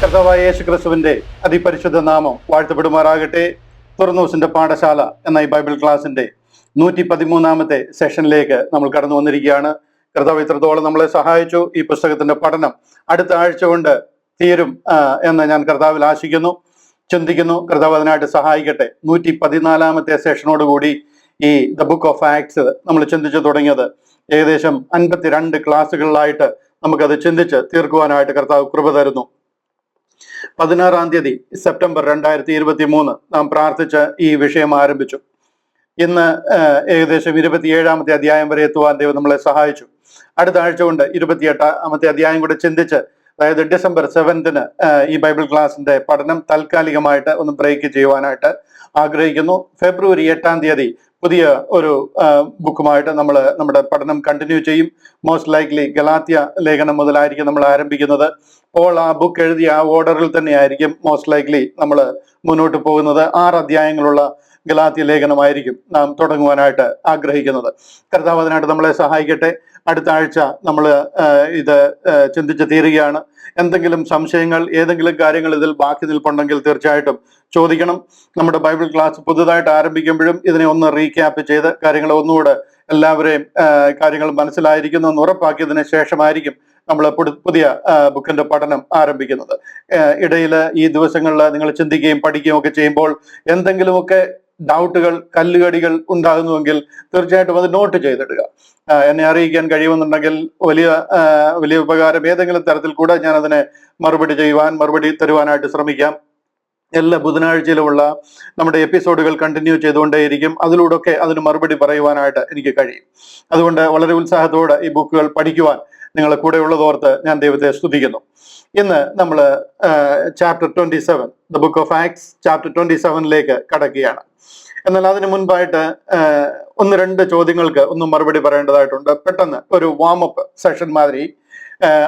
കർത്താവായ യേശു ക്രിസ്തുവിന്റെ അതിപരിശുദ്ധ നാമം വാഴ്ത്തപ്പെടുമാറാകട്ടെ. തുറന്നൂസിന്റെ പാഠശാല എന്ന ഈ ബൈബിൾ ക്ലാസിന്റെ 113 സെഷനിലേക്ക് നമ്മൾ കടന്നു വന്നിരിക്കുകയാണ്. കർത്താവ് ഇത്രത്തോളം നമ്മളെ സഹായിച്ചു. ഈ പുസ്തകത്തിന്റെ പഠനം അടുത്ത ആഴ്ച കൊണ്ട് തീരും എന്ന് ഞാൻ കർത്താവിൽ ആശിക്കുന്നു, ചിന്തിക്കുന്നു. കർത്താവ് അതിനായിട്ട് സഹായിക്കട്ടെ. 114 സെഷനോടുകൂടി ഈ ദ ബുക്ക് ഓഫ് ആക്ട്സ് നമ്മൾ ചിന്തിച്ചു തുടങ്ങിയത് ഏകദേശം 52 ക്ലാസ്സുകളിലായിട്ട് നമുക്കത് ചിന്തിച്ച് തീർക്കുവാനായിട്ട് കർത്താവ് കൃപ തരുന്നു. 16 തീയതി സെപ്റ്റംബർ 2023 നാം പ്രാർത്ഥിച്ച് ഈ വിഷയം ആരംഭിച്ചു. ഇന്ന് ഏകദേശം 27 അധ്യായം വരെ എത്തുവാൻ ദൈവം നമ്മളെ സഹായിച്ചു. അടുത്ത ആഴ്ച കൊണ്ട് 28 അധ്യായം കൂടെ ചിന്തിച്ച്, അതായത് ഡിസംബർ 7 ഈ ബൈബിൾ ക്ലാസിന്റെ പഠനം താൽക്കാലികമായിട്ട് ഒന്ന് ബ്രേക്ക് ചെയ്യുവാനായിട്ട് ആഗ്രഹിക്കുന്നു. ഫെബ്രുവരി 8 തീയതി പുതിയ ഒരു ബുക്കുമായിട്ട് നമ്മൾ നമ്മുടെ പഠനം കണ്ടിന്യൂ ചെയ്യും. മോസ്റ്റ് ലൈക്ലി ഗലാത്യ ലേഖനം മുതലായിരിക്കും നമ്മൾ ആരംഭിക്കുന്നത്. അപ്പോൾ ആ ബുക്ക് എഴുതിയ ആ ഓർഡറിൽ തന്നെയായിരിക്കും മോസ്റ്റ് ലൈക്ലി നമ്മൾ മുന്നോട്ട് പോകുന്നത്. 6 അധ്യായങ്ങളുള്ള ഗലാത്യ ലേഖനമായിരിക്കും നാം തുടങ്ങുവാനായിട്ട് ആഗ്രഹിക്കുന്നത്. കർത്താവ് അതിനായിട്ട് നമ്മളെ സഹായിക്കട്ടെ. അടുത്ത ആഴ്ച നമ്മൾ ഇത് ചിന്തിച്ച് തീരുകയാണ്. എന്തെങ്കിലും സംശയങ്ങൾ, ഏതെങ്കിലും കാര്യങ്ങൾ ഇതിൽ ബാക്കി നിൽപ്പുണ്ടെങ്കിൽ തീർച്ചയായിട്ടും ചോദിക്കണം. നമ്മുടെ ബൈബിൾ ക്ലാസ് പുതുതായിട്ട് ആരംഭിക്കുമ്പോഴും ഇതിനെ ഒന്ന് റീക്യാപ്പ് ചെയ്ത് കാര്യങ്ങൾ ഒന്നുകൂടെ എല്ലാവരെയും കാര്യങ്ങൾ മനസ്സിലായിരിക്കുന്നു എന്ന് ഉറപ്പാക്കിയതിന് ശേഷമായിരിക്കും നമ്മൾ പുതിയ ബുക്കിന്റെ പഠനം ആരംഭിക്കുന്നത്. ഇടയിൽ ഈ ദിവസങ്ങളിൽ നിങ്ങൾ ചിന്തിക്കുകയും പഠിക്കുകയും ഒക്കെ ചെയ്യുമ്പോൾ എന്തെങ്കിലുമൊക്കെ ഡൗട്ടുകൾ, കല്ലുകടികൾ ഉണ്ടാകുന്നുവെങ്കിൽ തീർച്ചയായിട്ടും അത് നോട്ട് ചെയ്തിടുക. എന്നെ അറിയിക്കാൻ കഴിയുമെന്നുണ്ടെങ്കിൽ വലിയ ഉപകാരം. ഏതെങ്കിലും തരത്തിൽ കൂടെ ഞാൻ അതിനെ മറുപടി തരുവാനായിട്ട് ശ്രമിക്കാം. എല്ലാ ബുധനാഴ്ചയിലുമുള്ള നമ്മുടെ എപ്പിസോഡുകൾ കണ്ടിന്യൂ ചെയ്തുകൊണ്ടേയിരിക്കും. അതിലൂടെയൊക്കെ അതിന് മറുപടി പറയുവാനായിട്ട് എനിക്ക് കഴിയും. അതുകൊണ്ട് വളരെ ഉത്സാഹത്തോടെ ഈ ബുക്കുകൾ പഠിക്കുവാൻ നിങ്ങളെ കൂടെ ഉള്ളതോർത്ത് ഞാൻ ദൈവത്തെ സ്തുതിക്കുന്നു. ഇന്ന് നമ്മൾ chapter 27 the book of acts chapter 27 കടക്കുകയാണ്. എന്നാൽ അതിന് മുൻപായിട്ട് 1-2 ചോദ്യങ്ങൾക്ക് ഒന്നും മറുപടി പറയേണ്ടതായിട്ടുണ്ട്. പെട്ടെന്ന് ഒരു വാമപ്പ് സെഷൻ മാതിരി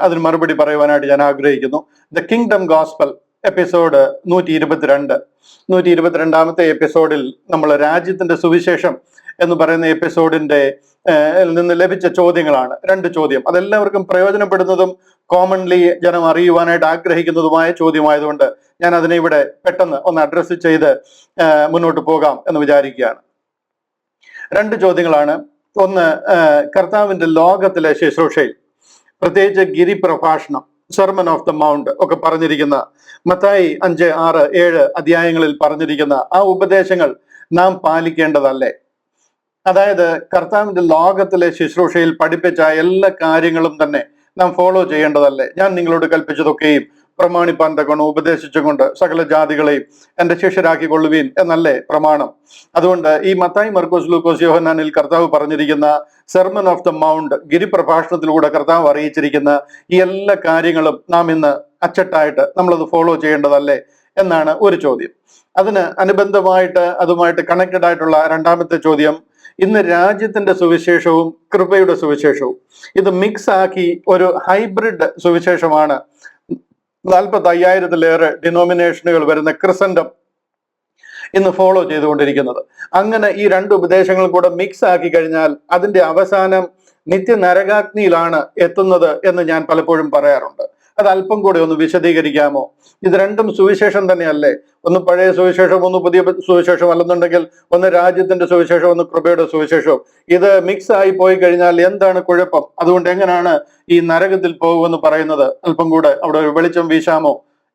അതിന് മറുപടി പറയുവാനായിട്ട് ഞാൻ ആഗ്രഹിക്കുന്നു. ദ കിങ്ഡം ഗോസ്പൽ എപ്പിസോഡ് 122 എപ്പിസോഡിൽ നമ്മൾ രാജ്യത്തിന്റെ സുവിശേഷം എന്ന് പറയുന്ന എപ്പിസോഡിന്റെ നിന്ന് ലഭിച്ച ചോദ്യങ്ങളാണ്. 2 ചോദ്യം. അതെല്ലാവർക്കും പ്രയോജനപ്പെടുന്നതും കോമൺലി ജനം അറിയുവാനായിട്ട് ആഗ്രഹിക്കുന്നതുമായ ചോദ്യമായതുകൊണ്ട് ഞാൻ അതിനെ ഇവിടെ പെട്ടെന്ന് ഒന്ന് അഡ്രസ്സ് ചെയ്ത് മുന്നോട്ട് പോകാം എന്ന് വിചാരിക്കുകയാണ്. 2 ചോദ്യങ്ങളാണ്. ഒന്ന്, കർത്താവിന്റെ ലോകത്തിലെ ശുശ്രൂഷയിൽ, പ്രത്യേകിച്ച് ഗിരിപ്രഭാഷണം, സെർമൺ ഓഫ് ദ മൗണ്ട് ഒക്കെ പറഞ്ഞിരിക്കുന്ന മത്തായി 5, 6, 7 അധ്യായങ്ങളിൽ പറഞ്ഞിരിക്കുന്ന ആ ഉപദേശങ്ങൾ നാം പാലിക്കേണ്ടതല്ലേ? അതായത് കർത്താവിന്റെ ലോകത്തിലെ ശുശ്രൂഷയിൽ പഠിപ്പിച്ച എല്ലാ കാര്യങ്ങളും തന്നെ നാം ഫോളോ ചെയ്യേണ്ടതല്ലേ? ഞാൻ നിങ്ങളോട് കൽപ്പിച്ചതൊക്കെയും പ്രമാണിപ്പാൻ തക്കണം ഉപദേശിച്ചുകൊണ്ട് സകല ജാതികളെയും എൻ്റെ ശിഷ്യരാക്കിക്കൊള്ളുവീൻ എന്നല്ലേ പ്രമാണം? അതുകൊണ്ട് ഈ മത്തായി, മർക്കോസ്, ലൂക്കോസ്, യോഹന്നാനിൽ കർത്താവ് പറഞ്ഞിരിക്കുന്ന സെർമൺ ഓഫ് ദ മൗണ്ട്, ഗിരിപ്രഭാഷണത്തിലൂടെ കർത്താവ് അറിയിച്ചിരിക്കുന്ന ഈ എല്ലാ കാര്യങ്ങളും നാം ഇന്ന് അച്ചട്ടായിട്ട് നമ്മളത് ഫോളോ ചെയ്യേണ്ടതല്ലേ എന്നാണ് ഒരു ചോദ്യം. അതിന് അനുബന്ധമായിട്ട് അതുമായിട്ട് കണക്റ്റഡ് ആയിട്ടുള്ള 2ാമത്തെ ചോദ്യം, ഇന്ന് രാജ്യത്തിന്റെ സുവിശേഷവും കൃപയുടെ സുവിശേഷവും ഇത് മിക്സ് ആക്കി ഒരു ഹൈബ്രിഡ് സുവിശേഷമാണ് 45,000-ലേറെ ഡിനോമിനേഷനുകൾ വരുന്ന ക്രിസൻഡം ഇന്ന് ഫോളോ ചെയ്തുകൊണ്ടിരിക്കുന്നത്. അങ്ങനെ ഈ 2 ഉപദേശങ്ങൾ കൂടെ മിക്സ് ആക്കി കഴിഞ്ഞാൽ അതിന്റെ അവസാനം നിത്യ നരകാഗ്നിയിലാണ് എത്തുന്നത് എന്ന് ഞാൻ പലപ്പോഴും പറയാറുണ്ട്. അത് അല്പം കൂടെ ഒന്ന് വിശദീകരിക്കാമോ? ഇത് 2ഉം സുവിശേഷം തന്നെയല്ലേ? ഒന്ന് പഴയ സുവിശേഷം, ഒന്ന് പുതിയ സുവിശേഷം, അല്ലെന്നുണ്ടെങ്കിൽ ഒന്ന് രാജ്യത്തിന്റെ സുവിശേഷം, ഒന്ന് കൃപയുടെ സുവിശേഷവും. ഇത് മിക്സ് ആയി പോയി കഴിഞ്ഞാൽ എന്താണ് കുഴപ്പം? അതുകൊണ്ട് എങ്ങനെയാണ് ഈ നരകത്തിൽ പോകുമെന്ന് പറയുന്നത്? അല്പം കൂടെ അവിടെ ഒരു വെളിച്ചം വീശാമോ?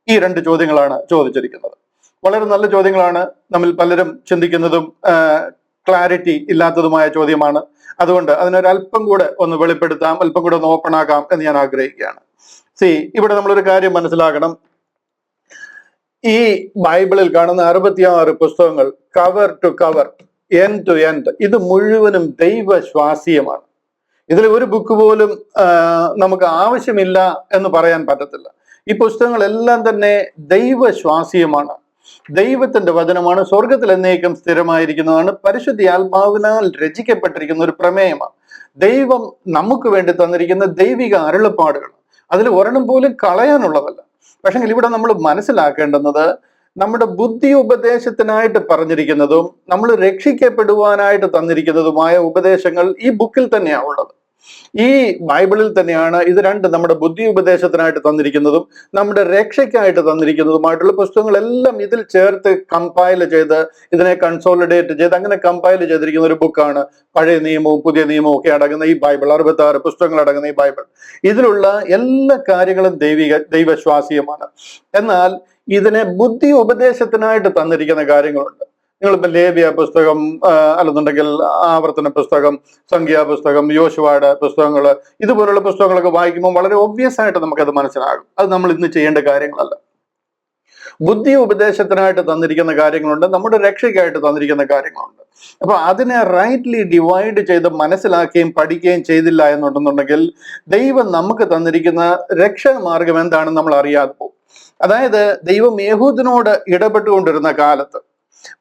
ഈ 2 ചോദ്യങ്ങളാണ് ചോദിച്ചിരിക്കുന്നത്. വളരെ നല്ല ചോദ്യങ്ങളാണ്. നമ്മിൽ പലരും ചിന്തിക്കുന്നതും ക്ലാരിറ്റി ഇല്ലാത്തതുമായ ചോദ്യമാണ്. അതുകൊണ്ട് അതിനൊരല്പം കൂടെ ഒന്ന് വെളിപ്പെടുത്താം, അല്പം കൂടെ ഒന്ന് ഓപ്പൺ ആക്കാം എന്ന് ഞാൻ ആഗ്രഹിക്കുകയാണ്. ഇവിടെ നമ്മളൊരു കാര്യം മനസ്സിലാക്കണം. ഈ ബൈബിളിൽ കാണുന്ന 66 പുസ്തകങ്ങൾ, cover to cover, end to end, ഇത് മുഴുവനും ദൈവശ്വാസീയമാണ്. ഇതിൽ ഒരു ബുക്ക് പോലും നമുക്ക് ആവശ്യമില്ല എന്ന് പറയാൻ പറ്റത്തില്ല. ഈ പുസ്തകങ്ങളെല്ലാം തന്നെ ദൈവശ്വാസീയമാണ്. ദൈവത്തിന്റെ വചനമാണ്. സ്വർഗത്തിൽ എന്നേക്കും സ്ഥിരമായിരിക്കുന്നതാണ്. പരിശുദ്ധ ആത്മാവിനാൽ രചിക്കപ്പെട്ടിരിക്കുന്ന ഒരു പ്രമേയമാണ്. ദൈവം നമുക്ക് വേണ്ടി തന്നിരിക്കുന്ന ദൈവിക അരുളപ്പാടുകൾ. അതിൽ ഒരെണ്ണം പോലും കളയാനുള്ളതല്ല. പക്ഷെ ഇവിടെ നമ്മൾ മനസ്സിലാക്കേണ്ടുന്നത്, നമ്മുടെ ബുദ്ധി ഉപദേശത്തിനായിട്ട് പറഞ്ഞിരിക്കുന്നതും നമ്മൾ രക്ഷിക്കപ്പെടുവാനായിട്ട് തന്നിരിക്കുന്നതുമായ ഉപദേശങ്ങൾ ഈ ബുക്കിൽ തന്നെയാണ് ഉള്ളത്. ഈ ബൈബിളിൽ തന്നെയാണ് ഇത് രണ്ട് നമ്മുടെ ബുദ്ധി ഉപദേശത്തിനായിട്ട് തന്നിരിക്കുന്നതും നമ്മുടെ രക്ഷയ്ക്കായിട്ട് തന്നിരിക്കുന്നതുമായിട്ടുള്ള പുസ്തകങ്ങളെല്ലാം ഇതിൽ ചേർത്ത് കമ്പൈൽ ചെയ്ത് ഇതിനെ കൺസോളിഡേറ്റ് ചെയ്ത് അങ്ങനെ കമ്പൈൽ ചെയ്തിരിക്കുന്ന ഒരു ബുക്കാണ് പഴയ നിയമവും പുതിയ നിയമവും ഒക്കെ അടങ്ങുന്ന ഈ ബൈബിൾ. 66 പുസ്തകങ്ങൾ അടങ്ങുന്ന ഈ ബൈബിൾ. ഇതിലുള്ള എല്ലാ കാര്യങ്ങളും ദൈവശ്വാസീയമാണ്. എന്നാൽ ഇതിനെ ബുദ്ധി ഉപദേശത്തിനായിട്ട് തന്നിരിക്കുന്ന കാര്യങ്ങളുണ്ട്. നിങ്ങളിപ്പോ ലേവ്യ പുസ്തകം, അല്ലെന്നുണ്ടെങ്കിൽ ആവർത്തന പുസ്തകം, സംഖ്യാപുസ്തകം, യോശുവയുടെ പുസ്തകങ്ങള്, ഇതുപോലുള്ള പുസ്തകങ്ങളൊക്കെ വായിക്കുമ്പോൾ വളരെ ഒബ്വിയസ് ആയിട്ട് നമുക്കത് മനസ്സിലാകും. അത് നമ്മൾ ഇന്ന് ചെയ്യേണ്ട കാര്യങ്ങളല്ല. ബുദ്ധി ഉപദേശത്തിനായിട്ട് തന്നിരിക്കുന്ന കാര്യങ്ങളുണ്ട്, നമ്മുടെ രക്ഷയ്ക്കായിട്ട് തന്നിരിക്കുന്ന കാര്യങ്ങളുണ്ട്. അപ്പൊ അതിനെ റൈറ്റ്ലി ഡിവൈഡ് ചെയ്ത് മനസ്സിലാക്കുകയും പഠിക്കുകയും ചെയ്തില്ല എന്നുണ്ടെന്നുണ്ടെങ്കിൽ ദൈവം നമുക്ക് തന്നിരിക്കുന്ന രക്ഷാമാർഗം എന്താണെന്ന് നമ്മൾ അറിയാതെ പോകും. അതായത് ദൈവം യഹൂദനോട് ഇടപെട്ടുകൊണ്ടിരുന്ന കാലത്ത്,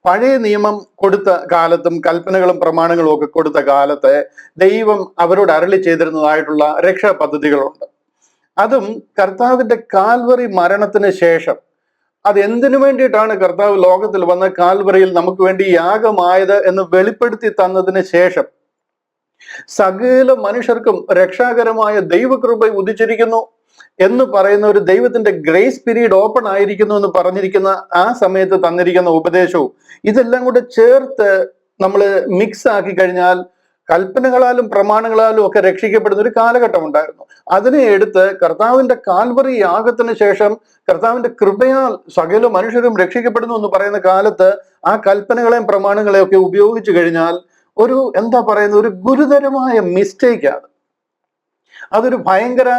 പഴയ നിയമം കൊടുത്ത കാലത്തും കൽപ്പനകളും പ്രമാണങ്ങളും ഒക്കെ കൊടുത്ത കാലത്ത് ദൈവം അവരോട് അരുളി ചെയ്തിരുന്നതായിട്ടുള്ള രക്ഷാ പദ്ധതികളുണ്ട്. അതും കർത്താവിന്റെ കാൽവറി മരണത്തിന് ശേഷം, അത് എന്തിനു വേണ്ടിയിട്ടാണ് കർത്താവ് ലോകത്തിൽ വന്ന കാൽവറിയിൽ നമുക്ക് വേണ്ടി യാഗമായത് എന്ന് വെളിപ്പെടുത്തി തന്നതിന് ശേഷം സകല മനുഷ്യർക്കും രക്ഷാകരമായ ദൈവകൃപ ഉദിച്ചിരിക്കുന്നു എന്ന് പറയുന്ന ഒരു ദൈവത്തിന്റെ ഗ്രേസ് പീരീഡ് ഓപ്പൺ ആയിരിക്കുന്നു എന്ന് പറഞ്ഞിരിക്കുന്ന ആ സമയത്ത് തന്നിരിക്കുന്ന ഉപദേശവും ഇതെല്ലാം കൂടെ ചേർത്ത് നമ്മൾ മിക്സ് ആക്കി കഴിഞ്ഞാൽ കൽപ്പനകളാലും പ്രമാണങ്ങളാലും ഒക്കെ രക്ഷിക്കപ്പെടുന്ന ഒരു കാലഘട്ടം ഉണ്ടായിരുന്നു. അതിനെ എടുത്ത് കർത്താവിന്റെ കാൽവറി യാഗത്തിന് ശേഷം കർത്താവിന്റെ കൃപയാൽ സകല മനുഷ്യരും രക്ഷിക്കപ്പെടുന്നു എന്ന് പറയുന്ന കാലത്ത് ആ കൽപ്പനകളെയും പ്രമാണങ്ങളെയും ഒക്കെ ഉപയോഗിച്ചു കഴിഞ്ഞാൽ ഒരു എന്താ പറയുന്ന ഒരു ഗുരുതരമായ മിസ്റ്റേക്കാണ്. അതൊരു ഭയങ്കര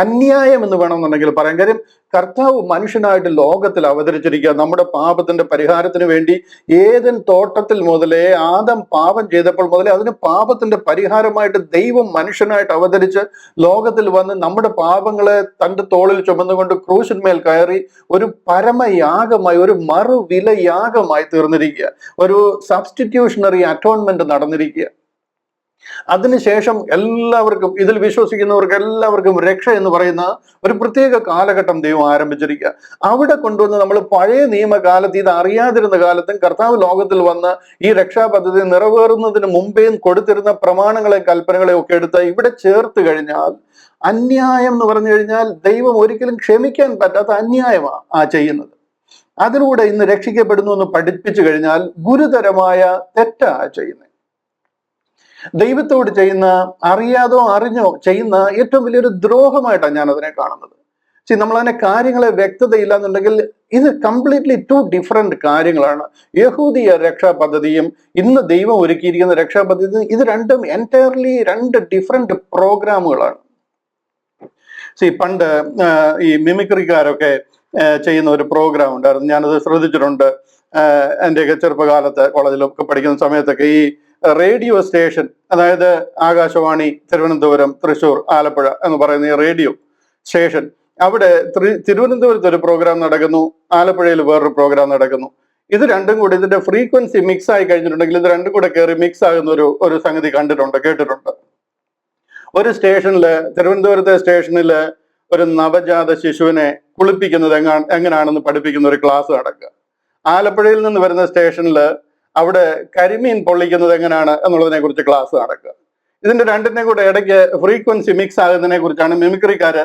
അന്യായം എന്ന് വേണമെന്നുണ്ടെങ്കിൽ പറയാം. കാര്യം കർത്താവ് മനുഷ്യനായിട്ട് ലോകത്തിൽ അവതരിച്ചിരിക്കുക നമ്മുടെ പാപത്തിന്റെ പരിഹാരത്തിന് വേണ്ടി. ഏദൻ തോട്ടത്തിൽ മുതലേ ആദം പാപം ചെയ്തപ്പോൾ മുതലേ അതിന് പാപത്തിന്റെ പരിഹാരമായിട്ട് ദൈവം മനുഷ്യനായിട്ട് അവതരിച്ച് ലോകത്തിൽ വന്ന് നമ്മുടെ പാപങ്ങളെ തന്റെ തോളിൽ ചുമന്നുകൊണ്ട് ക്രൂശിന്മേൽ കയറി ഒരു പരമയാഗമായി, ഒരു മറുവില യാഗമായി തീർന്നിരിക്കുക. ഒരു സബ്സ്റ്റിറ്റ്യൂഷണറി അറ്റോൺമെന്റ് നടന്നിരിക്കുക. അതിനുശേഷം എല്ലാവർക്കും, ഇതിൽ വിശ്വസിക്കുന്നവർക്ക് എല്ലാവർക്കും രക്ഷ എന്ന് പറയുന്ന ഒരു പ്രത്യേക കാലഘട്ടം ദൈവം ആരംഭിച്ചിരിക്കുക. അവിടെ കൊണ്ടുവന്ന് നമ്മൾ പഴയ നിയമകാലത്ത് ഇത് അറിയാതിരുന്ന കാലത്തും കർത്താവ് ലോകത്തിൽ വന്ന് ഈ രക്ഷാ പദ്ധതി നിറവേറുന്നതിന് മുമ്പേയും കൊടുത്തിരുന്ന പ്രമാണങ്ങളെ കൽപ്പനകളെ ഒക്കെ എടുത്ത് ഇവിടെ ചേർത്ത് കഴിഞ്ഞാൽ അന്യായം എന്ന് പറഞ്ഞു കഴിഞ്ഞാൽ ദൈവം ഒരിക്കലും ക്ഷമിക്കാൻ പറ്റാത്ത അന്യായമാണ് ആ ചെയ്യുന്നത്. അതിലൂടെ ഇന്ന് രക്ഷിക്കപ്പെടുന്നു എന്ന് പഠിപ്പിച്ചു കഴിഞ്ഞാൽ ഗുരുതരമായ തെറ്റാ ചെയ്യുന്നത്. ദൈവത്തോട് ചെയ്യുന്ന, അറിയാതോ അറിഞ്ഞോ ചെയ്യുന്ന ഏറ്റവും വലിയൊരു ദ്രോഹമായിട്ടാണ് ഞാൻ അതിനെ കാണുന്നത്. നമ്മൾ അതിനെ കാര്യങ്ങളെ വ്യക്തതയില്ല എന്നുണ്ടെങ്കിൽ ഇത് കംപ്ലീറ്റ്ലി 2 ഡിഫറെന്റ് കാര്യങ്ങളാണ്. യഹൂദിയ രക്ഷാ പദ്ധതിയും ഇന്ന് ദൈവം ഒരുക്കിയിരിക്കുന്ന രക്ഷാ പദ്ധതിയും ഇത് രണ്ടും എൻറ്റയർലി 2 ഡിഫറെന്റ് പ്രോഗ്രാമുകളാണ്. പണ്ട് ഈ മിമിക്രിക്കാരൊക്കെ ചെയ്യുന്ന ഒരു പ്രോഗ്രാം ഉണ്ടായിരുന്നു, ഞാനത് ശ്രദ്ധിച്ചിട്ടുണ്ട്. എൻ്റെയൊക്കെ ചെറുപ്പകാലത്ത് കോളേജിലൊക്കെ പഠിക്കുന്ന സമയത്തൊക്കെ ഈ റേഡിയോ സ്റ്റേഷൻ, അതായത് ആകാശവാണി തിരുവനന്തപുരം, തൃശ്ശൂർ, ആലപ്പുഴ എന്ന് പറയുന്ന ഈ റേഡിയോ സ്റ്റേഷൻ, അവിടെ തിരുവനന്തപുരത്ത് ഒരു പ്രോഗ്രാം നടക്കുന്നു, ആലപ്പുഴയിൽ വേറൊരു പ്രോഗ്രാം നടക്കുന്നു. ഇത് രണ്ടും കൂടി ഇതിന്റെ ഫ്രീക്വൻസി മിക്സ് ആയി കഴിഞ്ഞിട്ടുണ്ടെങ്കിൽ ഇത് രണ്ടും കൂടെ കയറി മിക്സ് ആകുന്ന ഒരു സംഗതി കേട്ടിട്ടുണ്ട്. ഒരു സ്റ്റേഷനില്, തിരുവനന്തപുരത്തെ സ്റ്റേഷനില് ഒരു നവജാത ശിശുവിനെ കുളിപ്പിക്കുന്നത് എങ്ങനെയാണെന്ന് പഠിപ്പിക്കുന്ന ഒരു ക്ലാസ് നടക്കുക. ആലപ്പുഴയിൽ നിന്ന് വരുന്ന സ്റ്റേഷനിൽ അവിടെ കരിമീൻ പൊള്ളിക്കുന്നത് എങ്ങനെയാണ് എന്നുള്ളതിനെ കുറിച്ച് ക്ലാസ് നടക്കുക. ഇതിന്റെ രണ്ടിനെ കൂടെ ഇടയ്ക്ക് ഫ്രീക്വൻസി മിക്സ് ആകുന്നതിനെ കുറിച്ചാണ് മിമിക്രിക്കാര്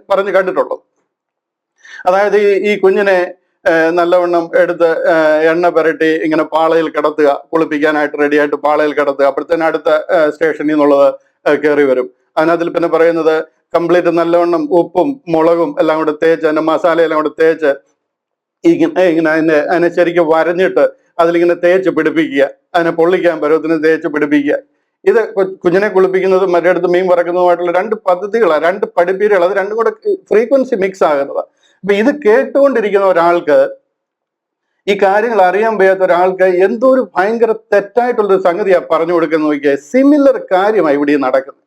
പറഞ്ഞു കണ്ടിട്ടുള്ളത്. അതായത് ഈ കുഞ്ഞിനെ നല്ലവണ്ണം എടുത്ത് എണ്ണ പുരട്ടി ഇങ്ങനെ പാളയിൽ കിടത്തുക, കുളിപ്പിക്കാനായിട്ട് റെഡിയായിട്ട് പാളയിൽ കിടത്തുക. അപ്പോഴത്തേനും അടുത്ത സ്റ്റേഷനിൽ നിന്നുള്ളത് കയറി വരും. അതിനകത്തിൽ പിന്നെ പറയുന്നത് കംപ്ലീറ്റ് നല്ലവണ്ണം ഉപ്പും മുളകും എല്ലാം കൂടെ തേച്ച്, അതിന്റെ മസാലയെല്ലാം കൂടെ തേച്ച് ഇങ്ങനെ അതിനെ ശരിക്കും വരഞ്ഞിട്ട് അതിലിങ്ങനെ തേച്ച് പിടിപ്പിക്കുക, അതിനെ പൊള്ളിക്കാൻ പരുവത്തിന് തേച്ച് പിടിപ്പിക്കുക. ഇത് കുഞ്ഞിനെ കുളിപ്പിക്കുന്നതും മറ്റേടത്ത് മീൻ വറക്കുന്നതുമായിട്ടുള്ള 2 പദ്ധതികളാണ്, 2 പഠിപ്പീരുകൾ. അത് രണ്ടും കൂടെ ഫ്രീക്വൻസി മിക്സ് ആകുന്നതാണ്. അപ്പൊ ഇത് കേട്ടുകൊണ്ടിരിക്കുന്ന ഒരാൾക്ക്, ഈ കാര്യങ്ങൾ അറിയാൻ വയ്യാത്ത ഒരാൾക്ക് എന്തോ ഒരു ഭയങ്കര തെറ്റായിട്ടുള്ളൊരു സംഗതിയാ പറഞ്ഞു കൊടുക്കുന്ന നോക്കിയാൽ സിമിലർ കാര്യമാണ് ഇവിടെ നടക്കുന്നത്.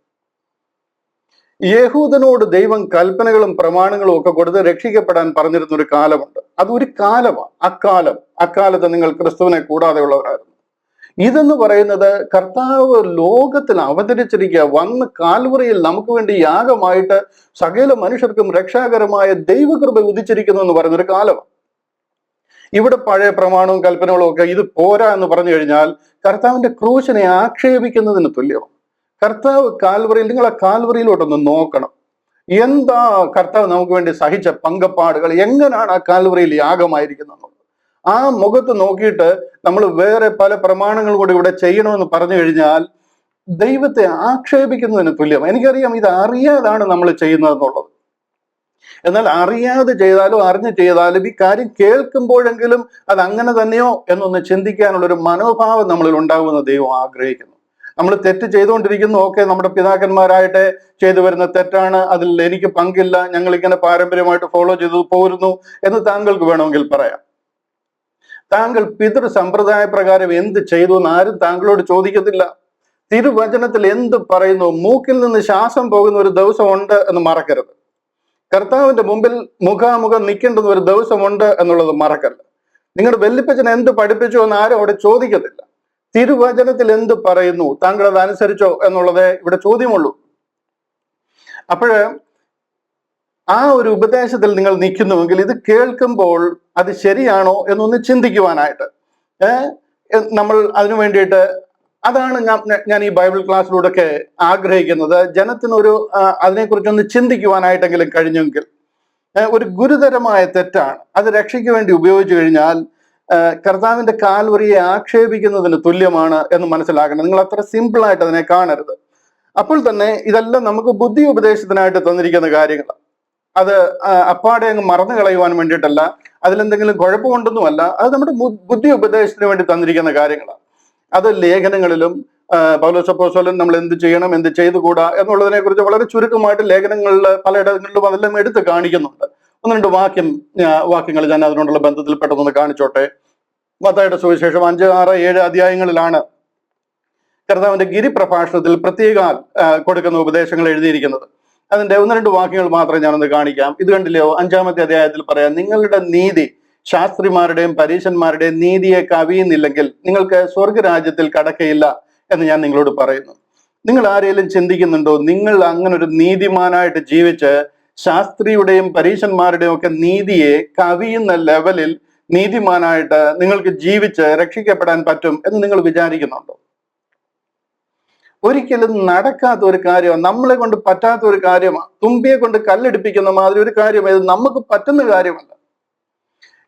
യഹൂദനോട് ദൈവം കൽപ്പനകളും പ്രമാണങ്ങളും ഒക്കെ കൊടുത്ത് രക്ഷിക്കപ്പെടാൻ പറഞ്ഞിരുന്ന ഒരു കാലമുണ്ട്. അതൊരു കാലമാണ്. അക്കാലത്ത് നിങ്ങൾ ക്രിസ്തുവിനെ കൂടാതെ ഉള്ളവരായിരുന്നു. ഇതെന്ന് പറയുന്നത് കർത്താവ് ലോകത്തിൽ അവതരിച്ചിരിക്കുക, വന്ന് കാൽവറിയിൽ നമുക്ക് വേണ്ടി യാഗമായിട്ട് സകല മനുഷ്യർക്കും രക്ഷാകരമായ ദൈവകൃപ ഉദിച്ചിരിക്കുന്നു എന്ന് പറയുന്നൊരു കാലമാണ്. ഇവിടെ പഴയ പ്രമാണവും കൽപ്പനകളും ഒക്കെ ഇത് പോരാ എന്ന് പറഞ്ഞു കഴിഞ്ഞാൽ കർത്താവിന്റെ ക്രൂശിനെ ആക്ഷേപിക്കുന്നതിന് തുല്യമാണ്. കർത്താവ് കാൽവറിയിൽ, നിങ്ങൾ ആ കാൽവറിയിലോട്ടൊന്ന് നോക്കണം. എന്താ കർത്താവ് നമുക്ക് വേണ്ടി സഹിച്ച പങ്കപ്പാടുകൾ, എങ്ങനെയാണ് ആ കാൽവറിയിൽ യാഗമായിരിക്കുന്നത്. ആ മുഖത്ത് നോക്കിയിട്ട് നമ്മൾ വേറെ പല പ്രമാണങ്ങൾ കൂടി ഇവിടെ ചെയ്യണമെന്ന് പറഞ്ഞു കഴിഞ്ഞാൽ ദൈവത്തെ ആക്ഷേപിക്കുന്നതിന് തുല്യം. എനിക്കറിയാം ഇത് അറിയാതാണ് നമ്മൾ ചെയ്യുന്നതെന്നുള്ളത്. എന്നാൽ അറിയാതെ ചെയ്താലും അറിഞ്ഞ് ചെയ്താലും ഈ കാര്യം കേൾക്കുമ്പോഴെങ്കിലും അത് അങ്ങനെ തന്നെയോ എന്നൊന്ന് ചിന്തിക്കാനുള്ളൊരു മനോഭാവം നമ്മളിൽ ഉണ്ടാകുമെന്ന് ദൈവം ആഗ്രഹിക്കുന്നു. നമ്മൾ തെറ്റ് ചെയ്തുകൊണ്ടിരിക്കുന്നു, ഓക്കെ, നമ്മുടെ പിതാക്കന്മാരായിട്ട് ചെയ്തു വരുന്ന തെറ്റാണ്, അതിൽ എനിക്ക് പങ്കില്ല, ഞങ്ങൾ ഇങ്ങനെ പാരമ്പര്യമായിട്ട് ഫോളോ ചെയ്തു പോരുന്നു എന്ന് താങ്കൾക്ക് വേണമെങ്കിൽ പറയാം. താങ്കൾ പിതൃ സമ്പ്രദായ പ്രകാരം എന്ത് ചെയ്തു എന്ന് ആരും താങ്കളോട് ചോദിക്കത്തില്ല. തിരുവചനത്തിൽ എന്ത് പറയുന്നു, മൂക്കിൽ നിന്ന് ശ്വാസം പോകുന്ന ഒരു ദിവസം ഉണ്ട് എന്ന് മറക്കരുത്. കർത്താവിന്റെ മുമ്പിൽ മുഖാമുഖം നിൽക്കേണ്ടുന്ന ഒരു ദിവസമുണ്ട് എന്നുള്ളത് മറക്കല്ല. നിങ്ങളുടെ വല്യപ്പച്ചൻ എന്ത് പഠിപ്പിച്ചു എന്ന് ആരും അവിടെ ചോദിക്കത്തില്ല. തിരുവചനത്തിൽ എന്ത് പറയുന്നു, താങ്കൾ അത് അനുസരിച്ചോ എന്നുള്ളതേ ഇവിടെ ചോദ്യമുള്ളൂ. അപ്പോഴ് ആ ഒരു ഉപദേശത്തിൽ നിങ്ങൾ നിൽക്കുന്നുവെങ്കിൽ ഇത് കേൾക്കുമ്പോൾ അത് ശരിയാണോ എന്നൊന്ന് ചിന്തിക്കുവാനായിട്ട് നമ്മൾ അതിനു വേണ്ടിയിട്ട്, അതാണ് ഞാൻ ഈ ബൈബിൾ ക്ലാസ്സിലൂടെയൊക്കെ ആഗ്രഹിക്കുന്നത്. ജനത്തിനൊരു അതിനെക്കുറിച്ചൊന്ന് ചിന്തിക്കുവാനായിട്ടെങ്കിലും കഴിഞ്ഞെങ്കിൽ. ഒരു ഗുരുതരമായ തെറ്റാണ്, അത് രക്ഷയ്ക്ക് വേണ്ടി ഉപയോഗിച്ചു കഴിഞ്ഞാൽ കർത്താവിന്റെ കാൽവറിയെ ആക്ഷേപിക്കുന്നതിന് തുല്യമാണ് എന്ന് മനസ്സിലാക്കണം. നിങ്ങൾ അത്ര സിമ്പിളായിട്ട് അതിനെ കാണരുത്. അപ്പോൾ തന്നെ ഇതെല്ലാം നമുക്ക് ബുദ്ധി ഉപദേശത്തിനായിട്ട് തന്നിരിക്കുന്ന കാര്യങ്ങൾ. അത് അപ്പാടെ അങ്ങ് മറന്നു കളയുവാൻ വേണ്ടിയിട്ടല്ല, അതിലെന്തെങ്കിലും കുഴപ്പമുണ്ടെന്നുമല്ല, അത് നമ്മുടെ ബുദ്ധി ഉപദേശത്തിന് വേണ്ടി തന്നിരിക്കുന്ന കാര്യങ്ങളാണ്. അത് ലേഖനങ്ങളിലും പൗലോസ് അപ്പോസ്തലൻ നമ്മൾ എന്ത് ചെയ്യണം, എന്ത് ചെയ്തുകൂടാ എന്നുള്ളതിനെ കുറിച്ച് വളരെ ചുരുക്കമായിട്ട് ലേഖനങ്ങളിൽ പലയിടങ്ങളിലും അതെല്ലാം എടുത്ത് കാണിക്കുന്നുണ്ട്. ഒന്ന് രണ്ട് വാക്യങ്ങൾ ഞാൻ അതിനോടുള്ള ബന്ധത്തിൽ പെട്ടെന്ന് കാണിച്ചോട്ടെ. മത്തായിയുടെ സുവിശേഷം 5, 6, 7 അധ്യായങ്ങളിലാണ് കർത്താവിന്റെ ഗിരിപ്രഭാഷണത്തിൽ പ്രത്യേക കൊടുക്കുന്ന ഉപദേശങ്ങൾ എഴുതിയിരിക്കുന്നത്. അതിന്റെ ഒന്ന് രണ്ട് വാക്യങ്ങൾ മാത്രം ഞാനൊന്ന് കാണിക്കാം. ഇത് കണ്ടില്ലയോ, 5-ാമത്തെ അധ്യായത്തിൽ പറയാം, നിങ്ങളുടെ നീതി ശാസ്ത്രിമാരുടെയും പരീശന്മാരുടെയും നീതിയെ കവിയുന്നില്ലെങ്കിൽ നിങ്ങൾക്ക് സ്വർഗരാജ്യത്തിൽ കടക്കയില്ല എന്ന് ഞാൻ നിങ്ങളോട് പറയുന്നു. നിങ്ങൾ ആരെങ്കിലും ചിന്തിക്കുന്നുണ്ടോ, നിങ്ങൾ അങ്ങനെ ഒരു നീതിമാനായിട്ട് ജീവിച്ച് ശാസ്ത്രിയുടെയും പരീശന്മാരുടെയും ഒക്കെ നീതിയെ കവിയുന്ന ലെവലിൽ നീതിമാനായിട്ട് നിങ്ങൾക്ക് ജീവിച്ച് രക്ഷിക്കപ്പെടാൻ പറ്റും എന്ന് നിങ്ങൾ വിചാരിക്കുന്നുണ്ടോ? ഒരിക്കലും നടക്കാത്ത ഒരു കാര്യമാണ്, നമ്മളെ കൊണ്ട് പറ്റാത്ത ഒരു കാര്യമാണ്. തുമ്പിയെ കൊണ്ട് കല്ലെടുപ്പിക്കുന്ന മാതിരി ഒരു കാര്യം, ഇത് നമുക്ക് പറ്റുന്ന കാര്യമല്ല.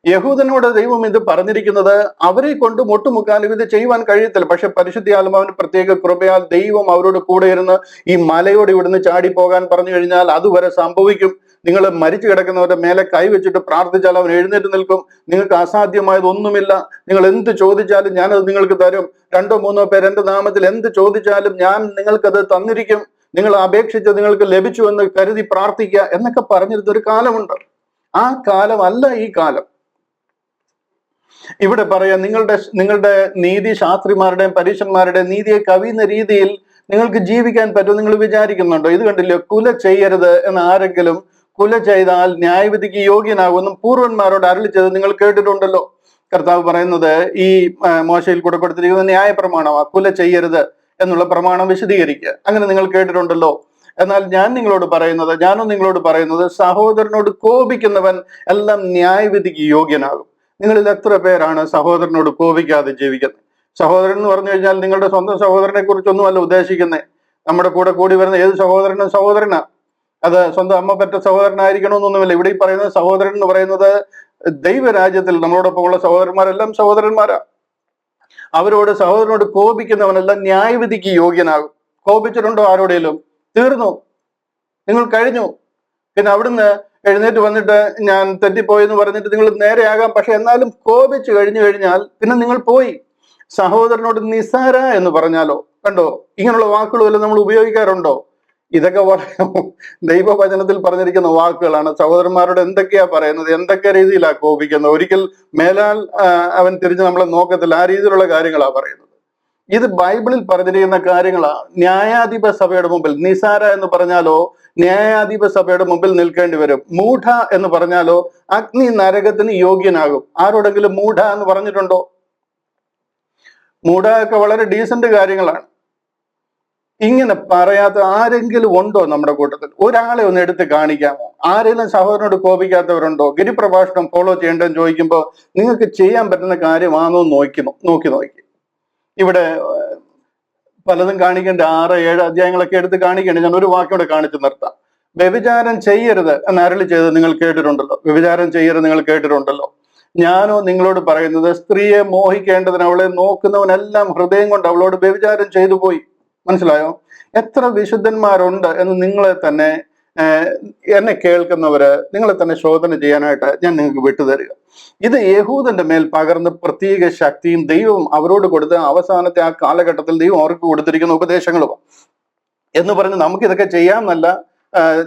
യഹൂദനോട് ദൈവം ഇത് പറഞ്ഞിരിക്കുന്നത് അവരെ കൊണ്ട് മുട്ടുമുക്കാലും ഇത് ചെയ്യുവാൻ കഴിയത്തില്ല. പക്ഷെ പരിശുദ്ധാത്മാവിന് പ്രത്യേക കൃപയാൽ ദൈവം അവരോട് കൂടെ ഇരുന്ന് ഈ മലയോട് ഇവിടുന്ന് ചാടിപ്പോകാൻ പറഞ്ഞു കഴിഞ്ഞാൽ അതുവരെ സംഭവിക്കും. നിങ്ങൾ മരിച്ചു കിടക്കുന്നവരുടെ മേലെ കൈവച്ചിട്ട് പ്രാർത്ഥിച്ചാൽ അവൻ എഴുന്നേറ്റ് നിൽക്കും. നിങ്ങൾക്ക് അസാധ്യമായതൊന്നുമില്ല. നിങ്ങൾ എന്ത് ചോദിച്ചാലും ഞാനത് നിങ്ങൾക്ക് തരും. 2 or 3 പേർ എൻ്റെ നാമത്തിൽ എന്ത് ചോദിച്ചാലും ഞാൻ നിങ്ങൾക്കത് തന്നിരിക്കും. നിങ്ങൾ അപേക്ഷിച്ച് നിങ്ങൾക്ക് ലഭിച്ചു എന്ന് കരുതി പ്രാർത്ഥിക്കുക എന്നൊക്കെ പറഞ്ഞിരുന്നൊരു കാലമുണ്ട്. ആ കാലമല്ല ഈ കാലം. ഇവിടെ പറയാം, നിങ്ങളുടെ നീതി ശാസ്ത്രിമാരുടെയും പരീശന്മാരുടെയും നീതിയെ കവിയുന്ന രീതിയിൽ നിങ്ങൾക്ക് ജീവിക്കാൻ പറ്റും നിങ്ങൾ വിചാരിക്കുന്നുണ്ടോ? ഇത് കണ്ടില്ലോ, കുല ചെയ്യരുത് എന്ന് ആരെങ്കിലും കുല ചെയ്താൽ ന്യായവിധിക്ക് യോഗ്യനാകുമെന്നും പൂർവന്മാരോട് അരുളിച്ചത് നിങ്ങൾ കേട്ടിട്ടുണ്ടല്ലോ. കർത്താവ് പറയുന്നത് ഈ മോശയിൽ കൂടെ കൊടുത്തിരിക്കുന്ന ന്യായപ്രമാണമാണ്, കുല ചെയ്യരുത് എന്നുള്ള പ്രമാണം വിശദീകരിക്കുക. അങ്ങനെ നിങ്ങൾ കേട്ടിട്ടുണ്ടല്ലോ. എന്നാൽ ഞാനും നിങ്ങളോട് പറയുന്നത് സഹോദരനോട് കോപിക്കുന്നവൻ എല്ലാം ന്യായവിധിക്ക് യോഗ്യനാകും. നിങ്ങളിൽ എത്ര പേരാണ് സഹോദരനോട് കോപിക്കാതെ ജീവിക്കുന്നത്? സഹോദരൻ എന്ന് പറഞ്ഞു കഴിഞ്ഞാൽ നിങ്ങളുടെ സ്വന്തം സഹോദരനെ കുറിച്ചൊന്നും അല്ല ഉദ്ദേശിക്കുന്നത്. നമ്മുടെ കൂടെ കൂടി വരുന്ന ഏത് സഹോദരനും സഹോദരനാ. അത് സ്വന്തം അമ്മ പറ്റ സഹോദരനായിരിക്കണമെന്നൊന്നുമില്ല. ഇവിടെ ഈ പറയുന്നത് സഹോദരൻ എന്ന് പറയുന്നത് ദൈവരാജ്യത്തിൽ നമ്മളോടൊപ്പം ഉള്ള സഹോദരന്മാരെല്ലാം സഹോദരന്മാരാ. സഹോദരനോട് കോപിക്കുന്നവനെല്ലാം ന്യായവിധിക്ക് യോഗ്യനാകും. കോപിച്ചിട്ടുണ്ടോ ആരോടെങ്കിലും? തീർന്നു, നിങ്ങൾ കഴിഞ്ഞു. പിന്നെ അവിടുന്ന് എഴുന്നേറ്റ് വന്നിട്ട് ഞാൻ തെറ്റിപ്പോയെന്ന് പറഞ്ഞിട്ട് നിങ്ങൾ നേരെയാകാം. പക്ഷെ എന്നാലും കോപിച്ചു കഴിഞ്ഞാൽ പിന്നെ നിങ്ങൾ പോയി. സഹോദരനോട് നിസാര എന്ന് പറഞ്ഞാലോ, കണ്ടോ, ഇങ്ങനെയുള്ള വാക്കുകളെല്ലാം നമ്മൾ ഉപയോഗിക്കാറുണ്ടോ? ഇതൊക്കെ ദൈവവചനത്തിൽ പറഞ്ഞിരിക്കുന്ന വാക്കുകളാണ്. സഹോദരന്മാരോട് എന്തൊക്കെയാ പറയുന്നത്, എന്തൊക്കെ രീതിയിലാ കോപിക്കുന്നത്. ഒരിക്കൽ മേലാൽ അവൻ തിരിഞ്ഞ് നമ്മളെ നോക്കത്തില്ല, ആ രീതിയിലുള്ള കാര്യങ്ങളാ പറയുന്നത്. ഇത് ബൈബിളിൽ പറഞ്ഞിരിക്കുന്ന കാര്യങ്ങളാ. ന്യായാധിപ സഭയുടെ മുമ്പിൽ നിസാര എന്ന് പറഞ്ഞാലോ ന്യായാധിപ സഭയുടെ മുമ്പിൽ നിൽക്കേണ്ടി വരും. മൂഢ എന്ന് പറഞ്ഞാലോ അഗ്നി നരകത്തിന് യോഗ്യനാകും. ആരോടെങ്കിലും മൂഢ എന്ന് പറഞ്ഞിട്ടുണ്ടോ? മൂഢ ഒക്കെ വളരെ ഡീസന്റ് കാര്യങ്ങളാണ്. ഇങ്ങനെ പറയാത്ത ആരെങ്കിലും ഉണ്ടോ നമ്മുടെ കൂട്ടത്തിൽ? ഒരാളെ ഒന്ന് എടുത്ത് കാണിക്കാമോ? ആരെങ്കിലും സഹോദരനോട് കോപിക്കാത്തവരുണ്ടോ? ഗിരിപ്രഭാഷണം ഫോളോ ചെയ്യേണ്ടതെന്ന് ചോദിക്കുമ്പോൾ നിങ്ങൾക്ക് ചെയ്യാൻ പറ്റുന്ന കാര്യമാണോ നോക്കി. ഇവിടെ പലതും കാണിക്കേണ്ട 6-7 അധ്യായങ്ങളൊക്കെ എടുത്ത് കാണിക്കേണ്ട. ഞാൻ ഒരു വാക്കോടെ കാണിച്ചു നിർത്താം. വ്യഭിചാരം ചെയ്യരുത് എന്ന് അരുളി ചെയ്ത് നിങ്ങൾ കേട്ടിട്ടുണ്ടല്ലോ. വ്യഭിചാരം ചെയ്യരുത് നിങ്ങൾ കേട്ടിട്ടുണ്ടല്ലോ. ഞാനോ നിങ്ങളോട് പറയുന്നത്, സ്ത്രീയെ മോഹിക്കേണ്ടതിന് അവളെ നോക്കുന്നവനെല്ലാം ഹൃദയം കൊണ്ട് അവളോട് വ്യഭിചാരം ചെയ്തു പോയി. മനസ്സിലായോ? എത്ര വിശുദ്ധന്മാരുണ്ട് എന്ന് നിങ്ങളെ തന്നെ എന്നെ കേൾക്കുന്നവര് നിങ്ങളെ തന്നെ ശോധന ചെയ്യാനായിട്ട് ഞാൻ നിങ്ങൾക്ക് വിട്ടുതരിക. ഇത് യഹൂദന്റെ മേൽ പകർന്ന് പ്രത്യേക ശക്തിയും ദൈവം അവരോട് കൊടുത്ത അവസാനത്തെ ആ കാലഘട്ടത്തിൽ ദൈവം അവർക്ക് കൊടുത്തിരിക്കുന്ന ഉപദേശങ്ങളും എന്ന് പറഞ്ഞ് നമുക്ക് ഇതൊക്കെ ചെയ്യാമെന്നല്ല,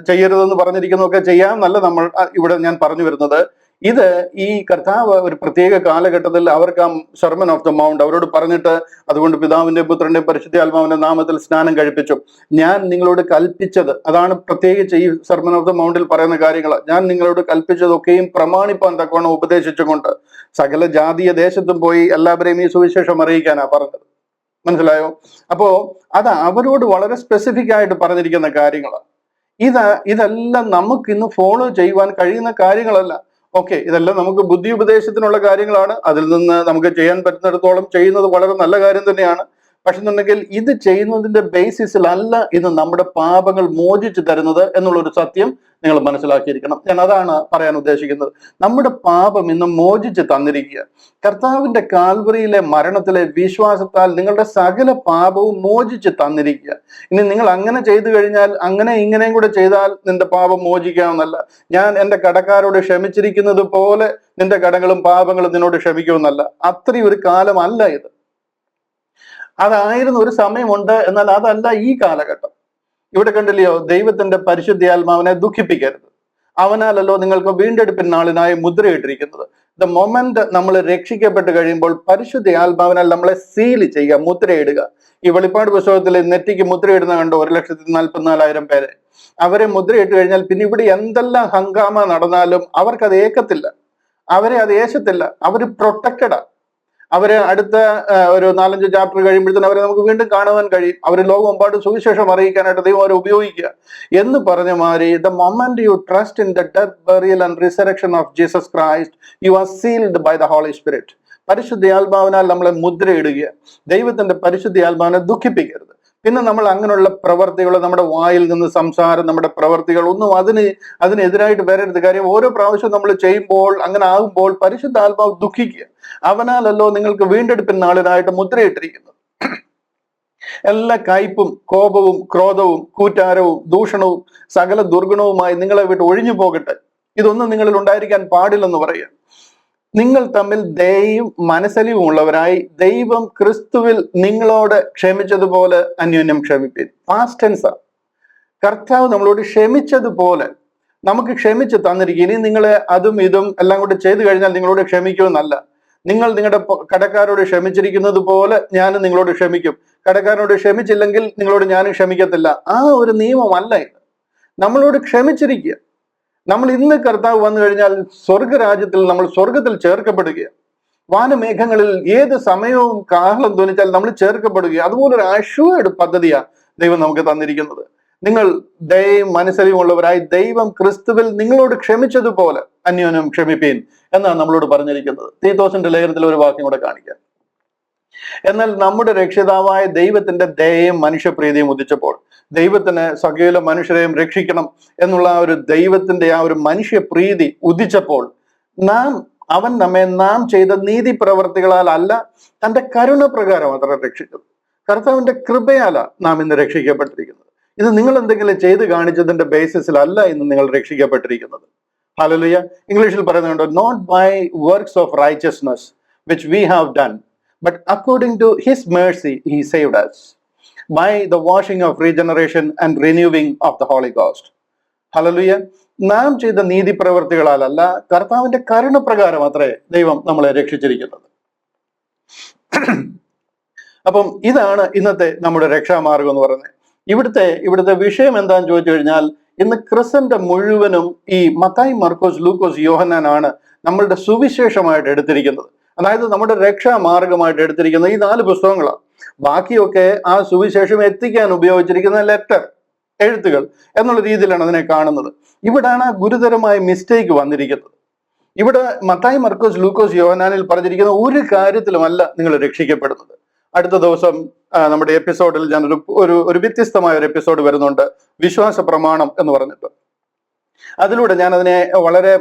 ചെയ്യരുതെന്ന് പറഞ്ഞിരിക്കുന്നതൊക്കെ ചെയ്യാമെന്നല്ല നമ്മൾ ഇവിടെ ഞാൻ പറഞ്ഞു വരുന്നത്. ഇത് ഈ കർത്താവ് ഒരു പ്രത്യേക കാലഘട്ടത്തിൽ അവർക്ക് ആ സെർമൺ ഓഫ് ദ മൗണ്ട് അവരോട് പറഞ്ഞിട്ട്, അതുകൊണ്ട് പിതാവിന്റെ പുത്രന്റെ പരിശുദ്ധാത്മാവിന്റെ നാമത്തിൽ സ്നാനം കഴിപ്പിച്ചു, ഞാൻ നിങ്ങളോട് കൽപ്പിച്ചത്, അതാണ് പ്രത്യേകിച്ച് ഈ സെർമൺ ഓഫ് ദ മൗണ്ടിൽ പറയുന്ന കാര്യങ്ങൾ, ഞാൻ നിങ്ങളോട് കൽപ്പിച്ചതൊക്കെയും പ്രമാണിപ്പാൻ തക്കവണ്ണം ഉപദേശിച്ചുകൊണ്ട് സകല ജാതീയ ദേശത്തും പോയി എല്ലാവരെയും ഈ സുവിശേഷം അറിയിക്കാനാ പറഞ്ഞത്. മനസ്സിലായോ? അപ്പോ അത് അവരോട് വളരെ സ്പെസിഫിക് ആയിട്ട് പറഞ്ഞിരിക്കുന്ന കാര്യങ്ങളാണ്. ഇതെല്ലാം നമുക്ക് ഇന്ന് ഫോളോ ചെയ്യുവാൻ കഴിയുന്ന കാര്യങ്ങളല്ല. ഓക്കെ, ഇതെല്ലാം നമുക്ക് ബുദ്ധി ഉപദേശത്തിനുള്ള കാര്യങ്ങളാണ്. അതിൽ നിന്ന് നമുക്ക് ചെയ്യാൻ പറ്റുന്നിടത്തോളം ചെയ്യുന്നത് വളരെ നല്ല കാര്യം തന്നെയാണ്. പക്ഷെ എന്നുണ്ടെങ്കിൽ ഇത് ചെയ്യുന്നതിന്റെ ബേസിസിലല്ല ഇന്ന് നമ്മുടെ പാപങ്ങൾ മോചിച്ചു തരുന്നത് എന്നുള്ളൊരു സത്യം നിങ്ങൾ മനസ്സിലാക്കിയിരിക്കണം. ഞാൻ അതാണ് പറയാൻ ഉദ്ദേശിക്കുന്നത്. നമ്മുടെ പാപം ഇന്ന് മോചിച്ച് തന്നിരിക്കുക. കർത്താവിന്റെ കാൽവറിയിലെ മരണത്തിലെ വിശ്വാസത്താൽ നിങ്ങളുടെ സകല പാപവും മോചിച്ച് തന്നിരിക്കുക. ഇനി നിങ്ങൾ അങ്ങനെ ചെയ്തു കഴിഞ്ഞാൽ, അങ്ങനെ ഇങ്ങനെയും കൂടെ ചെയ്താൽ നിന്റെ പാപം മോചിക്കാമെന്നല്ല. ഞാൻ എൻ്റെ കടക്കാരോട് ക്ഷമിച്ചിരിക്കുന്നത് പോലെ നിന്റെ കടങ്ങളും പാപങ്ങളും നിന്നോട് ക്ഷമിക്കുമെന്നല്ല. അത്രയും ഒരു കാലമല്ല ഇത്. അതായിരുന്നു ഒരു സമയമുണ്ട്, എന്നാൽ അതല്ല ഈ കാലഘട്ടം. ഇവിടെ കണ്ടില്ലയോ, ദൈവത്തിന്റെ പരിശുദ്ധാത്മാവിനെ ദുഃഖിപ്പിക്കരുത്, അവനാലല്ലോ നിങ്ങൾക്ക് വീണ്ടെടുപ്പിൻ നാളിനായി മുദ്രയിട്ടിരിക്കുന്നത്. ദ മൊമെന്റ് നമ്മൾ രക്ഷിക്കപ്പെട്ട് കഴിയുമ്പോൾ പരിശുദ്ധാത്മാവിനാൽ നമ്മളെ സീൽ ചെയ്യുക, മുദ്രയിടുക. ഈ വെളിപ്പാട് പുസ്തകത്തിൽ നെറ്റിക്ക് മുദ്രയിടുന്ന കണ്ടോ, 1,44,000 പേരെ. അവരെ മുദ്രയിട്ട് കഴിഞ്ഞാൽ പിന്നെ ഇവിടെ എന്തെല്ലാം ഹംഗാമ നടന്നാലും അവർക്കത് ഏക്കത്തില്ല, അവരെ അത് ഏശത്തില്ല. അവര് പ്രൊട്ടക്റ്റഡാ. അവര് അടുത്ത ഒരു 4-5 ചാപ്റ്റർ കഴിയുമ്പോഴത്തേനും അവരെ നമുക്ക് വീണ്ടും കാണുവാൻ കഴിയും. അവർ ലോകമെമ്പാടും സുവിശേഷം അറിയിക്കാനായിട്ട് ദൈവം അവരെ ഉപയോഗിക്കുക എന്ന് പറഞ്ഞ മാതിരി, the moment you trust in the death, burial and resurrection of Jesus Christ, you are sealed by the Holy Spirit. പരിശുദ്ധാത്മാവിനാൽ നമ്മളെ മുദ്രയിടുക. ദൈവത്തിന്റെ പരിശുദ്ധാത്മാവിനെ ദുഃഖിപ്പിക്കരുത്. പിന്നെ നമ്മൾ അങ്ങനെയുള്ള പ്രവർത്തികൾ, നമ്മുടെ വായിൽ നിന്ന് സംസാരം, നമ്മുടെ പ്രവർത്തികൾ ഒന്നും അതിനെതിരായിട്ട് വരരുത്. കാര്യം ഓരോ പ്രാവശ്യം നമ്മൾ ചെയ്യുമ്പോൾ, അങ്ങനെ ആകുമ്പോൾ പരിശുദ്ധാത്മാവ് ദുഃഖിക്കുക. അവനാലല്ലോ നിങ്ങൾക്ക് വീണ്ടെടുപ്പിൻ നാളിനായിട്ട് മുദ്രയിട്ടിരിക്കുന്നത്. എല്ലാ കയ്പും കോപവും ക്രോധവും കൂറ്റാരവും ദൂഷണവും സകല ദുർഗുണവുമായി നിങ്ങളെ വിട്ട് ഒഴിഞ്ഞു പോകട്ടെ. ഇതൊന്നും നിങ്ങളിൽ ഉണ്ടായിരിക്കാൻ പാടില്ലെന്ന് പറയുക. നിങ്ങൾ തമ്മിൽ ദയയും മനസ്സലിവും ഉള്ളവരായി ദൈവം ക്രിസ്തുവിൽ നിങ്ങളോട് ക്ഷമിച്ചതുപോലെ അന്യോന്യം ക്ഷമിപ്പിൻ. പാസ്റ്റ് ടെൻസാ. കർത്താവ് നമ്മളോട് ക്ഷമിച്ചതുപോലെ നമുക്ക് ക്ഷമിച്ച് തന്നിരിക്കും. ഇനി നിങ്ങൾ അതും ഇതും എല്ലാം കൂടി ചെയ്തു കഴിഞ്ഞാൽ നിങ്ങളോട് ക്ഷമിക്കുമെന്നല്ല. നിങ്ങൾ നിങ്ങളുടെ കടക്കാരോട് ക്ഷമിച്ചിരിക്കുന്നത് പോലെ ഞാനും നിങ്ങളോട് ക്ഷമിക്കും. കടക്കാരോട് ക്ഷമിച്ചില്ലെങ്കിൽ നിങ്ങളോട് ഞാനും ക്ഷമിക്കത്തില്ല. ആ ഒരു നിയമമല്ല ഇത്. നമ്മളോട് ക്ഷമിച്ചിരിക്കുക. നമ്മൾ ഇന്ന് കർത്താവ് വന്നു കഴിഞ്ഞാൽ സ്വർഗരാജ്യത്തിൽ നമ്മൾ സ്വർഗത്തിൽ ചേർക്കപ്പെടുകയാണ്. വാനമേഘങ്ങളിൽ ഏത് സമയവും കാഹളം ധ്വനിച്ചാൽ നമ്മൾ ചേർക്കപ്പെടുക. അതുപോലൊരു അഷ്വേർഡ് പദ്ധതിയാണ് ദൈവം നമുക്ക് തന്നിരിക്കുന്നത്. നിങ്ങൾ ദയയും മനസ്സലിവും ഉള്ളവരായി ദൈവം ക്രിസ്തുവിൽ നിങ്ങളോട് ക്ഷമിച്ചതുപോലെ അന്യോന്യം ക്ഷമിപ്പീൻ എന്നാണ് നമ്മളോട് പറഞ്ഞിരിക്കുന്നത്. തീത്തോസിന്റെ ലേഖനത്തിൽ ഒരു വാക്യം കൂടെ കാണിക്കാം. എന്നാൽ നമ്മുടെ രക്ഷിതാവായ ദൈവത്തിന്റെ ദയയും മനുഷ്യപ്രീതിയും ഉദിച്ചപ്പോൾ, ദൈവത്തിന് സകല മനുഷ്യരെയും രക്ഷിക്കണം എന്നുള്ള ആ ഒരു ദൈവത്തിന്റെ ആ ഒരു മനുഷ്യപ്രീതി ഉദിച്ചപ്പോൾ, അവൻ നാം ചെയ്ത നീതി പ്രവർത്തികളാൽ അല്ല, തന്റെ കരുണ പ്രകാരം അത്ര രക്ഷിച്ചത്. കർത്താവിന്റെ കൃപയാല നാം ഇന്ന് രക്ഷിക്കപ്പെട്ടിരിക്കുന്നത്. ഇത് നിങ്ങൾ എന്തെങ്കിലും ചെയ്ത് കാണിച്ചതിന്റെ ബേസിസിലല്ല ഇന്ന് നിങ്ങൾ രക്ഷിക്കപ്പെട്ടിരിക്കുന്നത്. ഹല്ലേലൂയ. ഇംഗ്ലീഷിൽ പറയുന്നുണ്ട്, not by works of righteousness which we have done, but according to his mercy he saved us by the washing of regeneration and renewing of the Holy Ghost. Hallelujah. നാം ചെയ്ത നീതി പ്രവർത്തികളാലല്ല, കർത്താവിന്റെ കരുണപ്രകാരം അത്രേ ദൈവം നമ്മളെ രക്ഷിച്ചിരിക്കുന്നത്. അപ്പം ഇതാണ് ഇന്നത്തെ നമ്മുടെ രക്ഷാമാർഗം എന്ന് പറയുന്നത്. ഇവിടുത്തെ വിഷയം എന്താണെന്ന് ചോദിച്ചു കഴിഞ്ഞാൽ, ഇന്ന് ക്രിസ്ത്യന്റെ മുഴുവനും ഈ മത്തായി, മർക്കോസ്, ലൂക്കോസ്, യോഹന്നാനാണ് നമ്മളുടെ സുവിശേഷമായിട്ട് എടുത്തിരിക്കുന്നത്. അതായത് നമ്മുടെ രക്ഷാമാർഗമായിട്ട് എടുത്തിരിക്കുന്ന ഈ 4 പുസ്തകങ്ങളാണ്. ബാക്കിയൊക്കെ ആ സുവിശേഷം എത്തിക്കാൻ ഉപയോഗിച്ചിരിക്കുന്ന ലെറ്റർ, എഴുത്തുകൾ എന്നുള്ള രീതിയിലാണ് അതിനെ കാണുന്നത്. ഇവിടാണ് ഗുരുതരമായ മിസ്റ്റേക്ക് വന്നിരിക്കുന്നത്. ഇവിടെ മത്തായി, മർക്കോസ്, ലൂക്കോസ്, യോഹന്നാനിൽ പറഞ്ഞിരിക്കുന്ന ഒരു കാര്യത്തിലുമല്ല നിങ്ങൾ രക്ഷിക്കപ്പെടുന്നത്. അടുത്ത ദിവസം നമ്മുടെ എപ്പിസോഡിൽ ഞാൻ ഒരു വ്യത്യസ്തമായ ഒരു എപ്പിസോഡ് വരുന്നുണ്ട്, വിശ്വാസ പ്രമാണം എന്ന് പറഞ്ഞിട്ട്. അതിലൂടെ ഞാൻ അതിനെ വളരെ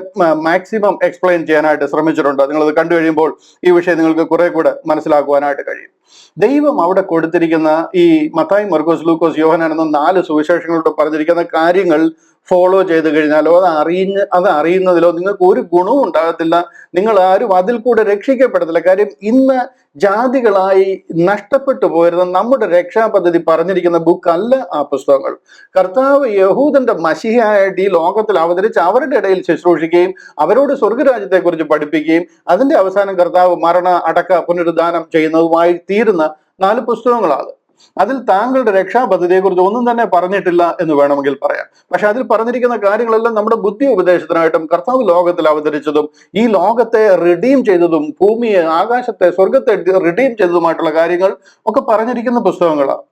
മാക്സിമം എക്സ്പ്ലെയിൻ ചെയ്യാനായിട്ട് ശ്രമിച്ചിട്ടുണ്ട്. നിങ്ങളത് കണ്ടു കഴിയുമ്പോൾ ഈ വിഷയം നിങ്ങൾക്ക് കുറെ കൂടെ മനസ്സിലാക്കുവാനായിട്ട് കഴിയും. ദൈവം അവിടെ കൊടുത്തിരിക്കുന്ന ഈ മത്തായി, മർക്കോസ്, ലൂക്കോസ്, യോഹന്നാൻ എന്ന 4 സുവിശേഷങ്ങളോട് പറഞ്ഞിരിക്കുന്ന കാര്യങ്ങൾ ഫോളോ ചെയ്ത് കഴിഞ്ഞാലോ അത് അറിയുന്നതിലോ നിങ്ങൾക്ക് ഒരു ഗുണവും ഉണ്ടാകത്തില്ല. നിങ്ങൾ ആരും അതിൽ കൂടെ രക്ഷിക്കപ്പെടത്തില്ല. കാര്യം ഇന്ന് ജാതികളായി നഷ്ടപ്പെട്ടു പോയിരുന്ന നമ്മുടെ രക്ഷാപദ്ധതി പറഞ്ഞിരിക്കുന്ന ബുക്കല്ല ആ പുസ്തകങ്ങൾ. കർത്താവ് യഹൂദന്റെ മശിഹയായിട്ട് ഈ ലോകത്തിൽ അവതരിച്ച് അവരുടെ ഇടയിൽ ശുശ്രൂഷിക്കുകയും അവരോട് സ്വർഗരാജ്യത്തെക്കുറിച്ച് പഠിപ്പിക്കുകയും അതിന്റെ അവസാനം കർത്താവ് മരണ, അടക്ക, പുനരുദ്ധാനം ചെയ്യുന്നതുമായി തീരുന്ന 4 പുസ്തകങ്ങളാണ്. അതിൽ താങ്കളുടെ രക്ഷാപദ്ധതിയെക്കുറിച്ച് ഒന്നും തന്നെ പറഞ്ഞിട്ടില്ല എന്ന് വേണമെങ്കിൽ പറയാം. പക്ഷെ അതിൽ പറഞ്ഞിരിക്കുന്ന കാര്യങ്ങളെല്ലാം നമ്മുടെ ബുദ്ധി ഉപദേശത്തിനായിട്ടും കർത്താവ് ലോകത്തിൽ അവതരിച്ചതും ഈ ലോകത്തെ റിഡീം ചെയ്തതും ഭൂമിയെ, ആകാശത്തെ, സ്വർഗത്തെ റിഡീം ചെയ്തതുമായിട്ടുള്ള കാര്യങ്ങൾ ഒക്കെ പറഞ്ഞിരിക്കുന്ന പുസ്തകങ്ങളാണ്.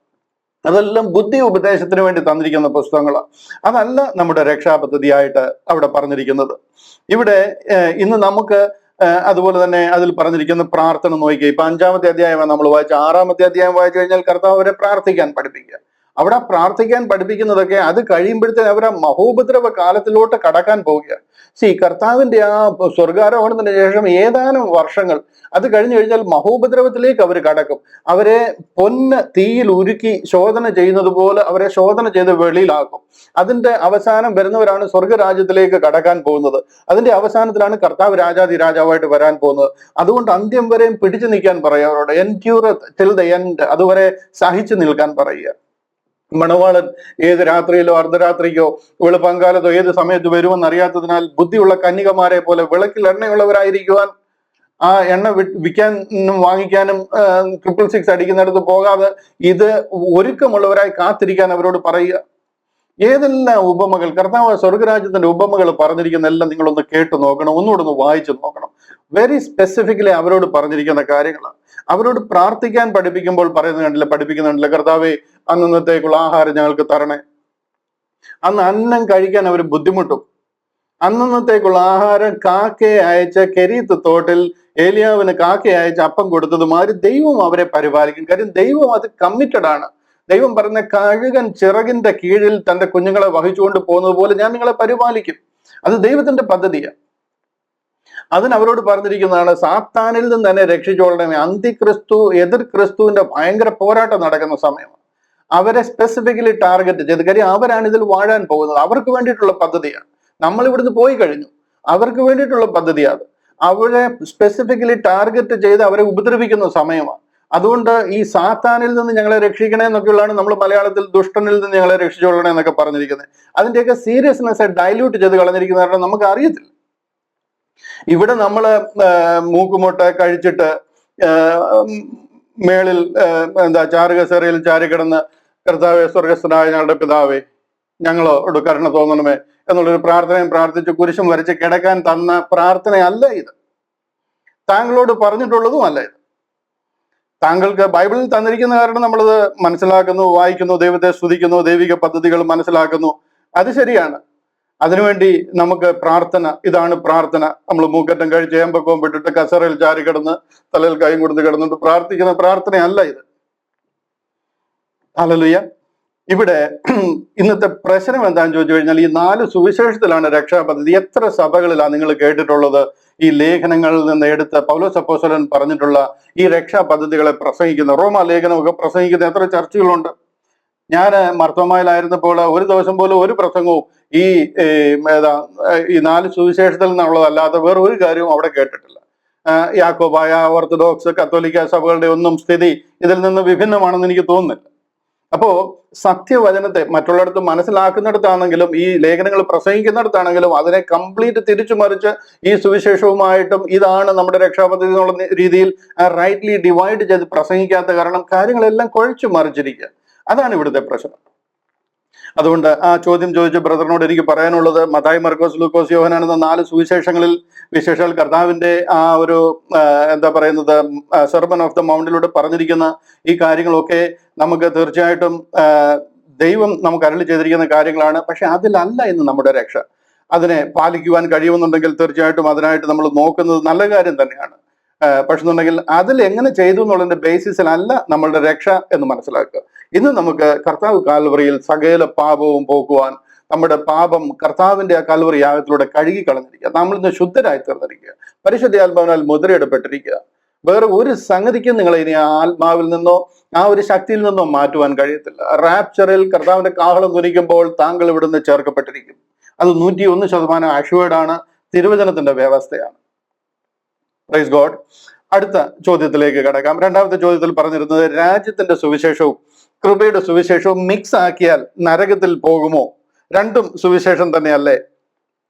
അതെല്ലാം ബുദ്ധി ഉപദേശത്തിന് വേണ്ടി തന്നിരിക്കുന്ന പുസ്തകങ്ങളാണ്. അതല്ല നമ്മുടെ രക്ഷാപദ്ധതിയായിട്ട് അവിടെ പറഞ്ഞിരിക്കുന്നത്. ഇവിടെ ഇന്ന് നമുക്ക് അതുപോലെ തന്നെ അതിൽ പറഞ്ഞിരിക്കുന്ന പ്രാർത്ഥന നോക്കിക്കുക. ഇപ്പൊ 5-ാമത്തെ അധ്യായമാണ് നമ്മൾ വായിച്ച. 6-ാമത്തെ അധ്യായം വായിച്ചു കഴിഞ്ഞാൽ കർത്താവ് അവരെ പ്രാർത്ഥിക്കാൻ പഠിപ്പിക്കുക. അവിടെ പ്രാർത്ഥിക്കാൻ പഠിപ്പിക്കുന്നതൊക്കെ അത് കഴിയുമ്പോഴത്തേക്ക് അവരെ മഹോപദ്രവ കാലത്തിലോട്ട് കടക്കാൻ പോവുക. കർത്താവിന്റെ ആ സ്വർഗാരോഹണത്തിന് ശേഷം ഏതാനും വർഷങ്ങൾ അത് കഴിഞ്ഞു കഴിഞ്ഞാൽ മഹോപദ്രവത്തിലേക്ക് അവർ കടക്കും. അവരെ പൊന്ന് തീയിൽ ഉരുക്കി ശോധന ചെയ്യുന്നത് പോലെ അവരെ ശോധന ചെയ്ത് വെളിയിലാക്കും. അതിന്റെ അവസാനം വരുന്നവരാണ് സ്വർഗരാജ്യത്തിലേക്ക് കടക്കാൻ പോകുന്നത്. അതിന്റെ അവസാനത്തിലാണ് കർത്താവ് രാജാതി രാജാവായിട്ട് വരാൻ പോകുന്നത്. അതുകൊണ്ട് അന്ത്യം വരെയും പിടിച്ചു നിൽക്കാൻ പറയുക അവരോട്. എൻഡ്യൂർ ടിൽ ദ എൻഡ്, അതുവരെ സഹിച്ചു നിൽക്കാൻ പറയുക. മണവാളൻ ഏത് രാത്രിയിലോ അർദ്ധരാത്രിക്കോ വെളുപ്പങ്കാലത്തോ ഏത് സമയത്ത് വരുമെന്ന് അറിയാത്തതിനാൽ ബുദ്ധിയുള്ള കന്യകമാരെ പോലെ വിളക്കിൽ എണ്ണയുള്ളവരായിരിക്കുവാൻ, ആ എണ്ണ വിൽക്കാനും വാങ്ങിക്കാനും 666 അടിക്കുന്നിടത്ത് പോകാതെ ഇത് ഒരുക്കമുള്ളവരായി കാത്തിരിക്കാൻ അവരോട് പറയുക. ഏതെല്ലാം ഉപമകൾ കർത്താവ് സ്വർഗരാജ്യത്തിന്റെ ഉപമകൾ പറഞ്ഞിരിക്കുന്ന എല്ലാം നിങ്ങളൊന്ന് കേട്ടു നോക്കണം, ഒന്നുകൂടെ ഒന്ന് വായിച്ചു നോക്കണം. വെരി സ്പെസിഫിക്കലി അവരോട് പറഞ്ഞിരിക്കുന്ന കാര്യങ്ങളാണ്. അവരോട് പ്രാർത്ഥിക്കാൻ പഠിപ്പിക്കുമ്പോൾ പഠിപ്പിക്കുന്നുണ്ടല്ലോ, കർത്താവെ അന്നത്തേക്കുള്ള ആഹാരം ഞങ്ങൾക്ക് തരണേ. അന്ന് അന്നം കഴിക്കാൻ അവർ ബുദ്ധിമുട്ടും. അന്നത്തേക്കുള്ള ആഹാരം കാക്കയെ അയച്ച കെരീത്ത് തോട്ടിൽ ഏലിയാവിന് കാക്കയെ അയച്ച അപ്പം കൊടുത്തതുമാതിരി ദൈവം അവരെ പരിപാലിക്കും. കാര്യം ദൈവം അത് കമ്മിറ്റഡ് ആണ്. ദൈവം പറഞ്ഞ കഴുകൻ ചിറകിന്റെ കീഴിൽ തന്റെ കുഞ്ഞുങ്ങളെ വഹിച്ചുകൊണ്ട് പോകുന്നത് പോലെ ഞാൻ നിങ്ങളെ പരിപാലിക്കും. അത് ദൈവത്തിന്റെ പദ്ധതിയാണ്. അതിനവരോട് പറഞ്ഞിരിക്കുന്നതാണ്, സാത്താനിൽ നിന്ന് തന്നെ രക്ഷിച്ചോളണമേ. അന്തിക്രിസ്തു, എതിർ ക്രിസ്തുവിന്റെ ഭയങ്കര പോരാട്ടം നടക്കുന്ന സമയമാണ്. അവരെ സ്പെസിഫിക്കലി ടാർഗറ്റ് ചെയ്ത്, കാര്യം അവരാണ് ഇതിൽ വാഴാൻ പോകുന്നത്. അവർക്ക് വേണ്ടിയിട്ടുള്ള പദ്ധതിയാണ്. നമ്മൾ ഇവിടുന്ന് പോയി കഴിഞ്ഞു, അവർക്ക് വേണ്ടിയിട്ടുള്ള പദ്ധതിയാണ്. അവരെ സ്പെസിഫിക്കലി ടാർഗറ്റ് ചെയ്ത് അവരെ ഉപദ്രവിക്കുന്ന സമയമാണ്. അതുകൊണ്ട് ഈ സാത്താനിൽ നിന്ന് ഞങ്ങളെ രക്ഷിക്കണേ എന്നൊക്കെയുള്ളതാണ് നമ്മൾ മലയാളത്തിൽ ദുഷ്ടനിൽ നിന്ന് ഞങ്ങളെ രക്ഷിച്ചോളണേ എന്നൊക്കെ പറഞ്ഞിരിക്കുന്നത്. അതിന്റെയൊക്കെ സീരിയസ്നെസ് ഡൈല്യൂട്ട് ചെയ്ത് കളഞ്ഞിരിക്കുന്ന കാരണം നമുക്ക് അറിയത്തില്ല. ഇവിടെ നമ്മള് മൂക്കുമുട്ട കഴിച്ചിട്ട് മേളിൽ ചാരുകസേരയിൽ ചാരിക്കിടന്ന് കർത്താവെ, സ്വർഗസ്ഥനായ ഞങ്ങളുടെ പിതാവേ, ഞങ്ങളോട് കരുണ തോന്നണമേ എന്നുള്ളൊരു പ്രാർത്ഥനയും പ്രാർത്ഥിച്ച് കുരിശും വരച്ച് കിടക്കാൻ തന്ന പ്രാർത്ഥനയല്ല ഇത്. താങ്കളോട് പറഞ്ഞിട്ടുള്ളതും അല്ല ഇത്. താങ്കൾക്ക് ബൈബിളിൽ തന്നിരിക്കുന്ന കാരണം നമ്മളത് മനസ്സിലാക്കുന്നു, വായിക്കുന്നു, ദൈവത്തെ സ്തുതിക്കുന്നു, ദൈവിക പദ്ധതികൾ മനസ്സിലാക്കുന്നു. അത് ശരിയാണ്. അതിനുവേണ്ടി നമുക്ക് പ്രാർത്ഥന, ഇതാണ് പ്രാർത്ഥന. നമ്മൾ മൂക്കറ്റം കഴിച്ച് ഏമ്പക്കവും വിട്ടിട്ട് കസറയിൽ ചാരി കിടന്ന് തലയിൽ കൈയും കൊടുത്ത് കിടന്നിട്ട് പ്രാർത്ഥിക്കുന്ന പ്രാർത്ഥനയല്ല ഇത്. ഹല്ലേലൂയ. ഇവിടെ ഇന്നത്തെ പ്രശ്നം എന്താണെന്ന് ചോദിച്ചു കഴിഞ്ഞാൽ, ഈ 4 സുവിശേഷത്തിലാണ് രക്ഷാപദ്ധതി. എത്ര സഭകളിലാണ് നിങ്ങൾ കേട്ടിട്ടുള്ളത് ഈ ലേഖനങ്ങളിൽ നിന്ന് എടുത്ത് പൗലോസ് അപ്പോസ്തലൻ പറഞ്ഞിട്ടുള്ള ഈ രക്ഷാ പദ്ധതികളെ പ്രസംഗിക്കുന്ന, റോമാ ലേഖനമൊക്കെ പ്രസംഗിക്കുന്ന എത്ര ചർച്ചകളുണ്ട്? ഞാൻ മർത്തോമായിലായിരുന്നപ്പോൾ ഒരു ദിവസം പോലും ഒരു പ്രസംഗവും ഈ 4 സുവിശേഷത്തിൽ നിന്നുള്ളതല്ലാതെ വേറെ ഒരു കാര്യവും അവിടെ കേട്ടിട്ടില്ല. യാക്കോബായ, ഓർത്തഡോക്സ്, കത്തോലിക്ക സഭകളുടെ ഒന്നും സ്ഥിതി ഇതിൽ നിന്ന് വിഭിന്നമാണെന്ന് എനിക്ക് തോന്നുന്നില്ല. അപ്പോ സത്യവചനത്തെ മറ്റുള്ളിടത്ത് മനസ്സിലാക്കുന്നിടത്താണെങ്കിലും ഈ ലേഖനങ്ങൾ പ്രസംഗിക്കുന്നിടത്താണെങ്കിലും അതിനെ കംപ്ലീറ്റ് തിരിച്ചു മറിച്ച് ഈ സുവിശേഷവുമായിട്ടും ഇതാണ് നമ്മുടെ രക്ഷാപദ്ധതി എന്നുള്ള രീതിയിൽ റൈറ്റ്ലി ഡിവൈഡ് ചെയ്ത് പ്രസംഗിക്കാത്ത കാരണം കാര്യങ്ങളെല്ലാം കുഴച്ചു മറിച്ചിരിക്കുക. അതാണ് ഇവിടുത്തെ പ്രശ്നം. അതുകൊണ്ട് ആ ചോദ്യം ചോദിച്ച ബ്രദറിനോട് എനിക്ക് പറയാനുള്ളത്, മത്തായി, മർക്കോസ്, ലൂക്കോസ്, യോഹന്നാൻ എന്ന 4 സുവിശേഷങ്ങളിൽ വിശേഷാൽ കർത്താവിന്റെ ആ ഒരു സെർമൺ ഓഫ് ദ മൗണ്ടിലൂടെ പറഞ്ഞിരിക്കുന്ന ഈ കാര്യങ്ങളൊക്കെ നമുക്ക് തീർച്ചയായിട്ടും ദൈവം നമുക്ക് അരുളി ചെയ്തിരിക്കുന്ന കാര്യങ്ങളാണ്. പക്ഷെ അതിലല്ല ഇന്ന് നമ്മുടെ രക്ഷ. അതിനെ പാലിക്കുവാൻ കഴിയുമെന്നുണ്ടെങ്കിൽ തീർച്ചയായിട്ടും അതിനായിട്ട് നമ്മൾ നോക്കുന്നത് നല്ല കാര്യം തന്നെയാണ്. പക്ഷെ എന്നുണ്ടെങ്കിൽ അതിൽ എങ്ങനെ ചെയ്തു എന്നുള്ളതിന്റെ ബേസിസിലല്ല നമ്മളുടെ രക്ഷ എന്ന് മനസ്സിലാക്കുക. ഇന്ന് നമുക്ക് കർത്താവ് കാൽവറിയിൽ സകല പാപവും പോക്കുവാൻ നമ്മുടെ പാപം കർത്താവിന്റെ ആ കാൽവറി യാഗത്തിലൂടെ കഴുകി കളഞ്ഞിരിക്കുക. നമ്മൾ ഇന്ന് ശുദ്ധരായി തീർന്നിരിക്കുക, പരിശുദ്ധാത്മാവിനാൽ മുദ്രയിടപ്പെട്ടിരിക്കുക. വേറെ ഒരു സംഗതിക്കും നിങ്ങളെ ഇനി ആ ആത്മാവിൽ നിന്നോ ആ ഒരു ശക്തിയിൽ നിന്നോ മാറ്റുവാൻ കഴിയത്തില്ല. റാപ്ചറിൽ കർത്താവിന്റെ കാഹളം ധ്വനിക്കുമ്പോൾ താങ്കൾ ഇവിടുന്ന് ചേർക്കപ്പെട്ടിരിക്കും. അത് 101% അഷ്വേർഡ് ആണ്, തിരുവചനത്തിന്റെ വ്യവസ്ഥയാണ്. Praise God. അടുത്ത ചോദ്യത്തിലേക്ക് കടക്കാം. രണ്ടാമത്തെ ചോദ്യത്തിൽ പറഞ്ഞിരുന്നത് രാജ്യത്തിന്റെ സുവിശേഷവും കൃപയുടെ സുവിശേഷവും മിക്സ് ആക്കിയാൽ നരകത്തിൽ പോകുമോ? രണ്ടും സുവിശേഷം തന്നെയല്ലേ?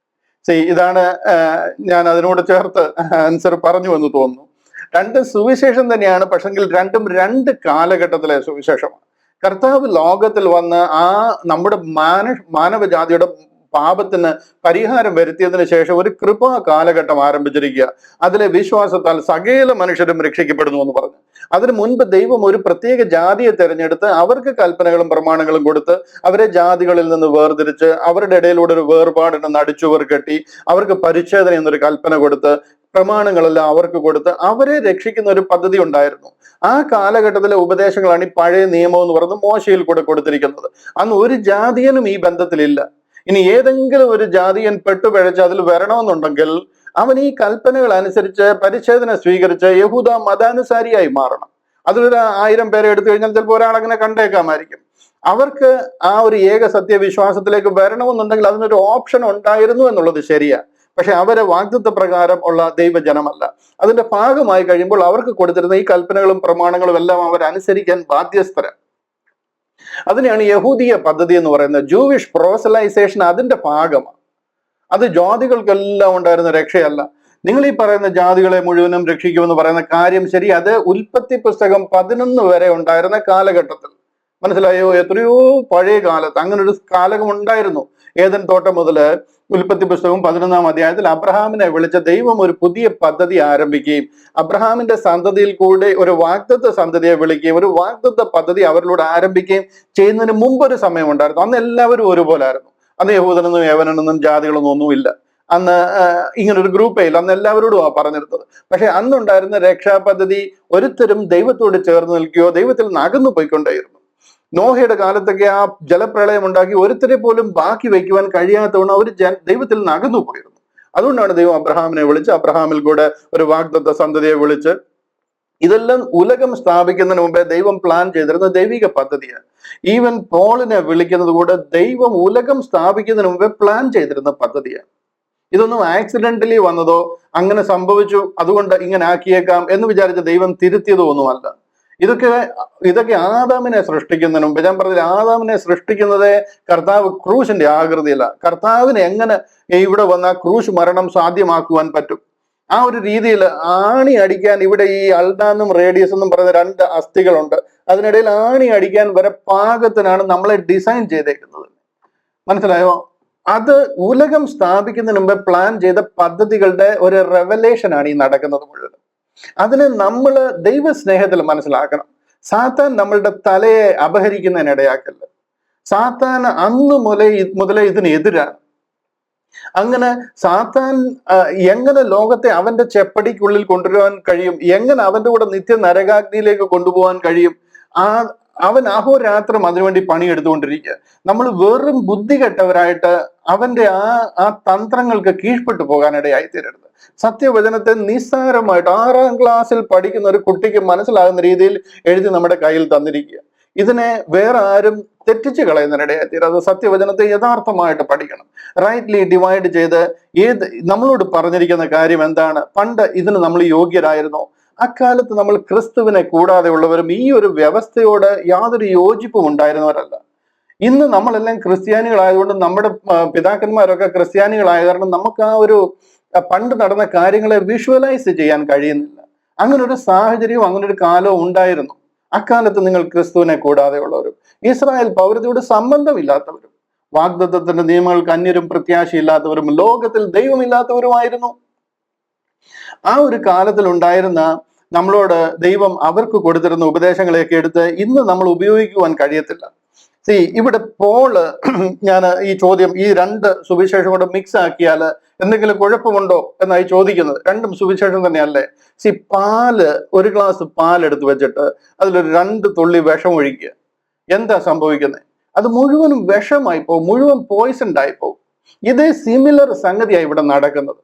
ഇതാണ് ഞാൻ അതിനോട് ചേർത്ത് ആൻസർ പറഞ്ഞു എന്ന് തോന്നുന്നു. രണ്ട് സുവിശേഷം തന്നെയാണ്, പക്ഷെങ്കിൽ രണ്ടും രണ്ട് കാലഘട്ടത്തിലെ സുവിശേഷമാണ്. കർത്താവ് ലോകത്തിൽ വന്ന് ആ നമ്മുടെ മാനവജാതിയുടെ പാപത്തിന് പരിഹാരം വരുത്തിയതിന് ശേഷം ഒരു കൃപാ കാലഘട്ടം ആരംഭിച്ചിരിക്കുക. അതിലെ വിശ്വാസത്താൽ സകല മനുഷ്യരും രക്ഷിക്കപ്പെടുന്നു എന്ന് പറഞ്ഞു. അതിനു മുൻപ് ദൈവം ഒരു പ്രത്യേക ജാതിയെ തെരഞ്ഞെടുത്ത് അവർക്ക് കൽപ്പനകളും പ്രമാണങ്ങളും കൊടുത്ത് അവരെ ജാതികളിൽ നിന്ന് വേർതിരിച്ച് അവരുടെ ഇടയിലൂടെ ഒരു വേർപാടിനെ നടിച്ചുവർ കെട്ടി അവർക്ക് പരിച്ഛേദന എന്നൊരു കൽപ്പന കൊടുത്ത് പ്രമാണങ്ങളെല്ലാം അവർക്ക് കൊടുത്ത് അവരെ രക്ഷിക്കുന്ന ഒരു പദ്ധതി ഉണ്ടായിരുന്നു. ആ കാലഘട്ടത്തിലെ ഉപദേശങ്ങളാണ് ഈ പഴയ നിയമം എന്ന് പറയുന്നത് മോശയിൽ കൂടെ കൊടുത്തിരിക്കുന്നത്. അന്ന് ഒരു ജാതിയനും ഈ ബന്ധത്തിലില്ല. ഇനി ഏതെങ്കിലും ഒരു ജാതിയൻ പെട്ടുപിഴച്ച് അതിൽ വരണമെന്നുണ്ടെങ്കിൽ അവൻ ഈ കൽപ്പനകൾ അനുസരിച്ച് പരിച്ഛേദന സ്വീകരിച്ച് യഹൂദ മതാനുസാരിയായി മാറണം. അതിലൊരു 1000 പേരെ എടുത്തു കഴിഞ്ഞാൽ ചിലപ്പോൾ ഒരാളങ്ങനെ കണ്ടേക്കാമായിരിക്കും. അവർക്ക് ആ ഒരു ഏക സത്യവിശ്വാസത്തിലേക്ക് വരണമെന്നുണ്ടെങ്കിൽ അതിനൊരു ഓപ്ഷൻ ഉണ്ടായിരുന്നു എന്നുള്ളത് ശരിയാണ്. പക്ഷെ അവരെ വാഗ്ദത്ത പ്രകാരം ഉള്ള ദൈവജനമല്ല. അതിന്റെ ഭാഗമായി കഴിയുമ്പോൾ അവർക്ക് കൊടുത്തിരുന്ന ഈ കൽപ്പനകളും പ്രമാണങ്ങളും എല്ലാം അവരനുസരിക്കാൻ ബാധ്യസ്ഥരാണ്. അതിനെയാണ് യഹൂദിയ പദ്ധതി എന്ന് പറയുന്നത്. ജൂവിഷ് പ്രോസലൈസേഷൻ അതിന്റെ ഭാഗമാണ്. അത് ജാതികൾക്കെല്ലാം ഉണ്ടായിരുന്ന രക്ഷയല്ല. നിങ്ങൾ ഈ പറയുന്ന ജാതികളെ മുഴുവനും രക്ഷിക്കുമെന്ന് പറയുന്ന കാര്യം ശരി, അത് ഉൽപ്പത്തി പുസ്തകം 11 വരെ ഉണ്ടായിരുന്ന കാലഘട്ടത്തിൽ. മനസ്സിലായോ? എത്രയോ പഴയ കാലത്ത് അങ്ങനെ ഒരു കാലം ഉണ്ടായിരുന്നു. ഏദൻ തോട്ടം മുതല് ഉൽപ്പത്തി പുസ്തകം 11-ാം അധ്യായത്തിൽ അബ്രഹാമിനെ വിളിച്ച ദൈവം ഒരു പുതിയ പദ്ധതി ആരംഭിക്കുകയും അബ്രഹാമിന്റെ സന്തതിയിൽ കൂടെ ഒരു വാഗ്ദത്ത സന്തതിയെ വിളിക്കുകയും ഒരു വാഗ്ദത്ത പദ്ധതി അവരിലൂടെ ആരംഭിക്കുകയും ചെയ്യുന്നതിന് മുമ്പ് ഒരു സമയം ഉണ്ടായിരുന്നു. അന്ന് എല്ലാവരും ഒരുപോലെ ആയിരുന്നു. അന്ന് യഹൂദനെന്നും യവനെന്നും ജാതികളൊന്നും ഒന്നുമില്ല. അന്ന് ഇങ്ങനൊരു ഗ്രൂപ്പേ ഇല്ല. അന്ന് എല്ലാവരോടും പറഞ്ഞിരുന്നത്. പക്ഷെ അന്നുണ്ടായിരുന്ന രക്ഷാപദ്ധതി ഒരുത്തരും ദൈവത്തോട് ചേർന്ന് നിൽക്കുകയോ ദൈവത്തിൽ നിന്ന് അകന്നു പോയിക്കൊണ്ടേയിരുന്നു. നോഹയുടെ കാലത്തൊക്കെ ആ ജലപ്രളയം ഉണ്ടാക്കി ഒരുത്തരെ പോലും ബാക്കി വയ്ക്കുവാൻ കഴിയാത്തവണ്ണം അവർ ദൈവത്തിൽ നിന്ന് അകന്നു പോയിരുന്നു. അതുകൊണ്ടാണ് ദൈവം അബ്രഹാമിനെ വിളിച്ച് അബ്രഹാമിൽ കൂടെ ഒരു വാഗ്ദത്ത സന്തതിയെ വിളിച്ച് ഇതെല്ലാം ഉലകം സ്ഥാപിക്കുന്നതിന് മുമ്പേ ദൈവം പ്ലാൻ ചെയ്തിരുന്ന ദൈവിക പദ്ധതിയാണ്. ഈവൻ പോളിനെ വിളിക്കുന്നത് കൂടെ ദൈവം ഉലകം സ്ഥാപിക്കുന്നതിന് മുമ്പേ പ്ലാൻ ചെയ്തിരുന്ന പദ്ധതിയാണ്. ഇതൊന്നും ആക്സിഡന്റലി വന്നതോ അങ്ങനെ സംഭവിച്ചു അതുകൊണ്ട് ഇങ്ങനെ ആക്കിയേക്കാം എന്ന് വിചാരിച്ച ദൈവം തിരുത്തിയതോ ഒന്നുമല്ല. ഇതൊക്കെ ആദാമിനെ സൃഷ്ടിക്കുന്നതിന് മുമ്പ് ഞാൻ പറഞ്ഞില്ല, ആദാമിനെ സൃഷ്ടിക്കുന്നത് കർത്താവ് ക്രൂശിന്റെ ആകൃതിയല്ല. കർത്താവിന് എങ്ങനെ ഇവിടെ വന്ന ക്രൂശ് മരണം സാധ്യമാക്കുവാൻ പറ്റും? ആ ഒരു രീതിയിൽ ആണി അടിക്കാൻ ഇവിടെ ഈ അൾനാന്നും റേഡിയസ് എന്നും പറയുന്ന 2 അസ്ഥികളുണ്ട്. അതിനിടയിൽ ആണി അടിക്കാൻ വരെ പാകത്തിനാണ് നമ്മളെ ഡിസൈൻ ചെയ്തേക്കുന്നത്. മനസ്സിലായോ? അത് ഉലകം സ്ഥാപിക്കുന്നതിന് മുമ്പ് പ്ലാൻ ചെയ്ത പദ്ധതികളുടെ ഒരു റെവലേഷൻ ആണ് ഈ നടക്കുന്നത് മുഴുവൻ. അതിനെ നമ്മൾ ദൈവസ്നേഹത്തിൽ മനസ്സിലാക്കണം. സാത്താൻ നമ്മളുടെ തലയെ അപഹരിക്കുന്നതിനിടയാക്കല്ല. സാത്താൻ അന്ന് മുതലേ ഇതിനെതിരാണ്. അങ്ങനെ സാത്താൻ എങ്ങനെ ലോകത്തെ അവന്റെ ചെപ്പടിക്കുള്ളിൽ കൊണ്ടുവരാൻ കഴിയും, എങ്ങനെ അവന്റെ കൂടെ നിത്യ നരകാഗ്നിയിലേക്ക് കൊണ്ടുപോകാൻ കഴിയും, അവൻ അഹോരാത്രം അതിനുവേണ്ടി പണിയെടുത്തുകൊണ്ടിരിക്കുക. നമ്മൾ വെറും ബുദ്ധി കെട്ടവരായിട്ട് അവന്റെ ആ തന്ത്രങ്ങൾക്ക് കീഴ്പ്പെട്ടു പോകാനിടയായി തീരരുത്. സത്യവചനത്തെ നിസ്സാരമായിട്ട് 6ാം ക്ലാസ്സിൽ പഠിക്കുന്ന ഒരു കുട്ടിക്ക് മനസ്സിലാകുന്ന രീതിയിൽ എഴുതി നമ്മുടെ കയ്യിൽ തന്നിരിക്കുക. ഇതിനെ വേറെ ആരും തെറ്റിച്ച് കളയുന്നതിനിടയായി തീരാതെ സത്യവചനത്തെ യഥാർത്ഥമായിട്ട് പഠിക്കണം. റൈറ്റ്ലി ഡിവൈഡ് ചെയ്ത് നമ്മളോട് പറഞ്ഞിരിക്കുന്ന കാര്യം എന്താണ്, പണ്ട് ഇതിന് നമ്മൾ യോഗ്യരായിരുന്നോ? അക്കാലത്ത് നമ്മൾ ക്രിസ്തുവിനെ കൂടാതെ ഉള്ളവരും ഈ ഒരു വ്യവസ്ഥയോട് യാതൊരു യോജിപ്പും ഉണ്ടായിരുന്നവരല്ല. ഇന്ന് നമ്മളെല്ലാം ക്രിസ്ത്യാനികളായതുകൊണ്ട് നമ്മുടെ പിതാക്കന്മാരൊക്കെ ക്രിസ്ത്യാനികളായ കാരണം നമുക്ക് ആ ഒരു പണ്ട് നടന്ന കാര്യങ്ങളെ വിഷ്വലൈസ് ചെയ്യാൻ കഴിയുന്നില്ല. അങ്ങനെ ഒരു സാഹചര്യവും അങ്ങനെ ഒരു കാലവും ഉണ്ടായിരുന്നു. അക്കാലത്ത് നിങ്ങൾ ക്രിസ്തുവിനെ കൂടാതെ ഉള്ളവരും ഇസ്രായേൽ പൗരതയോട് സംബന്ധമില്ലാത്തവരും വാഗ്ദത്തത്തിന്റെ നിയമങ്ങൾക്ക് അന്യരും പ്രത്യാശയില്ലാത്തവരും ലോകത്തിൽ ദൈവമില്ലാത്തവരുമായിരുന്നു. ആ ഒരു കാലത്തിൽ ഉണ്ടായിരുന്ന നമ്മളോട് ദൈവം അവർക്ക് കൊടുത്തിരുന്ന ഉപദേശങ്ങളെയൊക്കെ എടുത്ത് ഇന്ന് നമ്മൾ ഉപയോഗിക്കുവാൻ കഴിയത്തില്ല. ഇവിടെ പോള് ഞാൻ ഈ ചോദ്യം ഈ രണ്ട് സുവിശേഷം കൂടെ മിക്സ് ആക്കിയാൽ എന്തെങ്കിലും കുഴപ്പമുണ്ടോ എന്നായി ചോദിക്കുന്നത്. രണ്ടും സുവിശേഷം തന്നെയല്ലേ? പാല്, ഒരു ഗ്ലാസ് പാലെടുത്ത് വെച്ചിട്ട് അതിലൊരു 2 തുള്ളി വിഷം ഒഴിക്കുക, എന്താ സംഭവിക്കുന്നത്? അത് മുഴുവനും വിഷമായി പോകും, മുഴുവൻ പോയിസൺഡ് ആയി പോകും. ഇതേ സിമിലർ സംഗതിയാണ് ഇവിടെ നടക്കുന്നത്.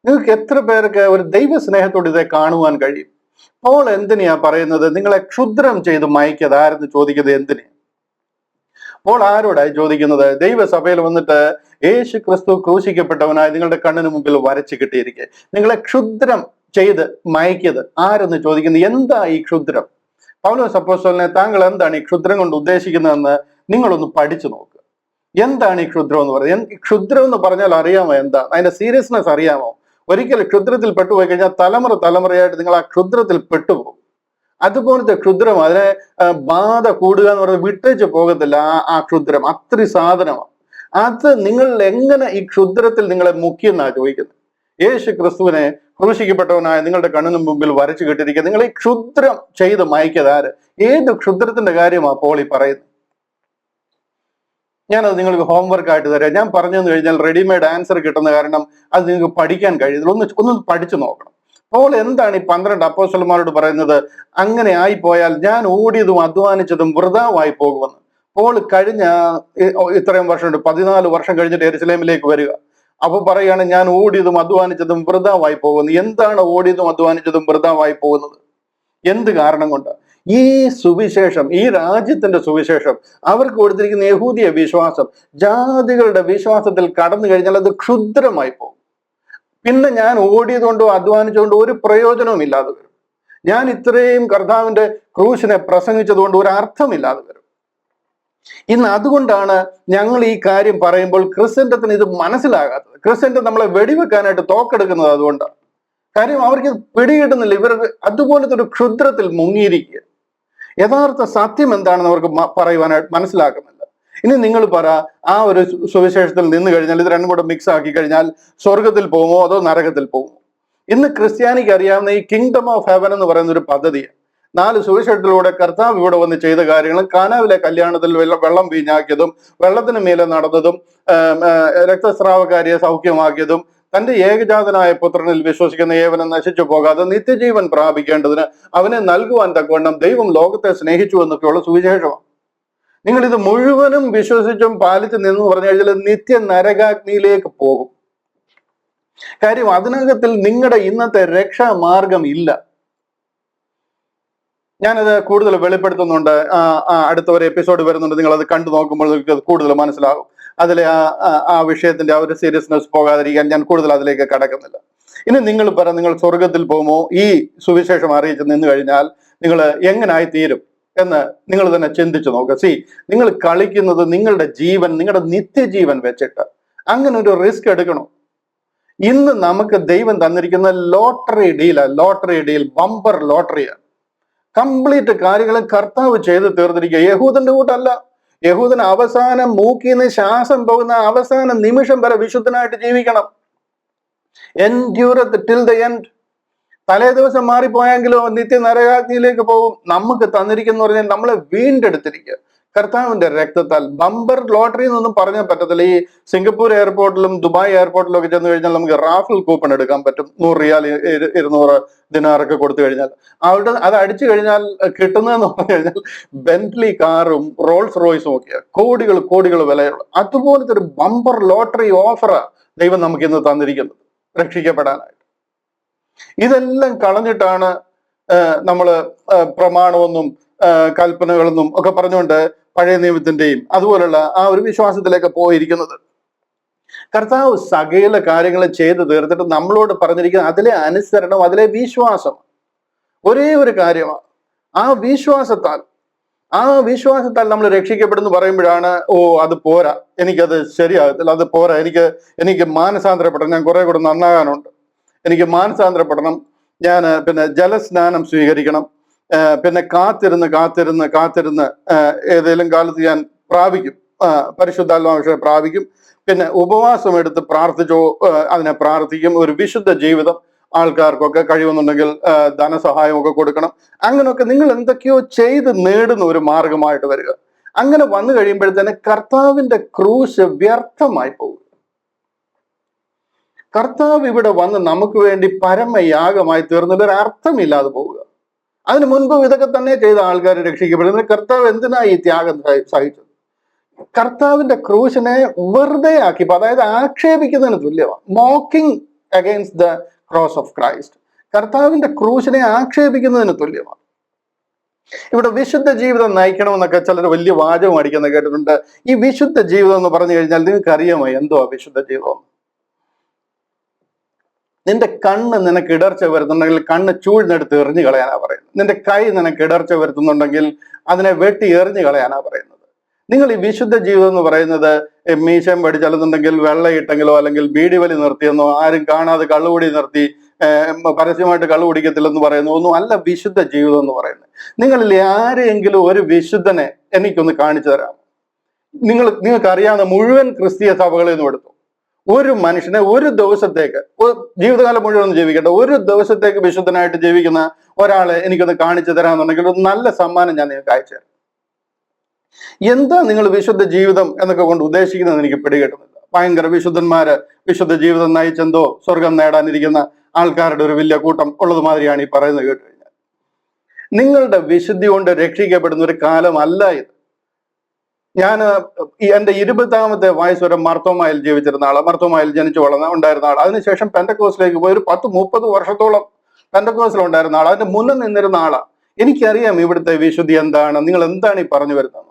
നിങ്ങൾക്ക് എത്ര പേർക്ക് ഒരു ദൈവ സ്നേഹത്തോട് ഇതേ കാണുവാൻ കഴിയും? പോൾ എന്തിനാ പറയുന്നത് നിങ്ങളെ ക്ഷുദ്രം ചെയ്ത് മയക്കത് ആരെന്ന് ചോദിക്കുന്നത് എന്തിനാ? പോൾ ആരോടായി ചോദിക്കുന്നത്? ദൈവസഭയിൽ വന്നിട്ട് യേശു ക്രിസ്തു ക്രൂശിക്കപ്പെട്ടവനായി നിങ്ങളുടെ കണ്ണിന് മുമ്പിൽ വരച്ചു കിട്ടിയിരിക്കെ നിങ്ങളെ ക്ഷുദ്രം ചെയ്ത് മയക്കിയത് ആരെന്ന് ചോദിക്കുന്നത്. എന്താ ഈ ക്ഷുദ്രം? പൗലോസ് അപ്പോസ്തലനെ താങ്കൾ എന്താണ് ഈ ക്ഷുദ്രം കൊണ്ട് ഉദ്ദേശിക്കുന്നതെന്ന് നിങ്ങളൊന്ന് പഠിച്ചു നോക്കുക. എന്താണ് ഈ ക്ഷുദ്രം എന്ന് പറയുന്നത്? ക്ഷുദ്രം എന്ന് പറഞ്ഞാൽ അറിയാമോ എന്താ? അതിന്റെ സീരിയസ്നെസ് അറിയാമോ? ഒരിക്കലും ക്ഷുദ്രത്തിൽ പെട്ടുപോയി കഴിഞ്ഞാൽ തലമുറയായിട്ട് നിങ്ങൾ ആ ക്ഷുദ്രത്തിൽ പെട്ടുപോകും. അതുപോലത്തെ ക്ഷുദ്രം, അതിനെ ബാധ കൂടുക എന്ന് പറയുന്നത് വിട്ടേച്ച് പോകത്തില്ല. ആ ക്ഷുദ്രം അത്ര സാധനമാണ്. അത് നിങ്ങൾ എങ്ങനെ ഈ ക്ഷുദ്രത്തിൽ നിങ്ങളെ മുക്കിയെന്നാണ് ചോദിക്കുന്നത്. യേശു ക്രിസ്തുവിനെ ക്രൂശിക്കപ്പെട്ടവനായ നിങ്ങളുടെ കണ്ണിന് മുമ്പിൽ വരച്ചു കെട്ടിരിക്കുക നിങ്ങൾ ഈ ക്ഷുദ്രം ചെയ്ത് മയക്കിയത് ആര്? ഏത് ക്ഷുദ്രത്തിന്റെ കാര്യമാണ് പോൾ ഈ പറയുന്നത്? ഞാനത് നിങ്ങൾക്ക് ഹോംവർക്ക് ആയിട്ട് തരാം. ഞാൻ പറഞ്ഞെന്ന് കഴിഞ്ഞാൽ റെഡിമെയ്ഡ് ആൻസർ കിട്ടുന്ന കാരണം അത് നിങ്ങൾക്ക് പഠിക്കാൻ കഴിയുന്നില്ല. ഒന്ന് പഠിച്ചു നോക്കണം. പോൾ എന്താണ് ഈ 12 അപ്പോസ്തലന്മാരോട് പറയുന്നത്? അങ്ങനെ ആയിപ്പോയാൽ ഞാൻ ഓടിയതും അധ്വാനിച്ചതും വൃഥാവായി പോകുമെന്ന്. പോൾ കഴിഞ്ഞ ഇത്രയും വർഷമുണ്ട്, 14 വർഷം കഴിഞ്ഞിട്ട് യെരുശലേമിലേക്ക് വരിക. അപ്പൊ പറയാണ് ഞാൻ ഓടിയതും അധ്വാനിച്ചതും വൃഥാവായി പോകുന്നു. എന്താണ് ഓടിയതും അധ്വാനിച്ചതും വൃഥാവായി പോകുന്നത്? എന്ത് കാരണം കൊണ്ട്? ഈ സുവിശേഷം, ഈ രാജ്യത്തിന്റെ സുവിശേഷം, അവർക്ക് കൊടുത്തിരിക്കുന്ന യഹൂദിയ വിശ്വാസം ജാതികളുടെ വിശ്വാസത്തിൽ കടന്നു കഴിഞ്ഞാൽ അത് ക്ഷുദ്രമായി പോകും. പിന്നെ ഞാൻ ഓടിയതുകൊണ്ടോ അധ്വാനിച്ചുകൊണ്ടോ ഒരു പ്രയോജനവും ഇല്ലാതെ വരും. ഞാൻ ഇത്രയും കർത്താവിന്റെ ക്രൂശിനെ പ്രസംഗിച്ചതുകൊണ്ട് ഒരു അർത്ഥമില്ലാതെ വരും. ഇന്ന് അതുകൊണ്ടാണ് ഞങ്ങൾ ഈ കാര്യം പറയുമ്പോൾ ക്രിസ്ത്യൻറ്റത്തിന് ഇത് മനസ്സിലാകാത്തത്. ക്രിസ്ത്യൻറ്റൻ നമ്മളെ വെടിവെക്കാനായിട്ട് തോക്കെടുക്കുന്നത് അതുകൊണ്ടാണ്. കാര്യം അവർക്ക് പിടികിട്ടുന്നില്ല. ഇവർ അതുപോലത്തെ ഒരു ക്ഷുദ്രത്തിൽ മുങ്ങിയിരിക്കുക. യഥാർത്ഥ സത്യം എന്താണെന്ന് അവർക്ക് പറയുവാനായിട്ട് മനസ്സിലാക്കുന്നില്ല. ഇനി നിങ്ങൾ പറ, ആ ഒരു സുവിശേഷത്തിൽ നിന്ന് കഴിഞ്ഞാൽ ഇത് രണ്ടും കൂടെ മിക്സ് ആക്കി കഴിഞ്ഞാൽ സ്വർഗത്തിൽ പോകുമോ അതോ നരകത്തിൽ പോകുമോ? ഇന്ന് ക്രിസ്ത്യാനിക്ക് അറിയാവുന്ന ഈ കിങ്ഡം ഓഫ് ഹെവൻ എന്ന് പറയുന്ന ഒരു പദ്ധതിയാണ്. 4 സുവിശേഷത്തിലൂടെ കർത്താവ് ഇവിടെ വന്ന് ചെയ്ത കാര്യങ്ങളും, കാനാവിലെ കല്യാണത്തിൽ വെള്ളം വീഞ്ഞാക്കിയതും, വെള്ളത്തിന് മേലെ നടന്നതും, രക്തസ്രാവകാരിയെ സൗഖ്യമാക്കിയതും, തന്റെ ഏകജാതനായ പുത്രനിൽ വിശ്വസിക്കുന്ന ഏവനും നശിച്ചു പോകാതെ നിത്യജീവൻ പ്രാപിക്കേണ്ടതിന് അവനെ നൽകുവാൻ തക്കവണ്ണം ദൈവം ലോകത്തെ സ്നേഹിച്ചു എന്നൊക്കെയുള്ള സുവിശേഷമാണ്. നിങ്ങൾ ഇത് മുഴുവനും വിശ്വസിച്ചും പാലിച്ചു നിന്ന് പറഞ്ഞു കഴിഞ്ഞാൽ നിത്യ നരകാഗ്നിയിലേക്ക് പോകും. കാര്യം അതിനകത്തിൽ നിങ്ങളുടെ ഇന്നത്തെ രക്ഷാമാർഗം ഇല്ല. ഞാനത് കൂടുതൽ വെളിപ്പെടുത്തുന്നുണ്ട്. അടുത്ത ഒരു എപ്പിസോഡ് വരുന്നുണ്ട്, നിങ്ങൾ അത് കണ്ടു നോക്കുമ്പോൾ നിങ്ങൾക്ക് അത് കൂടുതൽ മനസ്സിലാകും. അതിലെ ആ വിഷയത്തിന്റെ ആ ഒരു സീരിയസ്നെസ് പോകാതിരിക്കാൻ ഞാൻ കൂടുതൽ അതിലേക്ക് കടക്കുന്നില്ല. ഇനി നിങ്ങൾ പറ, നിങ്ങൾ സ്വർഗത്തിൽ പോകുമോ? ഈ സുവിശേഷം അറിയിച്ച് നിന്ന് കഴിഞ്ഞാൽ നിങ്ങൾ എങ്ങനായി തീരും എന്ന് നിങ്ങൾ തന്നെ ചിന്തിച്ചു നോക്കുക. നിങ്ങൾ കളിക്കുന്നത് നിങ്ങളുടെ ജീവൻ, നിങ്ങളുടെ നിത്യജീവൻ വെച്ചിട്ട്. അങ്ങനെ ഒരു റിസ്ക് എടുക്കണോ? ഇന്ന് നമുക്ക് ദൈവം തന്നിരിക്കുന്ന ലോട്ടറി ഡീൽ, ബമ്പർ ലോട്ടറിയാണ്. കംപ്ലീറ്റ് കാര്യങ്ങളും കർത്താവ് ചെയ്ത് തീർന്നിരിക്കുക. യഹൂദന്റെ കൂട്ടല്ല. യഹൂദൻ അവസാനം മൂക്കിന്ന് ശ്വാസം പോകുന്ന അവസാന നിമിഷം വരെ വിശുദ്ധനായിട്ട് ജീവിക്കണം. എൻഡ്യൂറത്ത് ടിൽ ദ എൻഡ്. തലേ ദിവസം മാറിപ്പോയെങ്കിലോ നിത്യ നരകാഗ്നിയിലേക്ക് പോകും. നമുക്ക് തന്നിരിക്കുന്ന പറഞ്ഞാൽ നമ്മളെ വീണ്ടെടുത്തിരിക്കുക കർത്താവിന്റെ രക്തത്താൽ. ബമ്പർ ലോട്ടറി എന്നൊന്നും പറഞ്ഞാൽ പറ്റത്തില്ല. ഈ സിംഗപ്പൂർ എയർപോർട്ടിലും ദുബായ് എയർപോർട്ടിലും ഒക്കെ ചെന്ന് കഴിഞ്ഞാൽ നമുക്ക് റാഫിൽ കൂപ്പൺ എടുക്കാൻ പറ്റും. 100 റിയാൽ 200 ദിനാറൊക്കെ കൊടുത്തു കഴിഞ്ഞാൽ അവിടെ അത് അടിച്ചു കഴിഞ്ഞാൽ കിട്ടുന്നതെന്ന് പറഞ്ഞു കഴിഞ്ഞാൽ ബെന്റ്ലി കാറും റോൾസ് റോയ്സും ഒക്കെയാണ്. കോടികൾ വിലയുള്ള അതുപോലത്തെ ഒരു ബമ്പർ ലോട്ടറി ഓഫറാ ദൈവം നമുക്ക് ഇന്ന് തന്നിരിക്കുന്നത് രക്ഷിക്കപ്പെടാനായിട്ട്. ഇതെല്ലാം കളഞ്ഞിട്ടാണ് നമ്മള് പ്രമാണമെന്നും കൽപ്പനകളെന്നും ഒക്കെ പറഞ്ഞുകൊണ്ട് പഴയ നിയമത്തിന്റെയും അതുപോലുള്ള ആ ഒരു വിശ്വാസത്തിലേക്ക് പോയിരിക്കുന്നത്. കർത്താവ് സകല കാര്യങ്ങൾ ചെയ്തു തീർത്തിട്ട് നമ്മളോട് പറഞ്ഞിരിക്കുന്നത് അതിലെ അനുസരണം, അതിലെ വിശ്വാസം. ഒരേ ഒരു കാര്യമാണ്. ആ വിശ്വാസത്താൽ നമ്മൾ രക്ഷിക്കപ്പെടുന്നു പറയുമ്പോഴാണ് അത് പോരാ, എനിക്കത് ശരിയാകത്തില്ല, അത് പോരാ, എനിക്ക് മാനസാന്തരപ്പെടണം, ഞാൻ കുറെ കൂടെ നന്നാകാനുണ്ട്, എനിക്ക് മാനസാന്തരപ്പെടണം, ഞാൻ പിന്നെ ജലസ്നാനം സ്വീകരിക്കണം, പിന്നെ കാത്തിരുന്ന് ഏതെങ്കിലും കാലത്ത് ഞാൻ പ്രാപിക്കും, പരിശുദ്ധാത്മാവിനെ പ്രാപിക്കും, പിന്നെ ഉപവാസം എടുത്ത് പ്രാർത്ഥിച്ചോ അതിനെ പ്രാർത്ഥിക്കും, ഒരു വിശുദ്ധ ജീവിതം ആൾക്കാർക്കൊക്കെ കഴിയുന്നുണ്ടെങ്കിൽ ധനസഹായമൊക്കെ കൊടുക്കണം. അങ്ങനെയൊക്കെ നിങ്ങൾ എന്തൊക്കെയോ ചെയ്ത് നേടുന്ന ഒരു മാർഗമായിട്ട് വരിക. അങ്ങനെ വന്നു കഴിയുമ്പോഴത്തേന് കർത്താവിന്റെ ക്രൂശ് വ്യർത്ഥമായി പോകും. കർത്താവ് ഇവിടെ വന്ന് നമുക്ക് വേണ്ടി പരമയാഗമായി തീർന്നതിൽ ഒരു അർത്ഥമില്ലാതെ പോവുക. അതിനു മുൻപും ഇതൊക്കെ തന്നെ ചെയ്ത ആൾക്കാർ രക്ഷിക്കപ്പെടുന്നത്. കർത്താവ് എന്തിനാ ഈ ത്യാഗം സഹിച്ചത്? കർത്താവിന്റെ ക്രൂശിനെ വെറുതെ ആക്കി, അതായത് ആക്ഷേപിക്കുന്നതിന് തുല്യമാണ്. Mocking against the cross of Christ, കർത്താവിന്റെ ക്രൂശിനെ ആക്ഷേപിക്കുന്നതിന് തുല്യമാണ്. ഇവിടെ വിശുദ്ധ ജീവിതം നയിക്കണമെന്നൊക്കെ ചിലർ വലിയ വാചകം അടിക്കുന്ന കേട്ടിട്ടുണ്ട്. ഈ വിശുദ്ധ ജീവിതം എന്ന് പറഞ്ഞു കഴിഞ്ഞാൽ നിങ്ങൾക്ക് അറിയാമോ എന്തോ വിശുദ്ധ ജീവിതം? നിന്റെ കണ്ണ് നിനക്ക് ഇടർച്ച വരുത്തുന്നുണ്ടെങ്കിൽ കണ്ണ് ചൂഴ്ന്നെടുത്ത് എറിഞ്ഞു കളയാനാ പറയുന്നത്. നിന്റെ കൈ നിനക്ക് ഇടർച്ച വരുത്തുന്നുണ്ടെങ്കിൽ അതിനെ വെട്ടി എറിഞ്ഞു കളയാനാ പറയുന്നത്. നിങ്ങൾ ഈ വിശുദ്ധ ജീവിതം എന്ന് പറയുന്നത് മീശം പഠിച്ചല്ലെന്നുണ്ടെങ്കിൽ വെള്ളയിട്ടെങ്കിലോ അല്ലെങ്കിൽ ബീഡി വലി നിർത്തിയെന്നോ, ആരും കാണാതെ കള്ളുകൂടി നിർത്തി പരസ്യമായിട്ട് കള്ളു കുടിക്കത്തില്ലെന്ന് പറയുന്നു ഒന്നും അല്ല വിശുദ്ധ ജീവിതം എന്ന് പറയുന്നത്. നിങ്ങളിൽ ആരെങ്കിലും ഒരു വിശുദ്ധനെ എനിക്കൊന്ന് കാണിച്ചു തരാം. നിങ്ങൾക്ക് അറിയാവുന്ന മുഴുവൻ ക്രിസ്തീയ സഭകളിൽ നിന്നും എടുത്തു ഒരു മനുഷ്യനെ ഒരു ദിവസത്തേക്ക്, ജീവിതകാലം മുഴുവൻ ഒന്നും ജീവിക്കട്ടെ, ഒരു ദിവസത്തേക്ക് വിശുദ്ധനായിട്ട് ജീവിക്കുന്ന ഒരാളെ എനിക്കൊന്ന് കാണിച്ചു തരാമെന്നുണ്ടെങ്കിൽ ഒരു നല്ല സമ്മാനം ഞാൻ നിങ്ങൾക്ക് അയച്ചു തരാം. എന്താ നിങ്ങൾ വിശുദ്ധ ജീവിതം എന്നൊക്കെ കൊണ്ട് ഉദ്ദേശിക്കുന്നത് എനിക്ക് പിടികിട്ടുന്നില്ല. ഭയങ്കര വിശുദ്ധന്മാര് വിശുദ്ധ ജീവിതം നയിച്ചെന്തോ സ്വർഗം നേടാനിരിക്കുന്ന ആൾക്കാരുടെ ഒരു വലിയ കൂട്ടം ഉള്ളത് മാതിരിയാണ് ഈ പറയുന്നത് കേട്ട് കഴിഞ്ഞാൽ. നിങ്ങളുടെ വിശുദ്ധി കൊണ്ട് രക്ഷിക്കപ്പെടുന്ന ഒരു കാലമല്ല ഇത്. ഞാൻ എന്റെ 20ാമത്തെ വയസ്സ് വരെ മർത്തോമായിൽ ജീവിച്ചിരുന്ന ആളാണ്. മർത്തോമായിൽ ജനിച്ചു വളർന്ന ഉണ്ടായിരുന്ന ആൾ. അതിനുശേഷം പെന്തക്കോസിലേക്ക് പോയി ഒരു 10-30 വർഷത്തോളം പെന്തക്കോസിൽ ഉണ്ടായിരുന്ന ആൾ. അതിന്റെ മുന്നിൽ നിന്നിരുന്ന ആളാ. എനിക്കറിയാം ഇവിടുത്തെ വിശുദ്ധി എന്താണ്, നിങ്ങൾ എന്താണ് ഈ പറഞ്ഞു വരുന്നത്.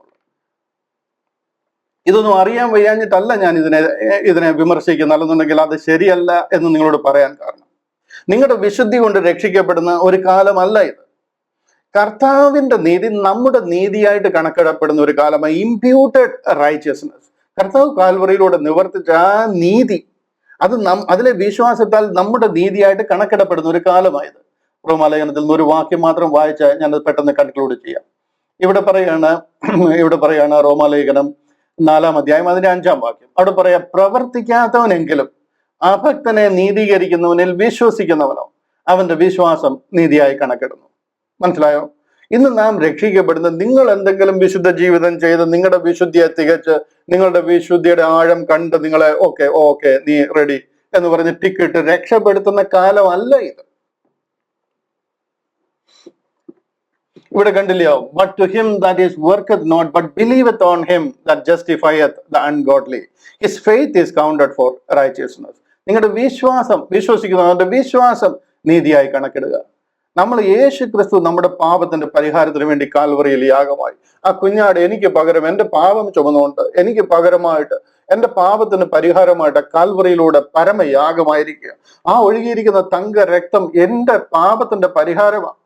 ഇതൊന്നും അറിയാൻ വയ്യാഞ്ഞിട്ടല്ല ഞാൻ ഇതിനെ വിമർശിക്കുന്നത്, അല്ലെന്നുണ്ടെങ്കിൽ അത് ശരിയല്ല എന്ന് നിങ്ങളോട് പറയാൻ കാരണം, നിങ്ങളുടെ വിശുദ്ധി കൊണ്ട് രക്ഷിക്കപ്പെടുന്ന ഒരു കാലമല്ല ഇത്. കർത്താവിന്റെ നീതി നമ്മുടെ നീതിയായിട്ട് കണക്കിടപ്പെടുന്ന ഒരു കാലമാണ്. ഇംപ്യൂട്ടഡ് റൈച്ചിയസ്നെസ്, കർത്താവ് കാൽവറിയിലൂടെ നിവർത്തിച്ച ആ നീതി, അത് അതിലെ വിശ്വാസത്താൽ നമ്മുടെ നീതിയായിട്ട് കണക്കിടപ്പെടുന്ന ഒരു കാലമായത്. റോമാലേഖനത്തിൽ നിന്ന് ഒരു വാക്യം മാത്രം വായിച്ച് ഞാനത് പെട്ടെന്ന് കൺക്ലൂഡ് ചെയ്യാം. ഇവിടെ പറയാണ് റോമാലേഖനം 4-ാം അധ്യായം അതിന്റെ 5-ാം വാക്യം. അവിടെ പറയാം, പ്രവർത്തിക്കാത്തവനെങ്കിലും അഭക്തനെ നീതീകരിക്കുന്നവനിൽ വിശ്വസിക്കുന്നവനോ അവന്റെ വിശ്വാസം നീതിയായി കണക്കിടുന്നു. മനസ്സിലായോ? ഇന്ന് നാം രക്ഷിക്കപ്പെടുന്നത് നിങ്ങൾ എന്തെങ്കിലും വിശുദ്ധ ജീവിതം ചെയ്ത് നിങ്ങളുടെ വിശുദ്ധിയെ തികച്ച് നിങ്ങളുടെ വിശുദ്ധിയുടെ ആഴം കണ്ട് നിങ്ങളെ ഓക്കെ നീ റെഡി എന്ന് പറഞ്ഞ് ടിക്കിട്ട് രക്ഷപ്പെടുത്തുന്ന കാലമല്ല ഇത്. ഇവിടെ കണ്ടില്ലയോ, but to him that is worketh not but believeth on him that justifieth the ungodly his faith is counted for righteousness. നിങ്ങളുടെ വിശ്വസിക്കുന്നവരുടെ വിശ്വാസം നീതിയായി കണക്കിടുക. നമ്മൾ യേശു ക്രിസ്തു നമ്മുടെ പാപത്തിന്റെ പരിഹാരത്തിന് വേണ്ടി കാൽവറിയിൽ യാഗമായി. ആ കുഞ്ഞാട് എനിക്ക് പകരം എന്റെ പാപം ചുമന്നുകൊണ്ട് എനിക്ക് പകരമായിട്ട് എന്റെ പാപത്തിന് പരിഹാരമായിട്ട് കാൽവറിയിലൂടെ പരമയാഗമായിരിക്കുക. ആ ഒഴുകിയിരിക്കുന്ന തങ്ക രക്തം എന്റെ പാപത്തിന്റെ പരിഹാരമാണ്.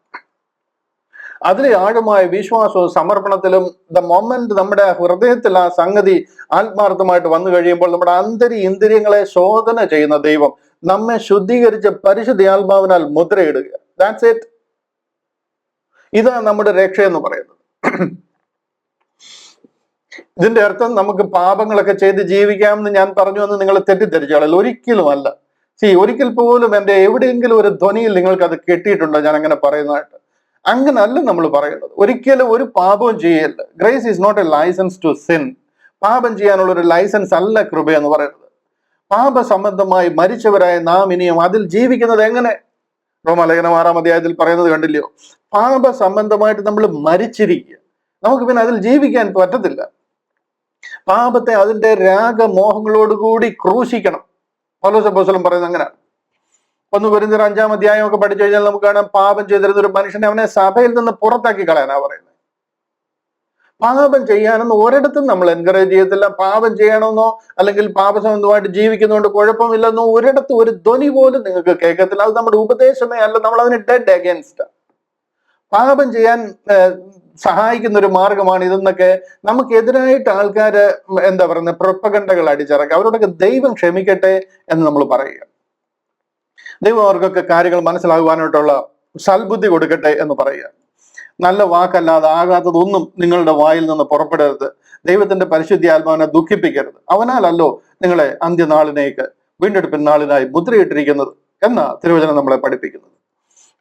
അതിലെ ആഴമായ വിശ്വാസവും സമർപ്പണത്തിലും ദ മൊമെന്റ് നമ്മുടെ ഹൃദയത്തിൽ ആ സംഗതി ആത്മാർത്ഥമായിട്ട് വന്നു കഴിയുമ്പോൾ നമ്മുടെ ഇന്ദ്രിയങ്ങളെ ശോധന ചെയ്യുന്ന ദൈവം നമ്മെ ശുദ്ധീകരിച്ച് പരിശുദ്ധ ആത്മാവിനാൽ മുദ്രയിടുക. That's it. ഇതാ നമ്മുടെ രക്ഷ എന്ന് പറയുന്നത്. ഇതിന്റെ അർത്ഥം നമുക്ക് പാപങ്ങളൊക്കെ ചെയ്ത് ജീവിക്കാമെന്ന് ഞാൻ പറഞ്ഞു എന്ന് നിങ്ങൾ തെറ്റിദ്ധരിച്ചാൽ ഒരിക്കലും അല്ല. ഒരിക്കൽ പോലും എന്റെ എവിടെയെങ്കിലും ഒരു ധ്വനിയിൽ നിങ്ങൾക്ക് അത് കിട്ടിയിട്ടുണ്ടോ ഞാൻ അങ്ങനെ പറയുന്നതായിട്ട്? അങ്ങനല്ല നമ്മൾ പറയുന്നത്. ഒരിക്കലും ഒരു പാപവും ചെയ്യല്ല. Grace is not a licence to sin. പാപം ചെയ്യാനുള്ള ഒരു ലൈസൻസ് അല്ല കൃപ എന്ന് പറയുന്നത്. പാപ സംബന്ധമായി മരിച്ചവരായ നാം ഇനിയും അതിൽ ജീവിക്കുന്നത് എങ്ങനെ? റോമാലേഖനം 6-ാം അധ്യായത്തിൽ പറയുന്നത് കണ്ടില്ലയോ? പാപ സംബന്ധമായിട്ട് നമ്മൾ മരിച്ചിരിക്കുക, നമുക്ക് പിന്നെ അതിൽ ജീവിക്കാൻ പറ്റത്തില്ല. പാപത്തെ അതിന്റെ രാഗമോഹങ്ങളോടുകൂടി ക്രൂശിക്കണം. പൗലോസ് അപ്പോസ്തലൻ പറയുന്നത് അങ്ങനെ. 1 കൊരിന്ത്യർ 5-ാം അധ്യായം ഒക്കെ പഠിച്ചു കഴിഞ്ഞാൽ നമുക്ക് കാണാം, പാപം ചെയ്തിരുന്ന ഒരു മനുഷ്യനെ അവനെ സഭയിൽ നിന്ന് പുറത്താക്കി കളയാനാ പറയുന്നത്. പാപം ചെയ്യാനൊന്നും ഒരിടത്തും നമ്മൾ എൻകറേജ് ചെയ്യത്തില്ല. പാപം ചെയ്യണമെന്നോ അല്ലെങ്കിൽ പാപസംബന്ധമായിട്ട് ജീവിക്കുന്നതുകൊണ്ട് കുഴപ്പമില്ലെന്നോ ഒരിടത്തും ഒരു ധ്വനി പോലും നിങ്ങൾക്ക് കേൾക്കത്തില്ല. അത് നമ്മുടെ ഉപദേശമേ അല്ല. നമ്മൾ അതിന് ഡെഡ് അഗേൻസ്റ്റ്. പാപം ചെയ്യാൻ സഹായിക്കുന്ന ഒരു മാർഗമാണ് ഇതെന്നൊക്കെ നമുക്കെതിരായിട്ട് ആൾക്കാര് എന്താ പറയുന്നത്, പ്രൊപ്പഗണ്ടകൾ അടിച്ചിറക്കുക. അവരോടൊക്കെ ദൈവം ക്ഷമിക്കട്ടെ എന്ന് നമ്മൾ പറയുക. ദൈവം അവർക്കൊക്കെ കാര്യങ്ങൾ മനസ്സിലാകുവാനായിട്ടുള്ള സൽബുദ്ധി കൊടുക്കട്ടെ എന്ന് പറയുക. നല്ല വാക്കല്ലാതെ ആകാത്തതൊന്നും നിങ്ങളുടെ വായിൽ നിന്ന് പുറപ്പെടരുത്. ദൈവത്തിന്റെ പരിശുദ്ധാത്മാവിനെ ദുഃഖിപ്പിക്കരുത്. അവനാലല്ലോ നിങ്ങളെ അന്ത്യനാളിനേക്ക് വീണ്ടെടുപ്പിൻ നാളിനായി മുദ്രയിട്ടിരിക്കുന്നത് എന്ന തിരുവചനം നമ്മളെ പഠിപ്പിക്കുന്നത്.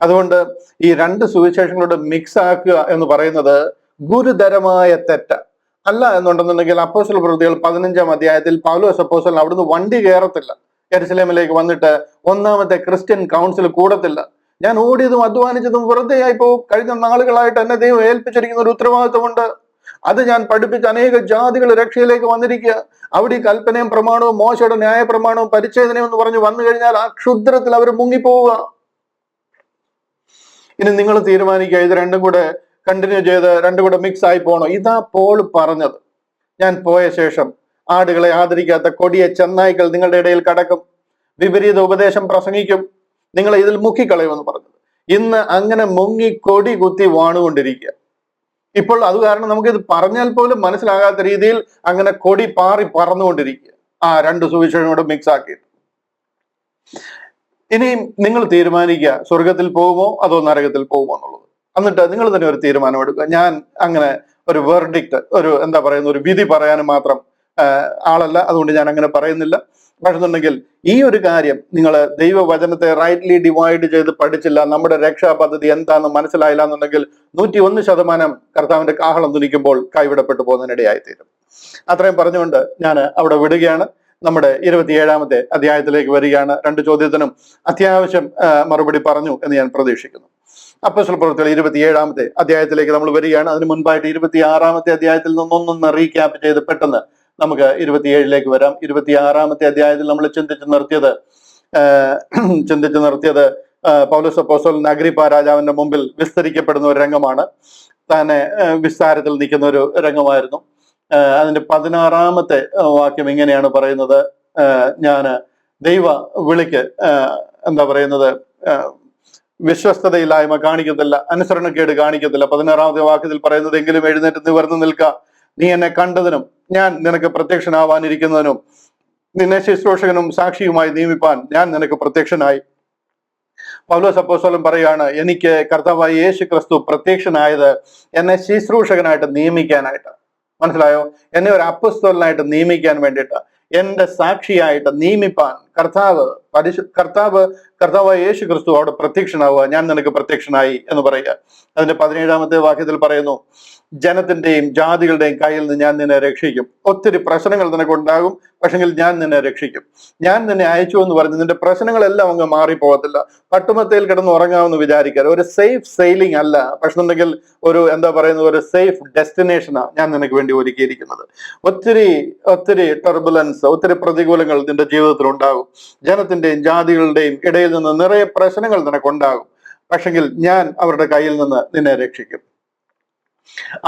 അതുകൊണ്ട് ഈ രണ്ട് സുവിശേഷങ്ങളോട് മിക്സ് ആക്കുക എന്ന് പറയുന്നത് ഗുരുതരമായ തെറ്റ. അല്ല എന്നുണ്ടെന്നുണ്ടെങ്കിൽ അപ്പോസ്തല പ്രവൃത്തികൾ 15-ാം അധ്യായത്തിൽ പൗലോസ് അപ്പോസ്തലൻ അവിടുന്ന് വണ്ടി കയറത്തില്ല. യെരുശലേമിലേക്ക് വന്നിട്ട് ഒന്നാമത്തെ ക്രിസ്ത്യൻ കൗൺസിൽ കൂടത്തില്ല. ഞാൻ ഓടിയതും അധ്വാനിച്ചതും വെറുതെ ആയി പോകും. കഴിഞ്ഞ നാളുകളായിട്ട് എന്നെ ദൈവം ഏൽപ്പിച്ചിരിക്കുന്ന ഒരു ഉത്തരവാദിത്വമുണ്ട്. അത് ഞാൻ പഠിപ്പിച്ച് അനേക ജാതികൾ രക്ഷയിലേക്ക് വന്നിരിക്കുക. അവിടെ ഈ കൽപ്പനയും പ്രമാണവും മോശയുടെ ന്യായ പ്രമാണവും പരിച്ഛേദനയും എന്ന് പറഞ്ഞ് വന്നു കഴിഞ്ഞാൽ ആ ക്ഷുദ്രത്തിൽ അവർ മുങ്ങിപ്പോവുക. ഇനി നിങ്ങൾ തീരുമാനിക്കുക, ഇത് രണ്ടും കൂടെ കണ്ടിന്യൂ ചെയ്ത് രണ്ടും കൂടെ മിക്സ് ആയി പോകണോ? ഇതാ പോൾ പറഞ്ഞത്. ഞാൻ പോയ ശേഷം ആടുകളെ ആദരിക്കാത്ത കൊടിയ ചെന്നായ്ക്കൾ നിങ്ങളുടെ ഇടയിൽ കടക്കും, വിപരീത ഉപദേശം പ്രസംഗിക്കും, നിങ്ങളെ ഇതിൽ മുക്കിക്കളയുമെന്ന് പറഞ്ഞത്. ഇന്ന് അങ്ങനെ മുങ്ങി കൊടി കുത്തി വാണുകൊണ്ടിരിക്കുക. ഇപ്പോൾ അത് കാരണം നമുക്കിത് പറഞ്ഞാൽ പോലും മനസ്സിലാകാത്ത രീതിയിൽ അങ്ങനെ കൊടി പാറി പറന്നുകൊണ്ടിരിക്കുക. രണ്ട് സുവിശേഷം കൂടെ മിക്സ് ആക്കിയിട്ട്. ഇനിയും നിങ്ങൾ തീരുമാനിക്കുക, സ്വർഗത്തിൽ പോകുമോ അതോ നരകത്തിൽ പോകുമോ എന്നുള്ളത്. എന്നിട്ട് നിങ്ങൾ തന്നെ ഒരു തീരുമാനം എടുക്കുക. ഞാൻ അങ്ങനെ ഒരു വെർഡിക്റ്റ്, ഒരു എന്താ പറയുന്ന ഒരു വിധി പറയാനും മാത്രം ആളല്ല, അതുകൊണ്ട് ഞാൻ അങ്ങനെ പറയുന്നില്ല. പക്ഷെന്നുണ്ടെങ്കിൽ ഈ ഒരു കാര്യം നിങ്ങൾ ദൈവവചനത്തെ റൈറ്റ്ലി ഡിവൈഡ് ചെയ്ത് പഠിച്ചില്ല, നമ്മുടെ രക്ഷാ പദ്ധതി എന്താണെന്ന് മനസ്സിലായില്ല എന്നുണ്ടെങ്കിൽ 101% കർത്താവിന്റെ കാഹളം തുനിക്കുമ്പോൾ കൈവിടപ്പെട്ടു പോകുന്നതിനിടയായിത്തീരും. അത്രയും പറഞ്ഞുകൊണ്ട് ഞാൻ അവിടെ വിടുകയാണ്. നമ്മുടെ 27-ാമത്തെ അധ്യായത്തിലേക്ക് വരികയാണ്. 2 ചോദ്യത്തിനും അത്യാവശ്യം മറുപടി പറഞ്ഞു എന്ന് ഞാൻ പ്രതീക്ഷിക്കുന്നു. അപ്പോസ്തല പ്രവൃത്തികൾ 27-ാമത്തെ അധ്യായത്തിലേക്ക് നമ്മൾ വരികയാണ്. അതിന് മുൻപായിട്ട് 26-ാമത്തെ അധ്യായത്തിൽ നിന്നൊന്ന് റീക്യാപ്പ് ചെയ്ത് പെട്ടെന്ന് നമുക്ക് 27-ലേക്ക് വരാം. 26-ാമത്തെ അധ്യായത്തിൽ നമ്മൾ ചിന്തിച്ചു നിർത്തിയത് പൗലോസ് അപ്പോസ്തലൻ അഗ്രിപ്പാ രാജാവിന്റെ മുമ്പിൽ വിസ്തരിക്കപ്പെടുന്ന ഒരു രംഗമാണ്. തന്നെ വിസ്താരത്തിൽ നിൽക്കുന്ന ഒരു രംഗമായിരുന്നു. അതിന്റെ 16-ാമത്തെ വാക്യം ഇങ്ങനെയാണ് പറയുന്നത്: ഞാൻ ദൈവ വിളിക്ക് എന്താ പറയുന്നത്, വിശ്വസ്തതയില്ലായ്മ കാണിക്കത്തില്ല, അനുസരണക്കേട് കാണിക്കത്തില്ല. 16-ാമത്തെ വാക്യത്തിൽ പറയുന്നത്: എങ്കിലും എഴുന്നേറ്റ് നിവർന്നു നിൽക്ക, നീ എന്നെ കണ്ടതിനും ഞാൻ നിനക്ക് പ്രത്യക്ഷനാവാനിരിക്കുന്നതിനും നിന്നെ ശുശ്രൂഷകനും സാക്ഷിയുമായി നിയമിപ്പാൻ ഞാൻ നിനക്ക് പ്രത്യക്ഷനായി. പൗലോസ് അപ്പോസ്തലൻ പറയാണ്, എനിക്ക് കർത്താവായ യേശു ക്രിസ്തു പ്രത്യക്ഷനായത് എന്നെ ശുശ്രൂഷകനായിട്ട് നിയമിക്കാനായിട്ട്. മനസ്സിലായോ? എന്നെ ഒരു അപ്പോസ്തലനായിട്ട് നിയമിക്കാൻ വേണ്ടിയിട്ട്, എന്റെ സാക്ഷിയായിട്ട് നിയമിപ്പാൻ കർത്താവായ യേശു ക്രിസ്തു അവിടെ പ്രത്യക്ഷനാവുക, ഞാൻ നിനക്ക് പ്രത്യക്ഷനായി എന്ന് പറയുക. അതിന്റെ 17-ാമത്തെ വാക്യത്തിൽ പറയുന്നു: ജനത്തിന്റെയും ജാതികളുടെയും കയ്യിൽ നിന്ന് ഞാൻ നിന്നെ രക്ഷിക്കും. ഒത്തിരി പ്രശ്നങ്ങൾ നിനക്കുണ്ടാകും, പക്ഷെങ്കിൽ ഞാൻ നിന്നെ രക്ഷിക്കും. ഞാൻ നിന്നെ അയച്ചു എന്ന് പറഞ്ഞ് നിന്റെ പ്രശ്നങ്ങളെല്ലാം അങ്ങ് മാറിപ്പോകത്തില്ല. പട്ടുമത്തയിൽ കിടന്ന് ഉറങ്ങാമെന്ന് വിചാരിക്കരുത്. ഒരു സേഫ് സെയിലിംഗ് അല്ല, പക്ഷെ ഉണ്ടെങ്കിൽ ഒരു എന്താ പറയുന്നത്, ഒരു സേഫ് ഡെസ്റ്റിനേഷനാണ് ഞാൻ നിനക്ക് വേണ്ടി ഒരുക്കിയിരിക്കുന്നത്. ഒത്തിരി ടർബുലൻസ്, ഒത്തിരി പ്രതികൂലങ്ങൾ നിന്റെ ജീവിതത്തിൽ ഉണ്ടാകും. ജനത്തിന്റെയും ജാതികളുടെയും ഇടയിൽ നിന്ന് നിറയെ പ്രശ്നങ്ങൾ നിനക്കുണ്ടാകും, പക്ഷെങ്കിൽ ഞാൻ അവരുടെ കയ്യിൽ നിന്ന് നിന്നെ രക്ഷിക്കും.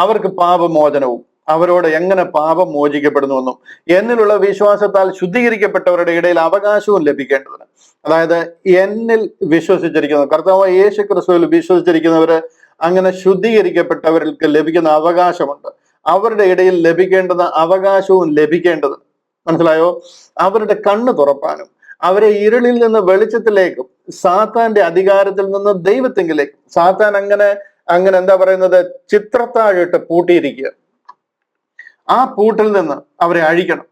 അവർക്ക് പാപമോചനവും, അവരോട് എങ്ങനെ പാപം മോചിക്കപ്പെടുന്നുവെന്നും എന്നിലുള്ള വിശ്വാസത്താൽ ശുദ്ധീകരിക്കപ്പെട്ടവരുടെ ഇടയിൽ അവകാശവും ലഭിക്കേണ്ടതിന്. അതായത് എന്നിൽ വിശ്വസിച്ചിരിക്കുന്ന കർത്താവായ യേശു ക്രിസ്തുവിൽ വിശ്വസിച്ചിരിക്കുന്നവര്, അങ്ങനെ ശുദ്ധീകരിക്കപ്പെട്ടവർക്ക് ലഭിക്കുന്ന അവകാശമുണ്ട്. അവരുടെ ഇടയിൽ ലഭിക്കേണ്ടുന്ന അവകാശവും ലഭിക്കേണ്ടത്. മനസ്സിലായോ? അവരുടെ കണ്ണ് തുറപ്പാനും അവരെ ഇരുളിൽ നിന്ന് വെളിച്ചത്തിലേക്കും സാത്താന്റെ അധികാരത്തിൽ നിന്ന് ദൈവത്തെങ്കിലേക്കും. സാത്താൻ അങ്ങനെ എന്താ പറയുന്നത്, ചിത്രത്താഴിട്ട് പൂട്ടിയിരിക്കുക. ആ പൂട്ടിൽ നിന്ന് അവരെ അഴിക്കണം,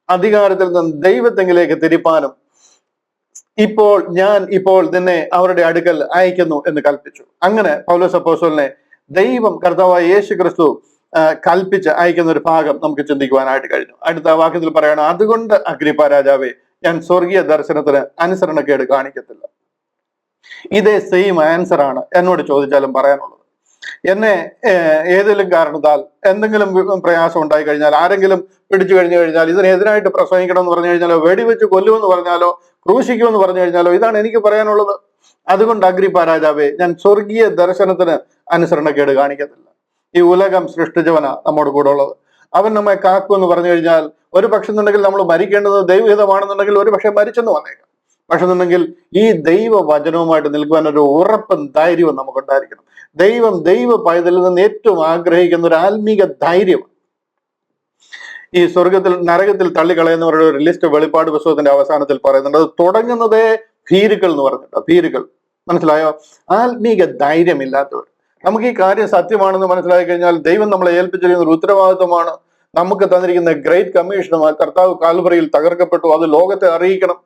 അധികാരത്തിൽ നിന്ന് ദൈവത്തെങ്കിലേക്ക് തിരിപ്പാനും ഞാൻ ഇപ്പോൾ നിന്നെ അവരുടെ അടുക്കൽ അയക്കുന്നു എന്ന് കൽപ്പിച്ചു. അങ്ങനെ പൗലോസ് അപ്പോസ്തലനെ ദൈവം കർത്താവായ യേശു ക്രിസ്തു കൽപ്പിച്ച് അയക്കുന്ന ഒരു ഭാഗം നമുക്ക് ചിന്തിക്കുവാനായിട്ട് കഴിഞ്ഞു. അടുത്ത വാക്യത്തിൽ പറയണം: അതുകൊണ്ട് അഗ്രിപ്പാ രാജാവേ, ഞാൻ സ്വർഗീയ ദർശനത്തിന് അനുസരണക്കേട് കാണിക്കത്തില്ല. ഇതേ സെയിം ആൻസർ ആണ് എന്നോട് ചോദിച്ചാലും പറയാനുള്ളത്. എന്നെ ഏതെങ്കിലും കാരണത്താൽ എന്തെങ്കിലും പ്രയാസം ഉണ്ടായി കഴിഞ്ഞാൽ, ആരെങ്കിലും പിടിച്ചു കഴിഞ്ഞു കഴിഞ്ഞാൽ, ഇതിനെതിരായിട്ട് പ്രസംഗിക്കണം എന്ന് പറഞ്ഞു കഴിഞ്ഞാലോ, വെടിവെച്ച് കൊല്ലുമെന്ന് പറഞ്ഞാലോ, ക്രൂശിക്കുമെന്ന് പറഞ്ഞു കഴിഞ്ഞാലോ, ഇതാണ് എനിക്ക് പറയാനുള്ളത്. അതുകൊണ്ട് അഗ്രിപ്പാ രാജാവേ, ഞാൻ സ്വർഗീയ ദർശനത്തിന് അനുസരണക്കേട് കാണിക്കത്തില്ല. ഈ ഉലകം സൃഷ്ടിച്ചവന നമ്മോട് കൂടെ ഉള്ളത്. അവൻ നമ്മെ കാക്കുമെന്ന് പറഞ്ഞു കഴിഞ്ഞാൽ, ഒരു പക്ഷെ എന്നുണ്ടെങ്കിൽ നമ്മൾ മരിക്കേണ്ടത് ദൈവഹിതമാണെന്നുണ്ടെങ്കിൽ ഒരു പക്ഷെ മരിച്ചെന്ന് വന്നേക്കാം. പക്ഷെ എന്നുണ്ടെങ്കിൽ ഈ ദൈവവചനവുമായിട്ട് നിൽക്കുവാൻ ഒരു ഉറപ്പും ധൈര്യവും നമുക്കുണ്ടായിരിക്കണം. ദൈവ പൈതലിൽ നിന്ന് ഏറ്റവും ആഗ്രഹിക്കുന്ന ഒരു ആത്മീക ധൈര്യം. ഈ സ്വർഗത്തിൽ നരകത്തിൽ തള്ളിക്കളയുന്നവരുടെ ഒരു ലിസ്റ്റ് വെളിപ്പാട് പുസ്തകത്തിന്റെ അവസാനത്തിൽ പറയുന്നുണ്ട്. അത് തുടങ്ങുന്നതേ ഭീരുക്കൾ എന്ന് പറഞ്ഞിട്ട്, ഭീരുക്കൾ. മനസ്സിലായോ? ആത്മീക ധൈര്യമില്ലാത്തവർ. നമുക്ക് ഈ കാര്യം സത്യമാണെന്ന് മനസ്സിലാക്കി കഴിഞ്ഞാൽ ദൈവം നമ്മളെ ഏൽപ്പിച്ചിരിക്കുന്ന ഒരു ഉത്തരവാദിത്വമാണ്. നമുക്ക് തന്നിരിക്കുന്ന ഗ്രേറ്റ് കമ്മീഷനുമാണ്. കർത്താവ് കാൽവറിയിൽ തകർക്കപ്പെട്ടു, അത് ലോകത്തെ അറിയിക്കണം.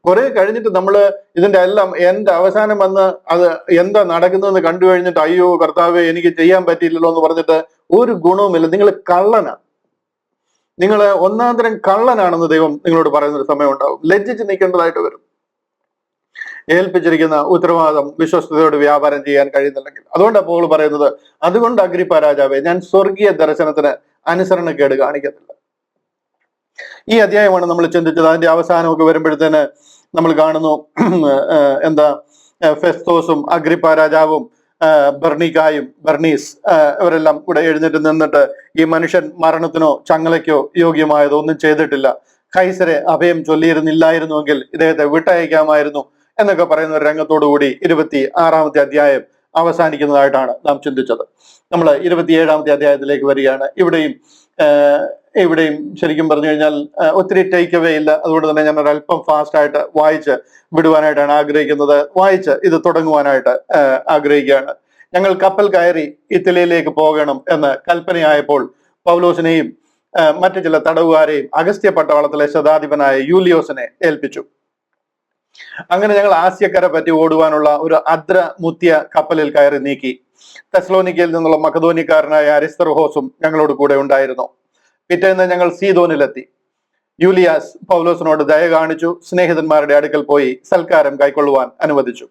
കുറെ കഴിഞ്ഞിട്ട് നമ്മൾ ഇതിന്റെ എല്ലാം അവസാനം വന്ന് അത് എന്താ നടക്കുന്നതെന്ന് കണ്ടു കഴിഞ്ഞിട്ട്, അയ്യോ കർത്താവെ എനിക്ക് ചെയ്യാൻ പറ്റിയില്ലല്ലോ എന്ന് പറഞ്ഞിട്ട് ഒരു ഗുണവുമില്ല, നിങ്ങൾ കള്ളനാണ്, നിങ്ങൾ ഒന്നാം തരം കള്ളനാണെന്ന് ദൈവം നിങ്ങളോട് പറയുന്ന ഒരു സമയം ഉണ്ടാവും. ലജ്ജിച്ച് നിൽക്കേണ്ടതായിട്ട് വരും. ഏൽപ്പിച്ചിരിക്കുന്ന ഉത്തരവാദിത്തം വിശ്വസ്തയോട് വ്യാപാരം ചെയ്യാൻ കഴിയുന്നില്ലെങ്കിൽ. അതുകൊണ്ടാണ് പൗൽ പറയുന്നത്, അതുകൊണ്ട് അഗ്രിപ്പ രാജാവേ, ഞാൻ സ്വർഗീയ ദർശനത്തിന് അനുസരണക്കേട് കാണിക്കത്തില്ല. ഈ അധ്യായമാണ് നമ്മൾ ചിന്തിച്ചത്. അതിന്റെ അവസാനമൊക്കെ വരുമ്പോഴത്തേന് നമ്മൾ കാണുന്നു എന്താ, ഫെസ്തോസും അഗ്രിപ്പ രാജാവും ബർണീസ് ഇവരെല്ലാം കൂടെ എഴുന്നേറ്റ് നിന്നിട്ട്, ഈ മനുഷ്യൻ മരണത്തിനോ ചങ്ങലയ്ക്കോ യോഗ്യമായതൊന്നും ചെയ്തിട്ടില്ല, കൈസരെ അഭയം ചൊല്ലിയിരുന്നില്ലായിരുന്നുവെങ്കിൽ ഇദ്ദേഹത്തെ വിട്ടയക്കാമായിരുന്നു എന്നൊക്കെ പറയുന്ന ഒരു രംഗത്തോടുകൂടി 26-ാമത്തെ അധ്യായം അവസാനിക്കുന്നതായിട്ടാണ് നാം ചിന്തിച്ചത്. നമ്മൾ 27-ാമത്തെ അധ്യായത്തിലേക്ക് വരികയാണ്. ഇവിടെയും ശരിക്കും പറഞ്ഞു കഴിഞ്ഞാൽ ഒത്തിരി ടേക്ക് അവേ ഇല്ല. അതുകൊണ്ട് തന്നെ ഞാൻ ഒരല്പം ഫാസ്റ്റ് ആയിട്ട് വായിച്ച് വിടുവാനായിട്ടാണ് ആഗ്രഹിക്കുന്നത്. വായിച്ച് ഇത് തുടങ്ങുവാനായിട്ട് ആഗ്രഹിക്കുകയാണ്. ഞങ്ങൾ കപ്പൽ കയറി ഇറ്റലിയിലേക്ക് പോകണം എന്ന് കൽപ്പനയായപ്പോൾ പൗലോസിനെയും മറ്റു ചില തടവുകാരെയും അഗസ്ത്യ പട്ടാളത്തിലെ ശതാധിപനായ യൂലിയോസിനെ ഏൽപ്പിച്ചു. അങ്ങനെ ഞങ്ങൾ ആസ്യക്കര പറ്റി ഓടുവാനുള്ള ഒരു അദ്രമുത്യ കപ്പലിൽ കയറി നീക്കി. തെസ്സലോനിക്കയിൽ നിന്നുള്ള മക്കതോനിക്കാരനായ അരിസ്തർഹോസും ഞങ്ങളോട് കൂടെ ഉണ്ടായിരുന്നു. പിറ്റേന്ന് ഞങ്ങൾ സീദോനിലെത്തി. യൂലിയാസ് പൗലോസിനോട് ദയ കാണിച്ചു. സ്നേഹിതന്മാരുടെ അടുക്കൽ പോയി സൽക്കാരം കൈക്കൊള്ളുവാൻ അനുവദിച്ചു.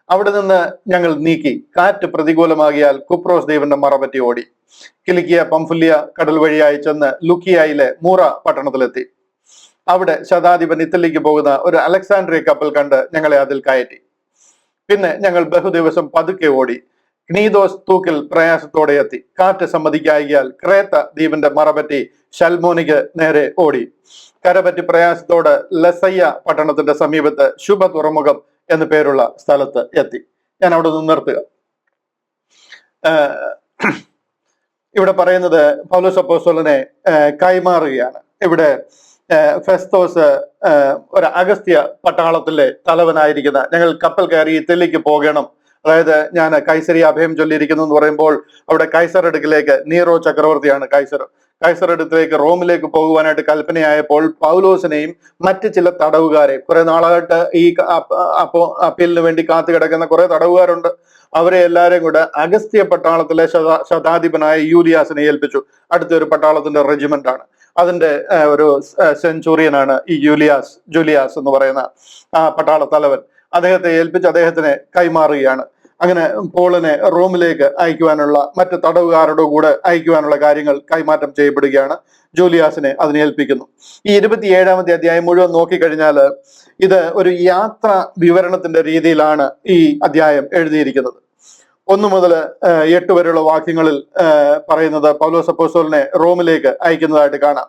അവിടെ നിന്ന് ഞങ്ങൾ നീക്കി. കാറ്റ് പ്രതികൂലമാകിയാൽ കുപ്രോസ് ദ്വീപിന്റെ മറപറ്റി ഓടി. കിലിക്കിയ പംഫുല്യ കടൽ വഴിയായി ചെന്ന് ലുക്കിയയിലെ മൂറ പട്ടണത്തിലെത്തി. അവിടെ ശതാധിപൻ ഇറ്റലിക്ക് പോകുന്ന ഒരു അലക്സാണ്ട്രിയ കപ്പൽ കണ്ട് ഞങ്ങളെ അതിൽ കയറ്റി. പിന്നെ ഞങ്ങൾ ബഹുദിവസം പതുക്കെ ഓടി ക്നീദോസ് തൂക്കിൽ പ്രയാസത്തോടെ എത്തി. കാറ്റ് സമ്മതിക്കായികയാൽ ക്രേത്ത ദ്വീപിന്റെ മറപറ്റി ഷൽമോനിക്ക് നേരെ ഓടി. കരപറ്റി പ്രയാസത്തോട് ലസയ്യ പട്ടണത്തിന്റെ സമീപത്ത് ശുഭ തുറമുഖം എന്നു പേരുള്ള സ്ഥലത്ത് എത്തി. ഞാൻ അവിടെ നിന്ന് നിർത്തുക. ഇവിടെ പറയുന്നത് പൗലോസ് അപ്പോസ്തലനെ കൈമാറുകയാണ്. ഇവിടെ ഫെസ്തോസ് ഒരു അഗസ്ത്യ പട്ടാളത്തിലെ തലവനായിരിക്കുന്ന, ഞങ്ങൾ കപ്പൽ കയറി ഇറ്റലിക്ക് പോകണം, അതായത് ഞാൻ കൈസരി അഭയം ചൊല്ലിയിരിക്കുന്നു എന്ന് പറയുമ്പോൾ അവിടെ കൈസർ അടുക്കിലേക്ക്, നീറോ ചക്രവർത്തിയാണ് കൈസർ അടുക്കിലേക്ക് റോമിലേക്ക് പോകുവാനായിട്ട് കൽപ്പനയായപ്പോൾ പൗലോസിനെയും മറ്റ് ചില തടവുകാരെയും, കുറെ നാളായിട്ട് ഈ അപ്പീലിന് വേണ്ടി കാത്തു കിടക്കുന്ന കുറെ തടവുകാരുണ്ട്, അവരെ എല്ലാവരെയും കൂടെ അഗസ്ത്യ പട്ടാളത്തിലെ ശതാധിപനായ യൂലിയാസിനെ ഏൽപ്പിച്ചു. അടുത്തൊരു പട്ടാളത്തിന്റെ റെജിമെന്റ് ആണ്. അതിന്റെ ഒരു സെഞ്ചുറിയനാണ് ഈ ജൂലിയാസ് എന്ന് പറയുന്ന ആ പട്ടാള തലവൻ. അദ്ദേഹത്തെ ഏൽപ്പിച്ച് അദ്ദേഹത്തിനെ കൈമാറുകയാണ്. അങ്ങനെ പോളിനെ റോമിലേക്ക് അയക്കുവാനുള്ള, മറ്റ് തടവുകാരുടെ കൂടെ അയക്കുവാനുള്ള കാര്യങ്ങൾ കൈമാറ്റം ചെയ്യപ്പെടുകയാണ്. ജൂലിയാസിനെ അതിനെ ഏൽപ്പിക്കുന്നു. ഈ 27-ാമത്തെ അധ്യായം മുഴുവൻ നോക്കിക്കഴിഞ്ഞാൽ ഇത് ഒരു യാത്ര വിവരണത്തിന്റെ രീതിയിലാണ് ഈ അധ്യായം എഴുതിയിരിക്കുന്നത്. 1 മുതൽ 8 വരെയുള്ള വാക്യങ്ങളിൽ പറയുന്നത് പൗലോസ് അപ്പോസ്തലനെ റോമിലേക്ക് അയക്കുന്നതായിട്ട് കാണാം.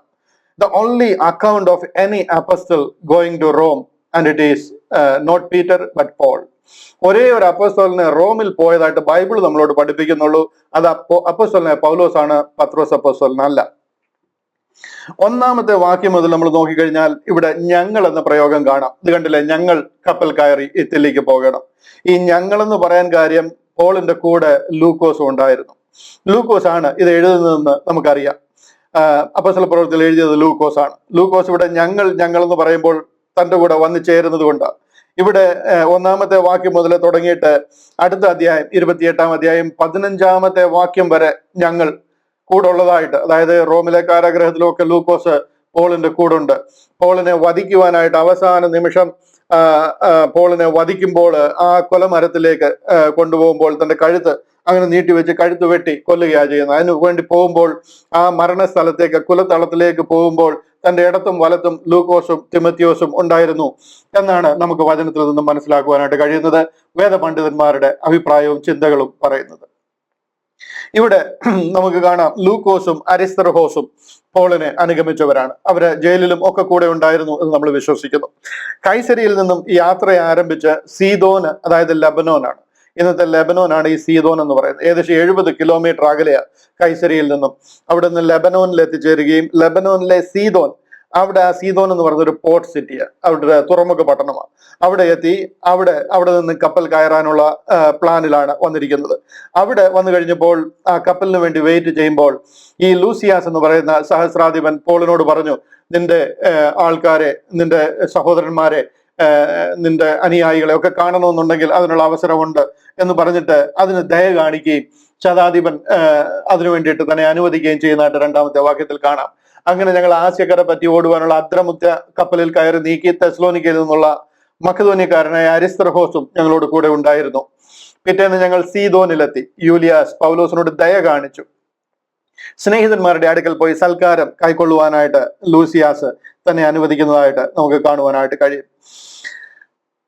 The only account of any apostle going to Rome and it is not Peter but Paul. ഒരേ ഒരു അപ്പോസ്തലനെ റോമിൽ പോയതായിട്ട് ബൈബിൾ നമ്മളോട് പഠിപ്പിക്കുന്നുള്ളൂ. അത് അപ്പോസ്തലനെ പൗലോസ് ആണ്, പത്രോസ് അപ്പോസ്തലനല്ല. 1-ാമത്തെ വാക്യം മുതൽ നമ്മൾ നോക്കിക്കഴിഞ്ഞാൽ ഇവിടെ ഞങ്ങൾ എന്ന പ്രയോഗം കാണാം. ഇത് കണ്ടില്ലേ, ഞങ്ങൾ കപ്പൽ കയറി ഇറ്റലിക്ക് പോകണം. ഈ ഞങ്ങൾ എന്ന് പറയാൻ കാര്യം, പോളിന്റെ കൂടെ ലൂക്കോസും ഉണ്ടായിരുന്നു. ലൂക്കോസ് ആണ് ഇത് എഴുതുന്നതെന്ന് നമുക്കറിയാം. അപ്പോസ്തല പ്രവൃത്തിയിൽ എഴുതിയത് ലൂക്കോസ് ആണ്. ലൂക്കോസ് ഇവിടെ ഞങ്ങൾ എന്ന് പറയുമ്പോൾ തന്റെ കൂടെ വന്നു ചേരുന്നത് കൊണ്ടാണ്. ഇവിടെ 1-ാമത്തെ വാക്യം മുതൽ തുടങ്ങിയിട്ട് അടുത്ത അധ്യായം 28-ാം അധ്യായം 15-ാമത്തെ വാക്യം വരെ ഞങ്ങൾ കൂടെ ഉള്ളതായിട്ട്, അതായത് റോമിലെ കാരാഗ്രഹത്തിലൊക്കെ ലൂക്കോസ് പോളിന്റെ കൂടുണ്ട്. പോളിനെ വധിക്കുവാനായിട്ട് അവസാന നിമിഷം പോളിനെ വധിക്കുമ്പോൾ ആ കൊലമരത്തിലേക്ക് കൊണ്ടുപോകുമ്പോൾ തന്റെ കഴുത്ത് അങ്ങനെ നീട്ടിവെച്ച് കഴുത്ത് വെട്ടി കൊല്ലുകയാണ് ചെയ്യുന്നത്. അതിനു വേണ്ടി പോകുമ്പോൾ ആ മരണസ്ഥലത്തേക്ക്, കുലത്തളത്തിലേക്ക് പോകുമ്പോൾ തന്റെ ഇടത്തും വലത്തും ലൂക്കോസും തിമത്തിയോസും ഉണ്ടായിരുന്നു എന്നാണ് നമുക്ക് വചനത്തിൽ നിന്നും മനസ്സിലാക്കുവാനായിട്ട് കഴിയുന്നത്. വേദപണ്ഡിതന്മാരുടെ അഭിപ്രായവും ചിന്തകളും പറയുന്നത്. ഇവിടെ നമുക്ക് കാണാം ലൂക്കോസും അരിസ്തർഹോസും പോളിനെ അനുഗമിച്ചവരാണ്. അവര് ജയിലിലും ഒക്കെ കൂടെ ഉണ്ടായിരുന്നു എന്ന് നമ്മൾ വിശ്വസിക്കുന്നു. കൈസരിയിൽ നിന്നും യാത്ര ആരംഭിച്ച് സീദോന്, അതായത് ലെബനോനാണ്, ഇന്നത്തെ ലെബനോനാണ് ഈ സീദോൻ എന്ന് പറയുന്നത്. ഏകദേശം 70 കിലോമീറ്റർ അകലെയാണ് കൈസരിയിൽ നിന്നും. അവിടെ നിന്ന് ലെബനോനിൽ എത്തിച്ചേരുകയും ലെബനോനിലെ സീദോൻ, അവിടെ ആ സീദോൻ എന്ന് പറയുന്ന ഒരു പോർട്ട് സിറ്റിയാണ്, അവിടെ തുറമുഖ പട്ടണമാണ്. അവിടെ എത്തി അവിടെ നിന്ന് കപ്പൽ കയറാനുള്ള പ്ലാനിലാണ് വന്നിരിക്കുന്നത്. അവിടെ വന്നു കഴിഞ്ഞപ്പോൾ ആ കപ്പലിന് വേണ്ടി വെയിറ്റ് ചെയ്യുമ്പോൾ ഈ ലൂസിയാസ് എന്ന് പറയുന്ന സഹസ്രാധിപൻ പോളിനോട് പറഞ്ഞു, നിന്റെ ആൾക്കാരെ, നിന്റെ സഹോദരന്മാരെ, നിന്റെ അനുയായികളെ ഒക്കെ കാണണമെന്നുണ്ടെങ്കിൽ അതിനുള്ള അവസരമുണ്ട് എന്ന് പറഞ്ഞിട്ട് അതിന് ദയ കാണിക്കുകയും ശതാധിപൻ അതിനു വേണ്ടിയിട്ട് തന്നെ അനുവദിക്കുകയും ചെയ്യുന്നതായിട്ട് 2-ാമത്തെ വാക്യത്തിൽ കാണാം. അങ്ങനെ ഞങ്ങൾ ആസ്യക്കര പറ്റി ഓടുവാനുള്ള അദ്രമുത്യ കപ്പലിൽ കയറി നീക്കി തെസ്ലോനിക്കയിൽ നിന്നുള്ള മക്കതോന്യക്കാരനായ അരിസ്ത്രഹോസും ഞങ്ങളോട് കൂടെ ഉണ്ടായിരുന്നു. പിറ്റേന്ന് ഞങ്ങൾ സീദോനിലെത്തി. യൂലിയാസ് പൗലോസിനോട് ദയ കാണിച്ചു. സ്നേഹിതന്മാരുടെ അടുക്കൽ പോയി സൽക്കാരം കൈക്കൊള്ളുവാനായിട്ട് ലൂസിയാസ് തന്നെ അനുവദിക്കുന്നതായിട്ട് നമുക്ക് കാണുവാനായിട്ട് കഴിയും.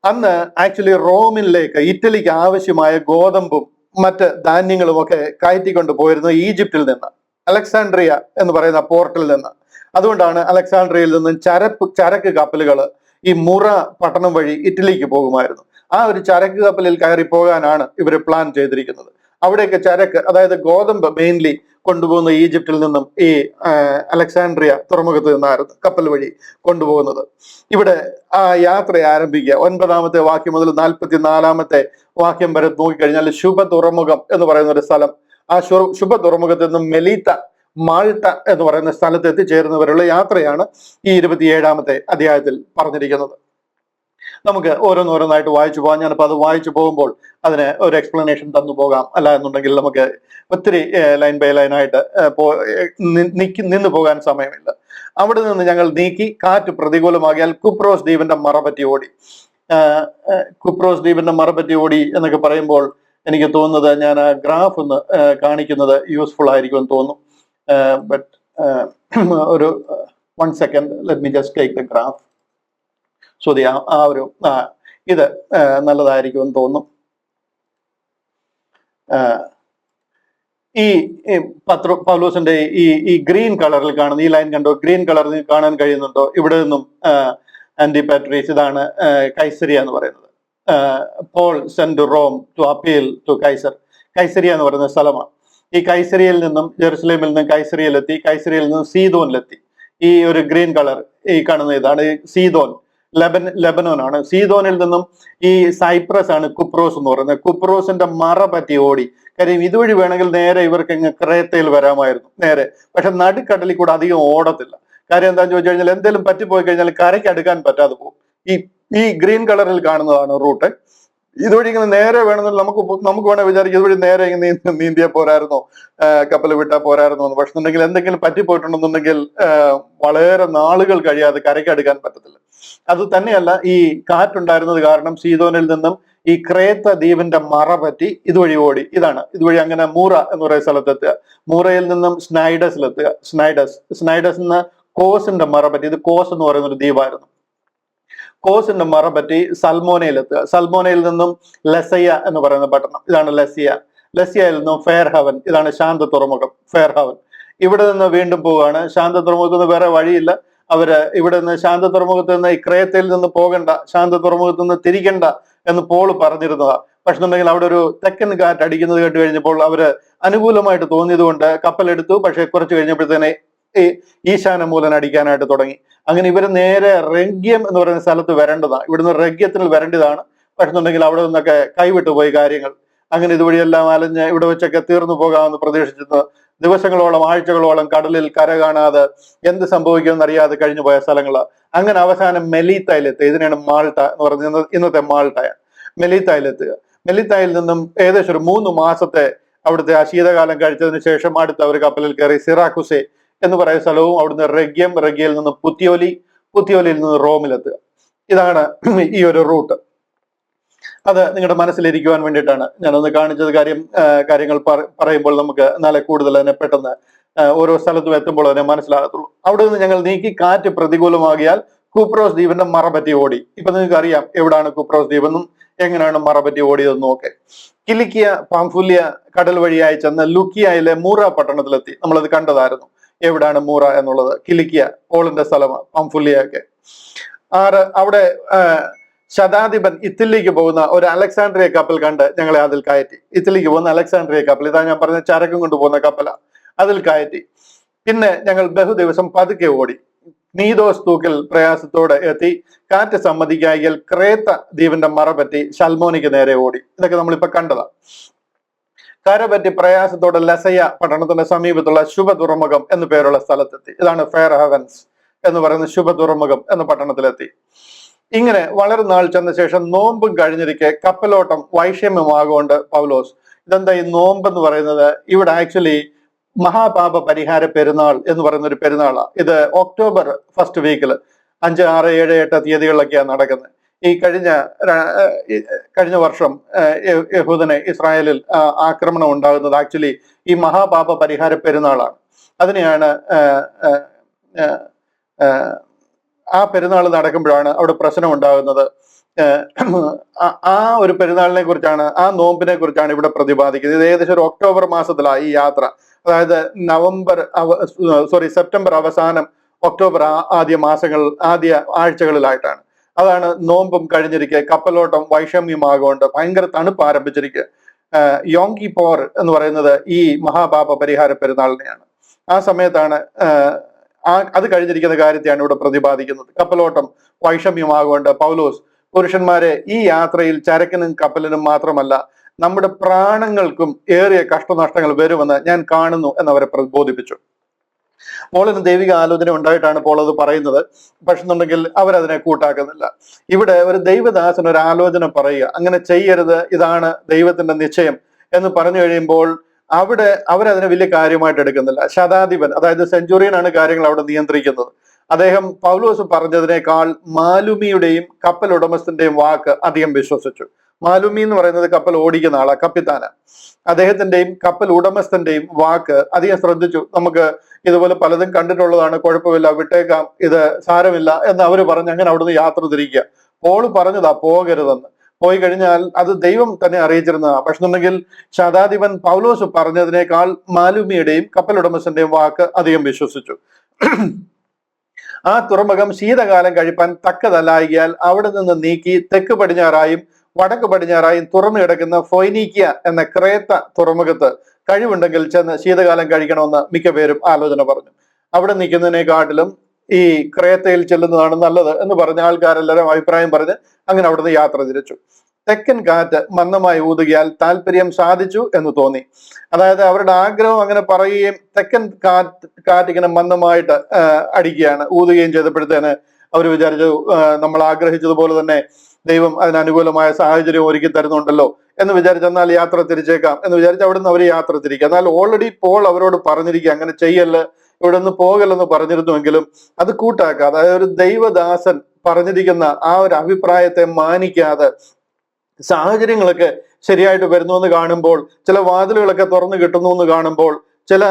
അന്ന് ആക്ച്വലി റോമിലേക്ക്, ഇറ്റലിക്ക് ആവശ്യമായ ഗോതമ്പും മറ്റ് ധാന്യങ്ങളും ഒക്കെ കയറ്റിക്കൊണ്ട് പോയിരുന്നത് ഈജിപ്തിൽ നിന്ന്, അലക്സാൻഡ്രിയ എന്ന് പറയുന്ന പോർട്ടിൽ നിന്ന്. അതുകൊണ്ടാണ് അലക്സാൻഡ്രിയയിൽ നിന്നും ചരക്ക് കപ്പലുകൾ ഈ മുറ പട്ടണം വഴി ഇറ്റലിക്ക് പോകുമായിരുന്നു. ആ ഒരു ചരക്ക് കപ്പലിൽ കയറി പോകാനാണ് ഇവർ പ്ലാൻ ചെയ്തിരിക്കുന്നത്. അവിടേക്ക് ചരക്ക്, അതായത് ഗോതമ്പ് മെയിൻലി കൊണ്ടുപോകുന്ന ഈജിപ്തിൽ നിന്നും ഈ അലക്സാൻഡ്രിയ തുറമുഖത്ത് നിന്നായിരുന്നു കപ്പൽ വഴി കൊണ്ടുപോകുന്നത്. ഇവിടെ ആ യാത്ര ആരംഭിക്കുക 9-ാമത്തെ വാക്യം മുതൽ 44-ാമത്തെ വാക്യം വരെ നോക്കിക്കഴിഞ്ഞാൽ ശുഭ തുറമുഖം എന്ന് പറയുന്ന ഒരു സ്ഥലം, ആ ശുഭ തുറമുഖത്ത് നിന്നും മെലീത്ത, മാൾട്ട എന്ന് പറയുന്ന സ്ഥലത്ത് എത്തിച്ചേരുന്നവരുള്ള യാത്രയാണ് ഈ 27-ാമത്തെ അധ്യായത്തിൽ പറഞ്ഞിരിക്കുന്നത്. നമുക്ക് ഓരോന്നോരോന്നായിട്ട് വായിച്ചു പോകാം. ഞാനിപ്പോൾ അത് വായിച്ചു പോകുമ്പോൾ അതിന് ഒരു എക്സ്പ്ലനേഷൻ തന്നു പോകാം. അല്ല എന്നുണ്ടെങ്കിൽ നമുക്ക് ഒത്തിരി ലൈൻ ബൈ ലൈനായിട്ട് നിന്ന് പോകാൻ സമയമില്ല. അവിടെ നിന്ന് ഞങ്ങൾ നീക്കി കാറ്റ് പ്രതികൂലമാകിയാൽ കുപ്രോസ് ദ്വീപിന്റെ മറപറ്റി ഓടി. കുപ്രോസ് ദ്വീപിന്റെ മറപറ്റി ഓടി എന്നൊക്കെ പറയുമ്പോൾ എനിക്ക് തോന്നുന്നത്, ഞാൻ ആ ഗ്രാഫ് ഒന്ന് കാണിക്കുന്നത് യൂസ്ഫുൾ ആയിരിക്കുമെന്ന് തോന്നുന്നു. ബട്ട് ഒരു 1 second, let me just take the graph. ആ ഒരു ഇത് നല്ലതായിരിക്കുമെന്ന് തോന്നുന്നു. ഈ പൗലോസിന്റെ ഈ ഗ്രീൻ കളറിൽ കാണുന്ന ഈ ലൈൻ കണ്ടോ? ഗ്രീൻ കളറിൽ കാണാൻ കഴിയുന്നുണ്ടോ? ഇവിടെ നിന്നും ആന്റിപാട്രീസ്, ഇതാണ് കൈസരിയ എന്ന് പറയുന്നത്. Paul sent to Rome to appeal to Caesar. Caesarea എന്ന് പറയുന്ന സ്ഥലമാണ്. ഈ കൈസരിയയിൽ നിന്നും, ജെറുസലേമിൽ നിന്നും കൈസരിയയിലെത്തി, കൈസരിയയിൽ നിന്നും സീദോനിലെത്തി. ഈ ഒരു ഗ്രീൻ കളർ ഈ കാണുന്ന ഇതാണ് സീദോൻ, ലെബനോനാണ്. സീദോനിൽ നിന്നും ഈ സൈപ്രസ് ആണ് കുപ്രോസ് എന്ന് പറയുന്നത്. കുപ്രോസിന്റെ മറ പറ്റി ഓടി. കാര്യം ഇതുവഴി വേണമെങ്കിൽ നേരെ ഇവർക്ക് ഇങ്ങ് ക്രേത്തയിൽ വരാമായിരുന്നു നേരെ. പക്ഷെ നടുക്കടലിൽ കൂടെ അധികം ഓടത്തില്ല. കാര്യം എന്താണെന്ന് ചോദിച്ചു കഴിഞ്ഞാൽ, എന്തെങ്കിലും പറ്റിപ്പോയി കഴിഞ്ഞാൽ കരയ്ക്ക് അടുക്കാൻ പറ്റാതെ പോകും. ഈ ഗ്രീൻ കളറിൽ കാണുന്നതാണ് റൂട്ട്. ഇതുവഴി ഇങ്ങനെ നേരെ വേണമെങ്കിൽ നമുക്ക് വേണേൽ വിചാരിക്കും ഇതുവഴി നേരെ ഇങ്ങനെ നീന്തിയാൽ പോരായിരുന്നോ, കപ്പൽ വിട്ടാൽ പോരായിരുന്നോ എന്ന്. പക്ഷെ ഉണ്ടെങ്കിൽ എന്തെങ്കിലും പറ്റിപ്പോയിട്ടുണ്ടെന്നുണ്ടെങ്കിൽ വളരെ നാളുകൾ കഴിയാതെ കരയ്ക്കടുക്കാൻ പറ്റത്തില്ല. അത് തന്നെയല്ല, ഈ കാറ്റുണ്ടായിരുന്നത് കാരണം സീദോനിൽ നിന്നും ഈ ക്രേത്ത ദ്വീപിന്റെ മറ പറ്റി ഇതുവഴി ഓടി. ഇതുവഴി അങ്ങനെ മൂറ എന്ന് പറയുന്ന സ്ഥലത്തെത്തുക. മൂറയിൽ നിന്നും സ്നൈഡസിലെത്തുക. സ്നൈഡസ് നിന്ന് കോസിന്റെ മറ പറ്റി, ഇത് കോസ് എന്ന് പറയുന്ന ഒരു ദ്വീപായിരുന്നു. കോസിന്റെ മറ പറ്റി സൽമോനയിലെത്തുക. സൽമോനയിൽ നിന്നും ലസയ്യ എന്ന് പറയുന്ന പട്ടണം, ഇതാണ് ലസിയ. ലസിയയിൽ നിന്നും ഫെയർ ഹവൻ, ഇതാണ് ശാന്ത തുറമുഖം, ഫെയർ ഹവൻ. ഇവിടെ നിന്ന് വീണ്ടും പോവുകയാണ്. ശാന്ത തുറമുഖത്ത് നിന്ന് വേറെ വഴിയില്ല. അവര് ഇവിടെ നിന്ന് ശാന്ത തുറമുഖത്ത് നിന്ന് ക്രേത്തയിൽ നിന്ന് പോകണ്ട, ശാന്ത തുറമുഖത്ത് നിന്ന് തിരികണ്ട എന്ന് പോള് പറഞ്ഞിരുന്നതാ. പക്ഷെ ഉണ്ടെങ്കിൽ അവിടെ ഒരു തെക്കൻ കാറ്റ് അടിക്കുന്നത് കേട്ട് കഴിഞ്ഞപ്പോൾ അവര് അനുകൂലമായിട്ട് തോന്നിയത് കൊണ്ട് കപ്പലെടുത്തു. പക്ഷെ കുറച്ച് കഴിഞ്ഞപ്പോഴത്തേനെ ഈ ഈശാനമൂലൻ അടിക്കാനായിട്ട് തുടങ്ങി. അങ്ങനെ ഇവര് നേരെ റെഗ്യം എന്ന് പറയുന്ന സ്ഥലത്ത് വരേണ്ടതാണ്. ഇവിടുന്ന് റെഗ്യത്തിൽ വരേണ്ടതാണ്. പക്ഷെ ഉണ്ടെങ്കിൽ അവിടെ നിന്നൊക്കെ കൈവിട്ടു പോയി കാര്യങ്ങൾ. അങ്ങനെ ഇതുവഴിയെല്ലാം അലഞ്ഞ് ഇവിടെ വെച്ചൊക്കെ തീർന്നു പോകാമെന്ന് പ്രതീക്ഷിച്ചിരുന്നത് ദിവസങ്ങളോളം, ആഴ്ചകളോളം കടലിൽ കര കാണാതെ എന്ത് സംഭവിക്കുമെന്ന് അറിയാതെ കഴിഞ്ഞു പോയ സ്ഥലങ്ങളാണ്. അങ്ങനെ അവസാനം മെലീത്തയിലെത്തുക. ഇതിനാണ് മാൾട്ട എന്ന് പറയുന്നത്, ഇന്നത്തെ മാൾട്ടയാണ്. മെലീത്തയിലെത്തുക. മെലീത്തയിൽ നിന്നും ഏകദേശം ഒരു 3 മാസത്തെ അവിടുത്തെ ആ ശീതകാലം കഴിച്ചതിന് ശേഷം അടുത്ത ഒരു കപ്പലിൽ കയറി സിറാക്കുസെ എന്ന് പറയുന്ന സ്ഥലവും, അവിടുന്ന് റെഗ്യയിൽ നിന്ന് പുത്തിയോലിയിൽ നിന്ന് റോമിലെത്തുക. ഇതാണ് ഈ ഒരു റൂട്ട്. അത് നിങ്ങളുടെ മനസ്സിലിരിക്കുവാൻ വേണ്ടിയിട്ടാണ് ഞാനൊന്ന് കാണിച്ചത്. കാര്യങ്ങൾ പറയുമ്പോൾ നമുക്ക് നാളെ കൂടുതൽ അതിനെ പെട്ടെന്ന് ഓരോ സ്ഥലത്തും എത്തുമ്പോൾ അതിനെ മനസ്സിലാകത്തുള്ളൂ. അവിടെ നിന്ന് ഞങ്ങൾ നീക്കി കാറ്റ് പ്രതികൂലമാകിയാൽ കുപ്രോസ് ദ്വീപിന്റെ മറപറ്റി ഓടി. ഇപ്പൊ നിങ്ങൾക്ക് അറിയാം എവിടാണ് കുപ്രോസ് ദ്വീപെന്നും എങ്ങനെയാണ് മറപറ്റി ഓടിയതെന്നും ഒക്കെ. കിലിക്കിയ പാംഫുല്യ കടൽ വഴിയായി ചെന്ന് ലുക്കിയയിലെ മൂറ പട്ടണത്തിലെത്തി. നമ്മളത് കണ്ടതായിരുന്നു. എവിടാണ് മൂറ എന്നുള്ളത്? കിലിക്കിയ, പോളിന്റെ സ്ഥലമാണ് പാംഫുല്യ ഒക്കെ. അവിടെ ശതാധിപൻ ഇറ്റലിക്ക് പോകുന്ന ഒരു അലക്സാണ്ട്രിയ കപ്പൽ കണ്ട് ഞങ്ങളെ അതിൽ കയറ്റി. ഇറ്റലിക്ക് പോകുന്ന അലക്സാണ്ട്രിയ കപ്പൽ, ഇതാ ഞാൻ പറഞ്ഞ ചരക്കും കൊണ്ടുപോകുന്ന കപ്പലാണ്, അതിൽ കയറ്റി. പിന്നെ ഞങ്ങൾ ബഹുദിവസം പതുക്കെ ഓടി. നീദോസ് തൂക്കിൽ പ്രയാസത്തോടെ എത്തി. കാറ്റ് സമ്മതിക്കായെങ്കിൽ ക്രേത്ത ദ്വീപിന്റെ മറപറ്റി ഷൽമോനിക്ക് നേരെ ഓടി. ഇതൊക്കെ നമ്മളിപ്പോ കണ്ടതാ. കരപറ്റി പ്രയാസത്തോടെ ലസയ പട്ടണത്തിന്റെ സമീപത്തുള്ള ശുഭ തുറമുഖം എന്നു പേരുള്ള സ്ഥലത്തെത്തി. ഇതാണ് ഫെയർ ഹവൻസ് എന്ന് പറയുന്ന ശുഭ തുറമുഖം എന്ന പട്ടണത്തിലെത്തി. ഇങ്ങനെ വളരെ നാൾ ചെന്ന ശേഷം നോമ്പും കഴിഞ്ഞിരിക്കെ കപ്പലോട്ടം വൈഷമ്യമാകൊണ്ട് പൗലോസ് ഇതെന്താ ഈ നോമ്പ് എന്ന് പറയുന്നത്? ഇവിടെ ആക്ച്വലി മഹാപാപ പരിഹാര പെരുന്നാൾ എന്ന് പറയുന്ന ഒരു പെരുന്നാളാണ്. ഇത് ഒക്ടോബർ ഫസ്റ്റ് വീക്കിൽ 5, 6, 7, 8 തീയതികളിലൊക്കെയാണ് നടക്കുന്നത്. ഈ കഴിഞ്ഞ വർഷം യഹൂദന് ഇസ്രായേലിൽ ആക്രമണം ഉണ്ടാകുന്നത് ആക്ച്വലി ഈ മഹാപാപ പരിഹാര പെരുന്നാളാണ്. അതിനെയാണ് ആ പെരുന്നാൾ നടക്കുമ്പോഴാണ് അവിടെ പ്രശ്നം ഉണ്ടാകുന്നത്. ആ ഒരു പെരുന്നാളിനെ കുറിച്ചാണ്, ആ നോമ്പിനെ കുറിച്ചാണ് ഇവിടെ പ്രതിപാദിക്കുന്നത്. ഇത് ഏകദേശം ഒരു ഒക്ടോബർ മാസത്തിലാണ് ഈ യാത്ര. അതായത് സെപ്റ്റംബർ അവസാനം, ഒക്ടോബർ ആദ്യ ആഴ്ചകളിലായിട്ടാണ്. അതാണ് നോമ്പും കഴിഞ്ഞിരിക്കുക, കപ്പലോട്ടം വൈഷമ്യമാകൊണ്ട് ഭയങ്കര തണുപ്പ് ആരംഭിച്ചിരിക്കുക. യോം കിപ്പോർ എന്ന് പറയുന്നത് ഈ മഹാപാപ പരിഹാര പെരുന്നാളിനെയാണ്. ആ സമയത്താണ് അത് കഴിഞ്ഞിരിക്കുന്ന കാര്യത്തെയാണ് ഇവിടെ പ്രതിപാദിക്കുന്നത്. കപ്പലോട്ടം വൈഷമ്യമാകൊണ്ട് പൗലോസ് പുരുഷന്മാരെ, ഈ യാത്രയിൽ ചരക്കിനും കപ്പലിനും മാത്രമല്ല നമ്മുടെ പ്രാണങ്ങൾക്കും ഏറിയ കഷ്ടനഷ്ടങ്ങൾ വരുമെന്ന് ഞാൻ കാണുന്നു എന്നവരെ പ്രബോധിപ്പിച്ചു. പോളിന് ദൈവിക ആലോചന ഉണ്ടായിട്ടാണ് പോൾ അത് പറയുന്നത്. പക്ഷെന്നുണ്ടെങ്കിൽ അവരതിനെ കൂട്ടാക്കുന്നില്ല. ഇവിടെ ഒരു ദൈവദാസൻ ഒരു ആലോചന പറയുക, അങ്ങനെ ചെയ്യരുത്, ഇതാണ് ദൈവത്തിന്റെ നിശ്ചയം എന്ന് പറഞ്ഞു കഴിയുമ്പോൾ അവിടെ അവരതിനെ വലിയ കാര്യമായിട്ട് എടുക്കുന്നില്ല. ശതാധിപൻ, അതായത് സെഞ്ചുറിയൻ ആണ് കാര്യങ്ങൾ അവിടെ നിയന്ത്രിക്കുന്നത്. അദ്ദേഹം പൗലോസ് പറഞ്ഞതിനേക്കാൾ മാലുമിയുടെയും കപ്പൽ ഉടമസ്ഥന്റെയും വാക്ക് അധികം വിശ്വസിച്ചു. മാലുമി എന്ന് പറയുന്നത് കപ്പൽ ഓടിക്കുന്ന ആളാ, കപ്പിത്താന. അദ്ദേഹത്തിന്റെയും കപ്പൽ ഉടമസ്ഥന്റെയും വാക്ക് അധികം ശ്രദ്ധിച്ചു. നമുക്ക് ഇതുപോലെ പലതും കണ്ടിട്ടുള്ളതാണ്, കുഴപ്പമില്ല, വിട്ടേക്കാം, ഇത് സാരമില്ല എന്ന് അവര് പറഞ്ഞ് അങ്ങനെ അവിടുന്ന് യാത്ര തിരിക്കുക. പോള് പറഞ്ഞതാ പോകരുതെന്ന്. പോയി കഴിഞ്ഞാൽ അത് ദൈവം തന്നെ അറിയിച്ചിരുന്നതാ. പക്ഷെന്നുണ്ടെങ്കിൽ ശതാധിപൻ പൗലോസ് പറഞ്ഞതിനേക്കാൾ മാലുമിയുടെയും കപ്പൽ ഉടമസ്ഥന്റെയും വാക്ക് അധികം വിശ്വസിച്ചു. ആ തുറമുഖം ശീതകാലം കഴിപ്പാൻ തക്കതല്ലായികയാൽ അവിടെ നിന്ന് നീക്കി തെക്ക് പടിഞ്ഞാറായും വടക്ക് പടിഞ്ഞാറായും തുറന്നു കിടക്കുന്ന ഫൊയ്നീക്കിയ എന്ന ക്രേത്ത തുറമുഖത്ത് കഴിവുണ്ടെങ്കിൽ ചെന്ന് ശീതകാലം കഴിക്കണമെന്ന് മിക്കപേരും ആലോചന പറഞ്ഞു. അവിടെ നിൽക്കുന്നതിനെക്കാട്ടിലും ഈ ക്രേത്തയിൽ ചെല്ലുന്നതാണ് നല്ലത് എന്ന് പറഞ്ഞ ആൾക്കാരെല്ലാവരും അഭിപ്രായം പറഞ്ഞ് അങ്ങനെ അവിടുന്ന് യാത്ര തിരിച്ചു. തെക്കൻ കാറ്റ് മന്ദമായി ഊതുകയാൽ താല്പര്യം സാധിച്ചു എന്ന് തോന്നി. അതായത് അവരുടെ ആഗ്രഹം അങ്ങനെ പറയുകയും തെക്കൻ കാറ്റ് ഇങ്ങനെ മന്ദമായിട്ട് അടിക്കുകയാണ്, ഊതുകയും ചെയ്തപ്പോഴത്തേന് അവർ വിചാരിച്ചു നമ്മൾ ആഗ്രഹിച്ചതുപോലെ തന്നെ ദൈവം അതിനനുകൂലമായ സാഹചര്യം ഒരുക്കി തരുന്നുണ്ടല്ലോ എന്ന് വിചാരിച്ച് എന്നാൽ യാത്ര തിരിച്ചേക്കാം എന്ന് വിചാരിച്ച് അവിടുന്ന് അവർ യാത്ര തിരിക്കുക. എന്നാൽ ഓൾറെഡി പോൾ അവരോട് പറഞ്ഞിരിക്കുക അങ്ങനെ ചെയ്യല്, ഇവിടെ നിന്ന് പോകല്ലെന്ന് പറഞ്ഞിരുന്നുവെങ്കിലും അത് കൂട്ടാക്കുക. അതായത് ഒരു ദൈവദാസൻ പറഞ്ഞിരിക്കുന്ന ആ ഒരു അഭിപ്രായത്തെ മാനിക്കാതെ സാഹചര്യങ്ങളൊക്കെ ശരിയായിട്ട് വരുന്നു എന്ന് കാണുമ്പോൾ, ചില വാതിലുകളൊക്കെ തുറന്നു കിട്ടുന്നു എന്ന് കാണുമ്പോൾ, ചില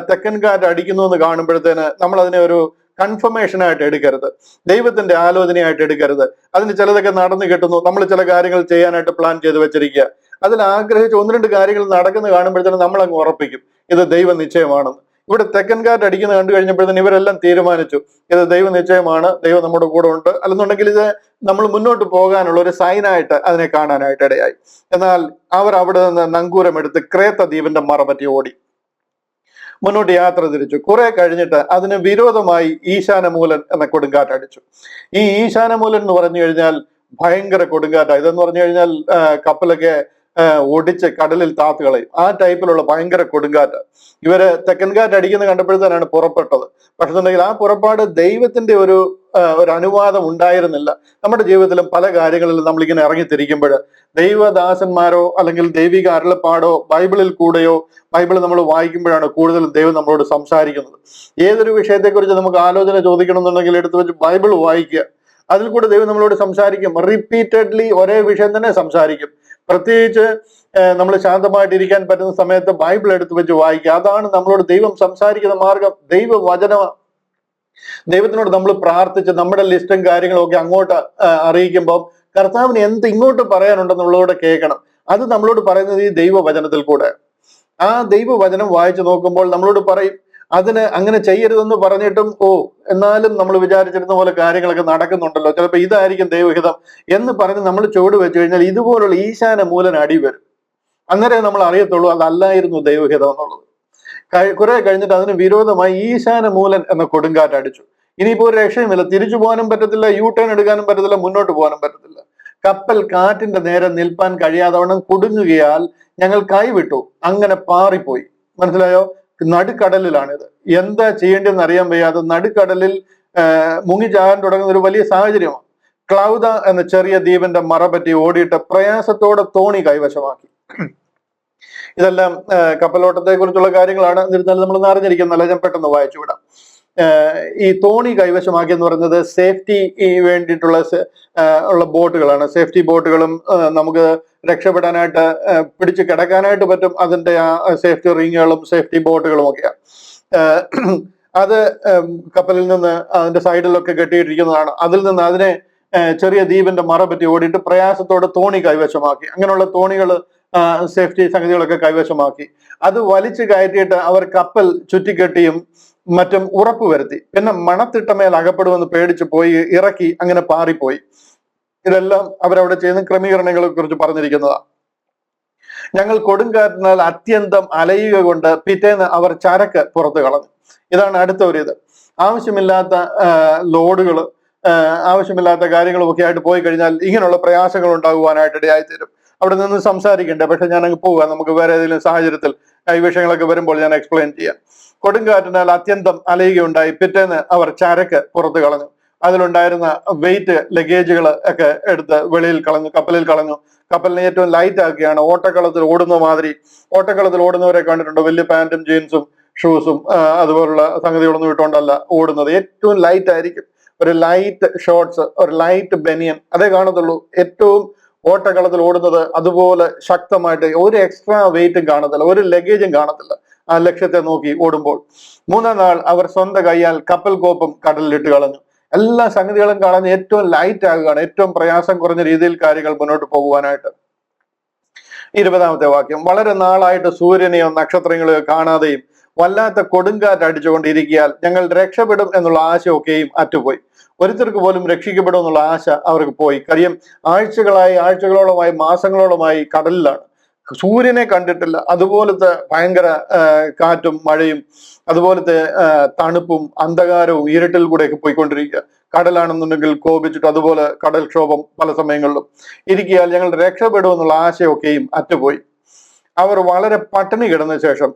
തെക്കൻ കാറ്റ് അടിക്കുന്നു എന്ന് കാണുമ്പോഴത്തേന് നമ്മൾ അതിനെ ഒരു കൺഫർമേഷൻ ആയിട്ട് എടുക്കരുത്, ദൈവത്തിന്റെ ആലോചനയായിട്ട് എടുക്കരുത്. അതിന് ചിലതൊക്കെ നടന്നു കിട്ടുന്നു, നമ്മൾ ചില കാര്യങ്ങൾ ചെയ്യാനായിട്ട് പ്ലാൻ ചെയ്ത് വെച്ചിരിക്കുക, അതിൽ ആഗ്രഹിച്ച് 1-2 കാര്യങ്ങൾ നടക്കുന്ന കാണുമ്പോഴത്തേനും നമ്മൾ അങ്ങ് ഉറപ്പിക്കും ഇത് ദൈവ നിശ്ചയമാണെന്ന്. ഇവിടെ തെക്കൻ കാറ്റ് അടിക്കുന്നത് കണ്ടു കഴിഞ്ഞപ്പോഴത്തേനും ഇവരെല്ലാം തീരുമാനിച്ചു ഇത് ദൈവ നിശ്ചയമാണ്, ദൈവം നമ്മുടെ കൂടെ ഉണ്ട്, അല്ലെന്നുണ്ടെങ്കിൽ ഇത് നമ്മൾ മുന്നോട്ട് പോകാനുള്ള ഒരു സൈനായിട്ട് അതിനെ കാണാനായിട്ട് ഇടയായി. എന്നാൽ അവർ അവിടെ നിന്ന് നങ്കൂരം എടുത്ത് ക്രേത്ത ദ്വീപിന്റെ മറപറ്റി ഓടി മുന്നോട്ട് യാത്ര തിരിച്ചു. കുറെ കഴിഞ്ഞിട്ട് അതിന് വിരോധമായി ഈശാനമൂലൻ എന്ന കൊടുങ്കാറ്റ് അടിച്ചു. ഈ ഈശാനമൂലൻ എന്ന് പറഞ്ഞു കഴിഞ്ഞാൽ ഭയങ്കര കൊടുങ്കാറ്റാണ്. ഇതെന്ന് പറഞ്ഞു കഴിഞ്ഞാൽ കപ്പലൊക്കെ ഒടിച്ച് കടലിൽ താത്തുകളയും, ആ ടൈപ്പിലുള്ള ഭയങ്കര കൊടുങ്കാറ്റ്. ഇവര് തെക്കൻ കാറ്റ് അടിക്കുന്ന കണ്ടപ്പോഴത്തേനാണ് പുറപ്പെട്ടത്. പക്ഷെ ആ പുറപ്പാട് ദൈവത്തിന്റെ ഒരു അനുവാദം ഉണ്ടായിരുന്നില്ല. നമ്മുടെ ജീവിതത്തിലും പല കാര്യങ്ങളിലും നമ്മളിങ്ങനെ ഇറങ്ങിത്തിരിക്കുമ്പോൾ ദൈവദാസന്മാരോ അല്ലെങ്കിൽ ദൈവിക അരുളപ്പാടോ ബൈബിളിൽ കൂടെയോ, ബൈബിൾ നമ്മൾ വായിക്കുമ്പോഴാണ് കൂടുതലും ദൈവം നമ്മളോട് സംസാരിക്കുന്നത്. ഏതൊരു വിഷയത്തെക്കുറിച്ച് നമുക്ക് ആലോചന ചോദിക്കണം എന്നുണ്ടെങ്കിൽ എടുത്തു വെച്ച് ബൈബിൾ വായിക്കുക, അതിൽ കൂടെ ദൈവം നമ്മളോട് സംസാരിക്കും. റിപ്പീറ്റഡ്ലി ഒരേ വിഷയം തന്നെ സംസാരിക്കും. പ്രത്യേകിച്ച് നമ്മൾ ശാന്തമായിട്ടിരിക്കാൻ പറ്റുന്ന സമയത്ത് ബൈബിൾ എടുത്തു വെച്ച് വായിക്കുക. അതാണ് നമ്മളോട് ദൈവം സംസാരിക്കുന്ന മാർഗം. ദൈവവചനമാണ്. ദൈവത്തിനോട് നമ്മൾ പ്രാർത്ഥിച്ച് നമ്മുടെ ലിസ്റ്റും കാര്യങ്ങളും ഒക്കെ അങ്ങോട്ട് അറിയിക്കുമ്പോൾ കർത്താവിന് എന്ത് ഇങ്ങോട്ട് പറയാനുണ്ടെന്നുള്ളതോടെ കേൾക്കണം. അത് നമ്മളോട് പറയുന്നത് ഈ ദൈവവചനത്തിൽ കൂടെ. ആ ദൈവവചനം വായിച്ചു നോക്കുമ്പോൾ നമ്മളോട് പറയും അതിന് അങ്ങനെ ചെയ്യരുതെന്ന് പറഞ്ഞിട്ടും എന്നാലും നമ്മൾ വിചാരിച്ചിരുന്ന പോലെ കാര്യങ്ങളൊക്കെ നടക്കുന്നുണ്ടല്ലോ, ചിലപ്പോൾ ഇതായിരിക്കും ദൈവഹിതം എന്ന് പറഞ്ഞ് നമ്മൾ ചുവട് വെച്ച് കഴിഞ്ഞാൽ ഇതുപോലുള്ള ഈശാന മൂലൻ അടി വരും. അന്നേരം നമ്മൾ അറിയത്തുള്ളൂ അതല്ലായിരുന്നു ദൈവഹിതം എന്നുള്ളത്. കുറെ കഴിഞ്ഞിട്ട് അതിന് വിരോധമായി ഈശാന മൂലൻ എന്ന കൊടുങ്കാറ്റ് അടിച്ചു. ഇനിയിപ്പോ ഒരു രക്ഷയുമില്ല, തിരിച്ചു പോകാനും പറ്റത്തില്ല, യു ടേൺ എടുക്കാനും പറ്റത്തില്ല, മുന്നോട്ട് പോകാനും പറ്റത്തില്ല. കപ്പൽ കാറ്റിന്റെ നേരെ നിൽപ്പാൻ കഴിയാതവണ്ണം കുടുങ്ങുകയാൽ ഞങ്ങൾ കൈവിട്ടു, അങ്ങനെ പാറിപ്പോയി. മനസ്സിലായോ? നടുക്കടലിലാണിത്. എന്താ ചെയ്യേണ്ടതെന്ന് അറിയാൻ വയ്യാതെ നടുക്കടലിൽ മുങ്ങിച്ചാകാൻ തുടങ്ങുന്ന ഒരു വലിയ സാഹചര്യമാണ്. ക്ലൗദ എന്ന ചെറിയ ദ്വീപിന്റെ മറപറ്റി ഓടിയിട്ട് പ്രയാസത്തോടെ തോണി കൈവശമാക്കി. ഇതെല്ലാം കപ്പലോട്ടത്തെ കുറിച്ചുള്ള കാര്യങ്ങളാണ്. എന്നിരുന്നാലും നമ്മൾ അറിഞ്ഞിരിക്കുന്നല്ല, ഞാൻ പെട്ടെന്ന് വായിച്ചു വിടാം. ഈ തോണി കൈവശമാക്കി എന്ന് പറയുന്നത് സേഫ്റ്റി വേണ്ടിയിട്ടുള്ള ഉള്ള ബോട്ടുകളാണ്. സേഫ്റ്റി ബോട്ടുകളും നമുക്ക് രക്ഷപ്പെടാനായിട്ട് പിടിച്ച് കിടക്കാനായിട്ട് പറ്റും. അതിന്റെ ആ സേഫ്റ്റി റിങ്ങുകളും സേഫ്റ്റി ബോട്ടുകളും ഒക്കെയാണ്. അത് കപ്പലിൽ നിന്ന് അതിന്റെ സൈഡിലൊക്കെ കെട്ടിയിട്ടിരിക്കുന്നതാണ്. അതിൽ നിന്ന് അതിനെ ചെറിയ ദ്വീപിന്റെ മറ പറ്റി ഓടിയിട്ട് പ്രയാസത്തോടെ തോണി കൈവശമാക്കി. അങ്ങനെയുള്ള തോണികൾ സേഫ്റ്റി സംഗതികളൊക്കെ കൈവശമാക്കി. അത് വലിച്ചു കയറ്റിയിട്ട് അവർ കപ്പൽ ചുറ്റിക്കെട്ടിയും മറ്റും ഉറപ്പുവരുത്തി. പിന്നെ മണത്തിട്ടമേൽ അകപ്പെടുമെന്ന് പേടിച്ചു പോയി ഇറക്കി അങ്ങനെ പാറിപ്പോയി. ഇതെല്ലാം അവരവിടെ ചെയ്യുന്ന ക്രമീകരണങ്ങളെ കുറിച്ച് പറഞ്ഞിരിക്കുന്നതാണ്. ഞങ്ങൾ കൊടുങ്കാറ്റിനാൽ അത്യന്തം അലയുക കൊണ്ട് പിറ്റേന്ന് അവർ ചരക്ക് പുറത്തു കളഞ്ഞു. ഇതാണ് അടുത്ത ഒരു ഇത്. ആവശ്യമില്ലാത്ത ലോഡുകൾ, ആവശ്യമില്ലാത്ത കാര്യങ്ങളും ഒക്കെ ആയിട്ട് പോയി കഴിഞ്ഞാൽ ഇങ്ങനെയുള്ള പ്രയാസങ്ങൾ ഉണ്ടാകുവാനായിട്ട് ഇടയായിത്തീരും. അവിടെ നിന്ന് സംസാരിക്കണ്ടേ, പക്ഷെ ഞാൻ അങ്ങ് പോവുക. നമുക്ക് വേറെ ഏതെങ്കിലും സാഹചര്യത്തിൽ ഈ വിഷയങ്ങളൊക്കെ വരുമ്പോൾ ഞാൻ എക്സ്പ്ലെയിൻ ചെയ്യാം. കൊടുങ്കാറ്റിനാൽ അത്യന്തം അലയുകയുണ്ടായി. പിറ്റേന്ന് അവർ ചരക്ക് പുറത്തു കളഞ്ഞു. അതിലുണ്ടായിരുന്ന വെയിറ്റ് ലഗേജുകൾ ഒക്കെ എടുത്ത് വെളിയിൽ കളഞ്ഞു, കപ്പലിൽ കളഞ്ഞു. കപ്പലിനെ ഏറ്റവും ലൈറ്റ് ആക്കിയാണ്. ഓട്ടക്കളത്തിൽ ഓടുന്ന മാതിരി, ഓട്ടക്കളത്തിൽ ഓടുന്നവരെ കണ്ടിട്ടുണ്ട്, വലിയ പാന്റും ജീൻസും ഷൂസും അതുപോലുള്ള സംഗതികളൊന്നും ഇട്ടുകൊണ്ടല്ല ഓടുന്നത്. ഏറ്റവും ലൈറ്റ് ആയിരിക്കും. ഒരു ലൈറ്റ് ഷോർട്സ്, ഒരു ലൈറ്റ് ബനിയൻ, അതേ കാണത്തുള്ളൂ. ഏറ്റവും ഓട്ടക്കളത്തിൽ ഓടുന്നത് അതുപോലെ ശക്തമായിട്ട് ഒരു എക്സ്ട്രാ വെയിറ്റും കാണത്തില്ല, ഒരു ലഗേജും കാണത്തില്ല ആ ലക്ഷ്യത്തെ നോക്കി ഓടുമ്പോൾ. മൂന്നാം നാൾ അവർ സ്വന്തം കൈയാൽ കപ്പൽ കോപ്പും കടലിലിട്ട് കളഞ്ഞു. എല്ലാ സംഗതികളും കളഞ്ഞ് ഏറ്റവും ലൈറ്റ് ആകുകയാണ്, ഏറ്റവും പ്രയാസം കുറഞ്ഞ രീതിയിൽ കാര്യങ്ങൾ മുന്നോട്ട് പോകുവാനായിട്ട്. 20-ാമത്തെ വാക്യം, വളരെ നാളായിട്ട് സൂര്യനെയോ നക്ഷത്രങ്ങളെയോ കാണാതെയും വല്ലാത്ത കൊടുങ്കാറ്റ് അടിച്ചുകൊണ്ടിരിക്കിയാൽ ഞങ്ങൾ രക്ഷപ്പെടും എന്നുള്ള ആശയൊക്കെയും അറ്റുപോയി. ഒരുത്തർക്ക് പോലും രക്ഷിക്കപ്പെടും എന്നുള്ള ആശ അവർക്ക് പോയി. കാര്യം ആഴ്ചകളോളമായി മാസങ്ങളോളമായി കടലിലാണ്. സൂര്യനെ കണ്ടിട്ടില്ല. അതുപോലത്തെ ഭയങ്കര കാറ്റും മഴയും അതുപോലത്തെ തണുപ്പും അന്ധകാരവും ഇരുട്ടിൽ കൂടെയൊക്കെ പോയിക്കൊണ്ടിരിക്കുക. കടലാണെന്നുണ്ടെങ്കിൽ കോപിച്ചിട്ട് അതുപോലെ കടൽക്ഷോഭം പല സമയങ്ങളിലും ഇരിക്കിയാൽ ഞങ്ങൾ രക്ഷപ്പെടും എന്നുള്ള ആശയൊക്കെയും അറ്റുപോയി. അവർ വളരെ പട്ടിണി കിടന്ന ശേഷം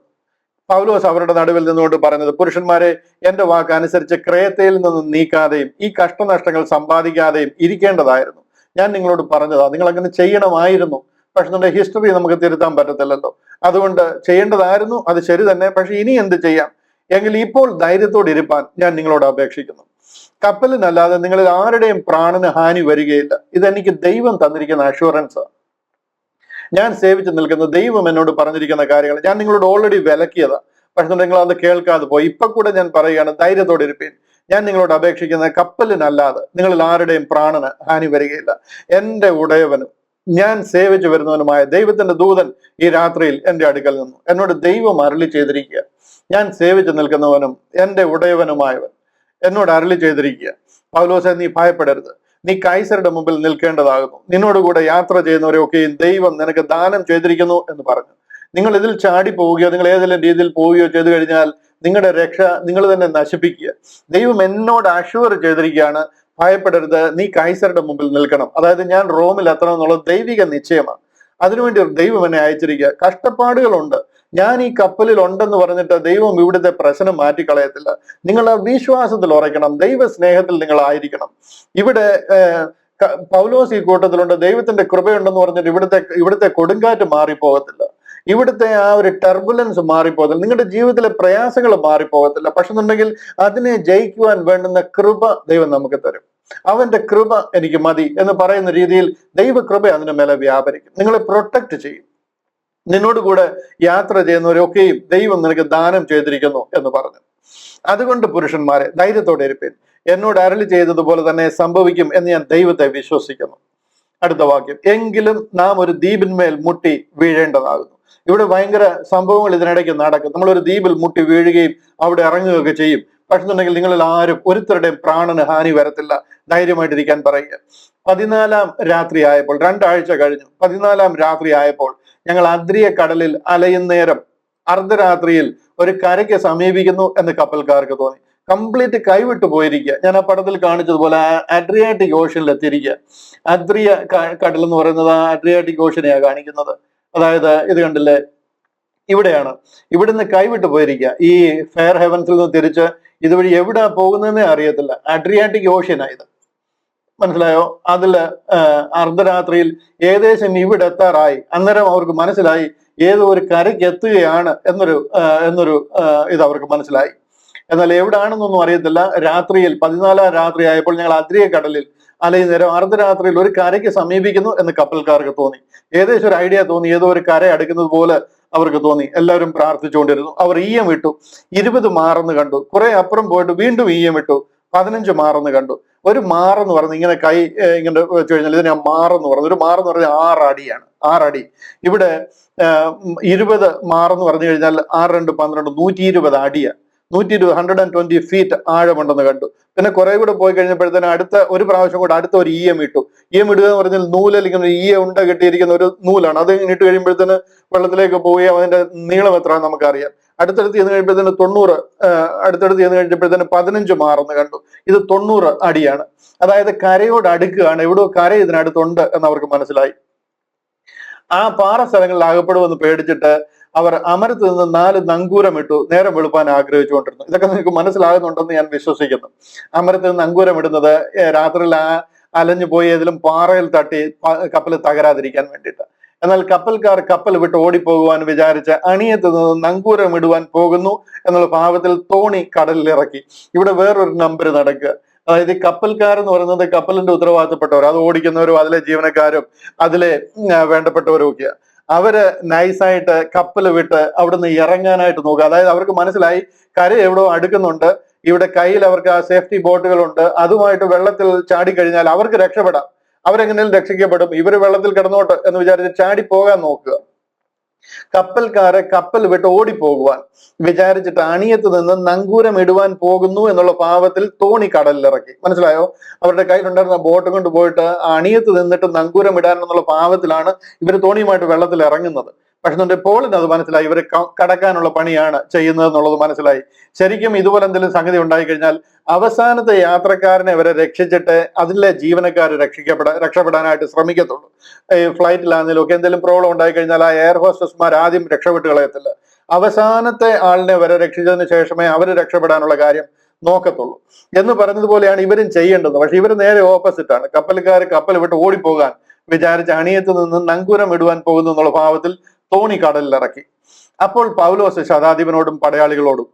പൗലോസ് അവരുടെ നടുവിൽ നിന്നുകൊണ്ട് പറഞ്ഞത്, പുരുഷന്മാരെ, എന്റെ വാക്ക് അനുസരിച്ച് ക്രേത്തയിൽ നിന്ന് നീക്കാതെയും ഈ കഷ്ടനഷ്ടങ്ങൾ സമ്പാദിക്കാതെയും ഇരിക്കേണ്ടതായിരുന്നു. ഞാൻ നിങ്ങളോട് പറഞ്ഞതാ, നിങ്ങൾ അങ്ങനെ ചെയ്യണമായിരുന്നു. പക്ഷെ നമ്മുടെ ഹിസ്റ്ററി നമുക്ക് തിരുത്താൻ പറ്റത്തില്ലല്ലോ. അതുകൊണ്ട് ചെയ്യേണ്ടതായിരുന്നു, അത് ശരി തന്നെ. പക്ഷെ ഇനി എന്ത് ചെയ്യാം? എങ്കിൽ ഇപ്പോൾ ധൈര്യത്തോടെ ഇരിപ്പാൻ ഞാൻ നിങ്ങളോട് അപേക്ഷിക്കുന്നു. കപ്പലിനല്ലാതെ നിങ്ങളിൽ ആരുടെയും പ്രാണന് ഹാനി വരികയില്ല. ഇതെനിക്ക് ദൈവം തന്നിരിക്കുന്ന അഷുറൻസ്. ഞാൻ സേവിച്ച് നിൽക്കുന്ന ദൈവം എന്നോട് പറഞ്ഞിരിക്കുന്ന കാര്യങ്ങൾ ഞാൻ നിങ്ങളോട് ഓൾറെഡി വിലക്കിയതാ. പക്ഷെ നിങ്ങൾ അത് കേൾക്കാതെ പോയി. ഇപ്പൊ കൂടെ ഞാൻ പറയുകയാണ്, ധൈര്യത്തോടെ ഇരിപ്പീൻ. ഞാൻ നിങ്ങളോട് അപേക്ഷിക്കുന്ന കപ്പലിനല്ലാതെ നിങ്ങളിൽ ആരുടെയും പ്രാണന് ഹാനി വരികയില്ല. എന്റെ ഉടയവനും ഞാൻ സേവിച്ചു വരുന്നവനുമായ ദൈവത്തിന്റെ ദൂതൻ ഈ രാത്രിയിൽ എന്റെ അടുക്കൽ നിന്നു. എന്നോട് ദൈവം അരുളി ചെയ്തിരിക്കുക, ഞാൻ സേവിച്ചു നിൽക്കുന്നവനും എന്റെ ഉടയവനുമായവൻ എന്നോട് അരുളി ചെയ്തിരിക്കുക, പൗലോസെ, നീ ഭയപ്പെടരുത്. നീ കൈസരുടെ മുമ്പിൽ നിൽക്കേണ്ടതാകുന്നു. നിന്നോടുകൂടെ യാത്ര ചെയ്യുന്നവരെയൊക്കെയും ദൈവം നിനക്ക് ദാനം ചെയ്തിരിക്കുന്നു എന്ന് പറഞ്ഞു. നിങ്ങൾ ഇതിൽ ചാടി പോവുകയോ നിങ്ങൾ ഏതെങ്കിലും രീതിയിൽ പോവുകയോ ചെയ്തു കഴിഞ്ഞാൽ നിങ്ങളുടെ രക്ഷ നിങ്ങൾ തന്നെ നശിപ്പിക്കുക. ദൈവം എന്നോട് അഷ്വർ ചെയ്തിരിക്കുകയാണ്, ഭയപ്പെടരുത്, നീ കൈസരുടെ മുമ്പിൽ നിൽക്കണം. അതായത് ഞാൻ റോമിൽ എത്തണം എന്നുള്ളത് ദൈവിക നിശ്ചയമാണ്. അതിനുവേണ്ടി ദൈവം എന്നെ അയച്ചിരിക്കുക. കഷ്ടപ്പാടുകളുണ്ട്, ഞാൻ ഈ കപ്പലിൽ ഉണ്ടെന്ന് പറഞ്ഞിട്ട് ദൈവം ഇവിടുത്തെ പ്രശ്നം മാറ്റിക്കളയത്തില്ല. നിങ്ങൾ ആ വിശ്വാസത്തിൽ ഉറയ്ക്കണം, ദൈവ സ്നേഹത്തിൽ നിങ്ങൾ ആയിരിക്കണം. ഇവിടെ പൗലോസ് ഈ കൂട്ടത്തിലുണ്ട്. ദൈവത്തിന്റെ കൃപയുണ്ടെന്ന് പറഞ്ഞിട്ട് ഇവിടുത്തെ കൊടുങ്കാറ്റ് മാറിപ്പോകത്തില്ല, ഇവിടുത്തെ ആ ഒരു ടർബുലൻസ് മാറിപ്പോകത്തില്ല, നിങ്ങളുടെ ജീവിതത്തിലെ പ്രയാസങ്ങൾ മാറിപ്പോകത്തില്ല. പക്ഷെ എന്നുണ്ടെങ്കിൽ അതിനെ ജയിക്കുവാൻ വേണ്ടുന്ന കൃപ ദൈവം നമുക്ക് തരും. അവന്റെ കൃപ എനിക്ക് മതി എന്ന് പറയുന്ന രീതിയിൽ ദൈവകൃപ അതിന്റെ മേലെ വ്യാപരിക്കും, നിങ്ങളെ പ്രൊട്ടക്ട് ചെയ്യും. നിന്നോട് കൂടെ യാത്ര ചെയ്യുന്നവരൊക്കെയും ദൈവം നിനക്ക് ദാനം ചെയ്തിരിക്കുന്നു എന്ന് പറഞ്ഞു. അതുകൊണ്ട് പുരുഷന്മാരെ, ധൈര്യത്തോടെ ഇരിപ്പീൻ. എന്നോട് അരുളി ചെയ്തതുപോലെ തന്നെ സംഭവിക്കും എന്ന് ഞാൻ ദൈവത്തെ വിശ്വസിക്കുന്നു. അടുത്ത വാക്യം, എങ്കിലും നാം ഒരു ദ്വീപിന്മേൽ മുട്ടി വീഴേണ്ടതാകുന്നു. ഇവിടെ ഭയങ്കര സംഭവങ്ങൾ ഇതിനിടയ്ക്ക് നടക്കും. നമ്മളൊരു ദ്വീപിൽ മുട്ടി വീഴുകയും അവിടെ ഇറങ്ങുകയൊക്കെ ചെയ്യും. പക്ഷെ എന്നുണ്ടെങ്കിൽ നിങ്ങളിൽ ആരും ഒരുത്തരുടെയും പ്രാണന് ഹാനി വരത്തില്ല. ധൈര്യമായിട്ടിരിക്കാൻ പറയുക. 14-ാം രാത്രി ആയപ്പോൾ, 2 ആഴ്ച കഴിഞ്ഞു, 14-ാം രാത്രി ആയപ്പോൾ ഞങ്ങൾ അദ്രിയ കടലിൽ അലയുന്നേരം അർദ്ധരാത്രിയിൽ ഒരു കരയ്ക്ക് സമീപിക്കുന്നു എന്ന് കപ്പൽക്കാർക്ക് തോന്നി. കംപ്ലീറ്റ് കൈവിട്ടു പോയിരിക്കുക. ഞാൻ ആ പടത്തിൽ കാണിച്ചതുപോലെ അഡ്രിയാറ്റിക് ഓഷനിൽ എത്തിയിരിക്കുക. അദ്രിയ കടൽ എന്ന് പറയുന്നത് ആ അഡ്രിയാറ്റിക് ഓഷനെയാണ് കാണിക്കുന്നത്. അതായത് ഇത് കണ്ടില്ലേ, ഇവിടെയാണ്. ഇവിടുന്ന് കൈവിട്ടു പോയിരിക്കുക. ഈ ഫെയർ ഹെവൻസിൽ നിന്ന് തിരിച്ച് ഇതുവഴി എവിടെ പോകുന്നതെന്നേ അറിയത്തില്ല. അഡ്രിയാറ്റിക് ഓഷ്യനായത്, മനസ്സിലായോ? അതില് അർദ്ധരാത്രിയിൽ ഏകദേശം ഇവിടെ എത്താറായി. അന്നേരം അവർക്ക് മനസ്സിലായി ഏതോ ഒരു കരയ്ക്ക് എത്തുകയാണ് എന്നൊരു ഇത് അവർക്ക് മനസ്സിലായി. എന്നാൽ എവിടാണെന്നൊന്നും അറിയത്തില്ല. രാത്രിയിൽ 14-ാം രാത്രി ആയപ്പോൾ ഞങ്ങൾ അദ്രിയ കടലിൽ അലയുന്നേരം അർദ്ധരാത്രിയിൽ ഒരു കരയ്ക്ക് സമീപിക്കുന്നു എന്ന് കപ്പൽക്കാർക്ക് തോന്നി. ഏകദേശം ഒരു ഐഡിയ തോന്നി, ഏതോ ഒരു കര അടുക്കുന്നത് പോലെ അവർക്ക് തോന്നി. എല്ലാവരും പ്രാർത്ഥിച്ചുകൊണ്ടിരുന്നു. അവർ ഈയം ഇട്ടു, 20 മാറെന്ന് കണ്ടു. കുറെ അപ്പുറം പോയിട്ട് വീണ്ടും ഈയം ഇട്ടു, 15 മാറെന്ന് കണ്ടു. ഒരു മാറെന്ന് പറഞ്ഞു ഇങ്ങനെ കൈ ഇങ്ങനെ വെച്ച് കഴിഞ്ഞാൽ ഇതിനെ മാറെന്ന് പറഞ്ഞു. ഒരു മാറെന്ന് പറഞ്ഞാൽ 6 അടിയാണ്, 6 അടി. ഇവിടെ 20 മാറെന്ന് പറഞ്ഞു കഴിഞ്ഞാൽ 6 2 12 120 അടിയാണ്. 120 ഫീറ്റ് ആഴമുണ്ടെന്ന് കണ്ടു. പിന്നെ കുറെ കൂടെ പോയി കഴിഞ്ഞപ്പോഴത്തേന് അടുത്ത ഒരു പ്രാവശ്യം കൂടെ അടുത്ത ഒരു ഈയം ഇട്ടു. ഈയം ഇടുക എന്ന് പറഞ്ഞാൽ നൂലിൽ ഇങ്ങനെ ഈയ ഉണ്ട കെട്ടിയിരിക്കുന്ന ഒരു നൂലാണ്. അത് ഇട്ട് കഴിയുമ്പോഴത്തേന് വെള്ളത്തിലേക്ക് പോയി അതിന്റെ നീളം എത്ര നമുക്കറിയാം. അടുത്തടുത്ത് ചെന്ന് കഴിയുമ്പോഴത്തേന് 90, അടുത്തടുത്ത് ചെന്ന് കഴിഞ്ഞപ്പോഴത്തേന് 15 മാറെന്ന് കണ്ടു. ഇത് 90 അടിയാണ്. അതായത് കരയോട് അടുക്കുകയാണ്, എവിടെയോ കര ഇതിനടുത്തുണ്ട് എന്ന് അവർക്ക് മനസ്സിലായി. ആ പാറ സ്ഥലങ്ങളിൽ അകപ്പെടുമെന്ന് പേടിച്ചിട്ട് അവർ അമരത്ത് നിന്ന് 4 നങ്കൂരം ഇട്ടു നേരം വെളുപ്പാൻ ആഗ്രഹിച്ചുകൊണ്ടിരുന്നു. ഇതൊക്കെ നിങ്ങൾക്ക് മനസ്സിലാകുന്നുണ്ടെന്ന് ഞാൻ വിശ്വസിക്കുന്നു. അമരത്ത് നിന്ന് നങ്കൂരം ഇടുന്നത് രാത്രിയിൽ അലഞ്ഞു പോയി ഏതിലും പാറയിൽ തട്ടി കപ്പൽ തകരാതിരിക്കാൻ വേണ്ടിയിട്ട്. എന്നാൽ കപ്പൽക്കാർ കപ്പൽ വിട്ട് ഓടിപ്പോകുവാൻ വിചാരിച്ച് അണിയത്ത് നിന്ന് നങ്കൂരം ഇടുവാൻ പോകുന്നു എന്നുള്ള ഭാവത്തിൽ തോണി കടലിൽ ഇറക്കി. ഇവിടെ വേറൊരു നമ്പർ നടക്കുക. അതായത് ഈ കപ്പൽക്കാരെന്ന് പറയുന്നത് കപ്പലിന്റെ ഉത്തരവാദിത്തപ്പെട്ടവർ, അത് ഓടിക്കുന്നവരും അതിലെ ജീവനക്കാരും അതിലെ വേണ്ടപ്പെട്ടവരും ഒക്കെയാണ്. അവര് നൈസായിട്ട് കപ്പൽ വിട്ട് അവിടുന്ന് ഇറങ്ങാനായിട്ട് നോക്കുക. അതായത് അവർക്ക് മനസ്സിലായി കര എവിടെയോ അടുക്കുന്നുണ്ട്, ഇവിടെ കയ്യിൽ അവർക്ക് ആ സേഫ്റ്റി ബോട്ടുകളുണ്ട്, അതുമായിട്ട് വെള്ളത്തിൽ ചാടിക്കഴിഞ്ഞാൽ അവർക്ക് രക്ഷപ്പെടാം. അവരെങ്ങനെയും രക്ഷിക്കപ്പെടും, ഇവര് വെള്ളത്തിൽ കിടന്നോട്ട് എന്ന് വിചാരിച്ച് ചാടി പോകാൻ നോക്കുക. കപ്പൽക്കാരെ കപ്പൽ വിട്ട് ഓടിപ്പോകുവാൻ വിചാരിച്ചിട്ട് അണിയത്ത് നിന്ന് നങ്കൂരം ഇടുവാൻ പോകുന്നു എന്നുള്ള ഭാവത്തിൽ തോണി കടലിലിറക്കി. മനസ്സിലായോ? അവരുടെ കയ്യിലുണ്ടായിരുന്ന ബോട്ട് കൊണ്ട് പോയിട്ട് അണിയത്ത് നിന്നിട്ട് നങ്കൂരം ഇടാൻ എന്നുള്ള ഭാവത്തിലാണ് ഇവർ തോണിയുമായിട്ട് വെള്ളത്തിൽ ഇറങ്ങുന്നത്. പക്ഷെ നമ്മുടെ പോളിന് അത് മനസ്സിലായി, ഇവർ കടക്കാനുള്ള പണിയാണ് ചെയ്യുന്നത് എന്നുള്ളത് മനസ്സിലായി. ശരിക്കും ഇതുപോലെ എന്തെങ്കിലും സംഗതി ഉണ്ടായി കഴിഞ്ഞാൽ അവസാനത്തെ യാത്രക്കാരനെ അവരെ രക്ഷിച്ചിട്ട് അതിലെ ജീവനക്കാർ രക്ഷപ്പെടാനായിട്ട് ശ്രമിക്കത്തുള്ളൂ. ഈ ഫ്ലൈറ്റിലാണെങ്കിലും ഒക്കെ എന്തെങ്കിലും പ്രോബ്ലം ഉണ്ടായി കഴിഞ്ഞാൽ ആ എയർ ഹോസ്റ്റസ്മാർ ആദ്യം രക്ഷപ്പെട്ട് കളയത്തില്ല. അവസാനത്തെ ആളിനെ വരെ രക്ഷിച്ചതിന് ശേഷമേ അവർ രക്ഷപ്പെടാനുള്ള കാര്യം നോക്കത്തുള്ളൂ എന്ന് പറഞ്ഞതുപോലെയാണ് ഇവരും ചെയ്യേണ്ടത്. പക്ഷെ ഇവർ നേരെ ഓപ്പോസിറ്റ് ആണ്. കപ്പൽക്കാർ കപ്പൽ വിട്ട് ഓടിപ്പോകാൻ വിചാരിച്ച് അണിയത്ത് നിന്ന് നങ്കൂരം ഇടുവാൻ പോകുന്നു എന്നുള്ള ഭാവത്തിൽ തോണി കടലിലിറക്കി. അപ്പോൾ പൗലോസ് ശതാധിപനോടും പടയാളികളോടും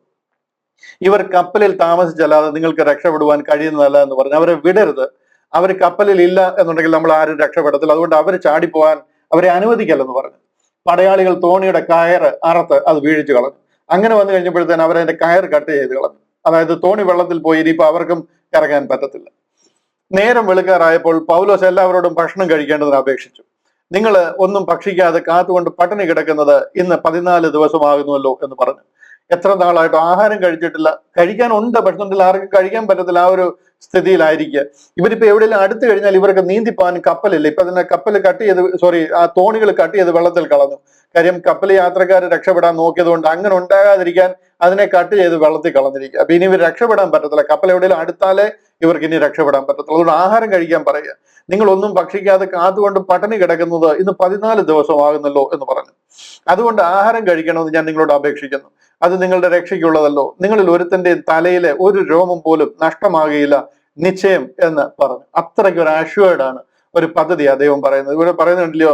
ഇവർ കപ്പലിൽ താമസിച്ചല്ലാതെ നിങ്ങൾക്ക് രക്ഷപ്പെടുവാൻ കഴിയുന്നതല്ല എന്ന് പറഞ്ഞു. അവരെ വിടരുത്. അവർ കപ്പലിൽ ഇല്ല എന്നുണ്ടെങ്കിൽ നമ്മൾ ആരും രക്ഷപ്പെടത്തില്ല. അതുകൊണ്ട് അവർ ചാടിപ്പോകാൻ അവരെ അനുവദിക്കല്ലെന്ന് പറഞ്ഞു. പടയാളികൾ തോണിയുടെ കയറ് അറുത്ത് അത് വീഴിച്ചു കളഞ്ഞു. അങ്ങനെ വന്നു കഴിഞ്ഞപ്പോഴത്തേന് അവരതിന്റെ കയർ കട്ട് ചെയ്ത് കളഞ്ഞു. അതായത് തോണി വെള്ളത്തിൽ പോയി ഇനിയിപ്പോ അവർക്കും ഇറങ്ങാൻ പറ്റത്തില്ല. നേരം വെളുക്കാറായപ്പോൾ പൗലോസ് എല്ലാവരോടും ഭക്ഷണം കഴിക്കേണ്ടതിന് അപേക്ഷിച്ചു. നിങ്ങൾ ഒന്നും ഭക്ഷിക്കാതെ കാത്തുകൊണ്ട് പട്ടിണി കിടക്കുന്നത് ഇന്ന് 14 ദിവസമാകുന്നുവല്ലോ എന്ന് പറഞ്ഞു. എത്ര നാളായിട്ട് ആഹാരം കഴിച്ചിട്ടില്ല, കഴിക്കാനുണ്ട് പക്ഷെ ആർക്കും കഴിക്കാൻ പറ്റത്തില്ല. ആ ഒരു സ്ഥിതിയിലായിരിക്കുക. ഇവരിപ്പോ എവിടെയെങ്കിലും അടുത്ത് കഴിഞ്ഞാൽ ഇവർക്ക് നീന്തിപ്പാൻ കപ്പലില്ല. ഇപ്പൊ തന്നെ കപ്പൽ ആ തോണികൾ കട്ട് ചെയ്ത് വെള്ളത്തിൽ കളഞ്ഞു. കാര്യം കപ്പൽ യാത്രക്കാർ രക്ഷപ്പെടാൻ നോക്കിയത് കൊണ്ട് അങ്ങനെ ഉണ്ടാകാതിരിക്കാൻ അതിനെ കട്ട് ചെയ്ത് വെള്ളത്തിൽ കളഞ്ഞിരിക്കുക. അപ്പൊ ഇനി ഇവർ രക്ഷപ്പെടാൻ പറ്റത്തില്ല. കപ്പൽ എവിടെയെങ്കിലും അടുത്താലേ ഇവർക്ക് ഇനി രക്ഷപ്പെടാൻ പറ്റത്തുള്ളൂ. അതുകൊണ്ട് ആഹാരം കഴിക്കാൻ പറയുക. നിങ്ങൾ ഒന്നും ഭക്ഷിക്കാതെ കാത്തുകൊണ്ട് പട്ടിണി കിടക്കുന്നത് ഇന്ന് 14 ദിവസമാകുന്നല്ലോ എന്ന് പറഞ്ഞു. അതുകൊണ്ട് ആഹാരം കഴിക്കണമെന്ന് ഞാൻ നിങ്ങളോട് അപേക്ഷിക്കുന്നു. അത് നിങ്ങളുടെ രക്ഷയ്ക്കുള്ളതല്ലോ. നിങ്ങളിൽ ഒരുത്തന്റെ തലയിലെ ഒരു രോമം പോലും നഷ്ടമാകുകയില്ല നിശ്ചയം എന്ന് പറഞ്ഞു. അത്രയ്ക്ക് ഒരു അഷ്വേർഡ് ആണ്, ഒരു പദ്ധതിയാണ് ദൈവം പറയുന്നത്. ഇവിടെ പറയുന്നുണ്ടല്ലോ,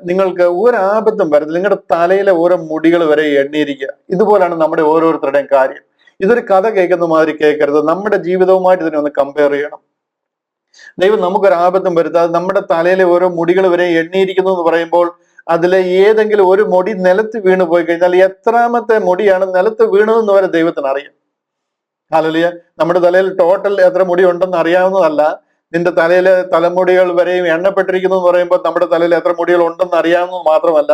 നിങ്ങൾക്ക് ഒരാപത്തും വരത്തില്ല, നിങ്ങളുടെ തലയിലെ ഓരോ മുടികൾ വരെ എണ്ണിയിരിക്കുക. ഇതുപോലാണ് നമ്മുടെ ഓരോരുത്തരുടെയും കാര്യം. ഇതൊരു കഥ കേൾക്കുന്ന മാതിരി കേൾക്കരുത്. നമ്മുടെ ജീവിതവുമായിട്ട് ഇതിനെ ഒന്ന് കമ്പയർ ചെയ്യണം. ദൈവം നമുക്കൊരു ആപത്തും വരുത്താതെ നമ്മുടെ തലയിലെ ഓരോ മുടികൾ വരെ എണ്ണിയിരിക്കുന്നു എന്ന് പറയുമ്പോൾ അതിലെ ഏതെങ്കിലും ഒരു മുടി നിലത്ത് വീണ് പോയി കഴിഞ്ഞാൽ എത്രാമത്തെ മുടിയാണ് നിലത്ത് വീണതെന്ന് വരെ ദൈവത്തിന് അറിയാം. ഹല്ലേലൂയ. നമ്മുടെ തലയിൽ ടോട്ടൽ എത്ര മുടി ഉണ്ടെന്ന് അറിയാവുന്നതല്ല, നിന്റെ തലയിലെ തലമുടികൾ വരെയും എണ്ണപ്പെട്ടിരിക്കുന്നു എന്ന് പറയുമ്പോൾ നമ്മുടെ തലയിൽ എത്ര മുടികൾ ഉണ്ടെന്ന് അറിയാവുന്നത് മാത്രമല്ല,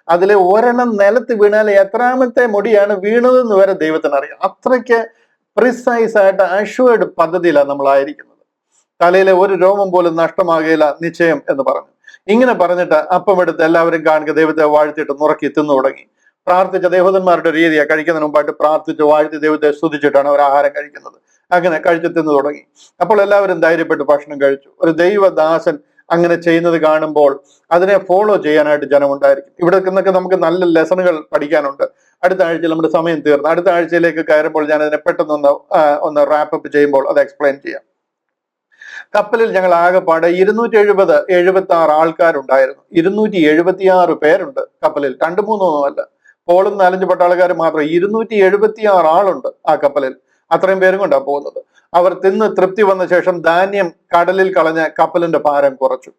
അതിലെ ഒരെണ്ണം നിലത്ത് വീണാൽ എത്രാമത്തെ മുടിയാണ് വീണതെന്ന് വരെ ദൈവത്തിന് അറിയാം. അത്രയ്ക്ക് പ്രിസൈസ് ആയിട്ട് അഷ്വേർഡ് പദ്ധതിയിലാണ് നമ്മളായിരിക്കുന്നത്. തലയിലെ ഒരു രോമം പോലും നഷ്ടമാകുകയില്ല നിശ്ചയം എന്ന് പറഞ്ഞു. ഇങ്ങനെ പറഞ്ഞിട്ട് അപ്പമെടുത്ത് എല്ലാവരും കാണുക, ദൈവത്തെ വാഴ്ത്തിയിട്ട് നുറക്കി തിന്നു തുടങ്ങി. പ്രാർത്ഥിച്ച ദേവതന്മാരുടെ രീതിയാണ്. കഴിക്കുന്നതിന് മുമ്പായിട്ട് പ്രാർത്ഥിച്ച് വാഴ്ത്തി ദൈവത്തെ സ്തുതിച്ചിട്ടാണ് അവർ ആഹാരം കഴിക്കുന്നത്. അങ്ങനെ കഴിച്ചു തിന്നു തുടങ്ങി. അപ്പോൾ എല്ലാവരും ധൈര്യപ്പെട്ട് ഭക്ഷണം കഴിച്ചു. ഒരു ദൈവദാസൻ അങ്ങനെ ചെയ്യുന്നത് കാണുമ്പോൾ അതിനെ ഫോളോ ചെയ്യാനായിട്ട് ജനമുണ്ടായിരിക്കും. ഇവിടെ നിന്നൊക്കെ നമുക്ക് നല്ല ലെസണുകൾ പഠിക്കാനുണ്ട്. അടുത്ത ആഴ്ചയിൽ നമ്മുടെ സമയം തീർന്നു. അടുത്ത ആഴ്ചയിലേക്ക് കയറുമ്പോൾ ഞാൻ അതിനെ പെട്ടെന്ന് ഒന്ന് റാപ്പ് അപ്പ് ചെയ്യുമ്പോൾ അത് എക്സ്പ്ലെയിൻ ചെയ്യാം. കപ്പലിൽ ഞങ്ങൾ ആകെപ്പാടെ 276 ആൾക്കാരുണ്ടായിരുന്നു. 276 പേരുണ്ട് കപ്പലിൽ, 2-3 അല്ല. പോളും 4-5 പട്ടാളക്കാർ മാത്രം 276 ആളുണ്ട് ആ കപ്പലിൽ. അത്രയും പേരും കൊണ്ടാണ് പോകുന്നത്. അവർ തിന്ന് തൃപ്തി വന്ന ശേഷം ധാന്യം കടലിൽ കളഞ്ഞ് കപ്പലിന്റെ ഭാരം കുറച്ചു.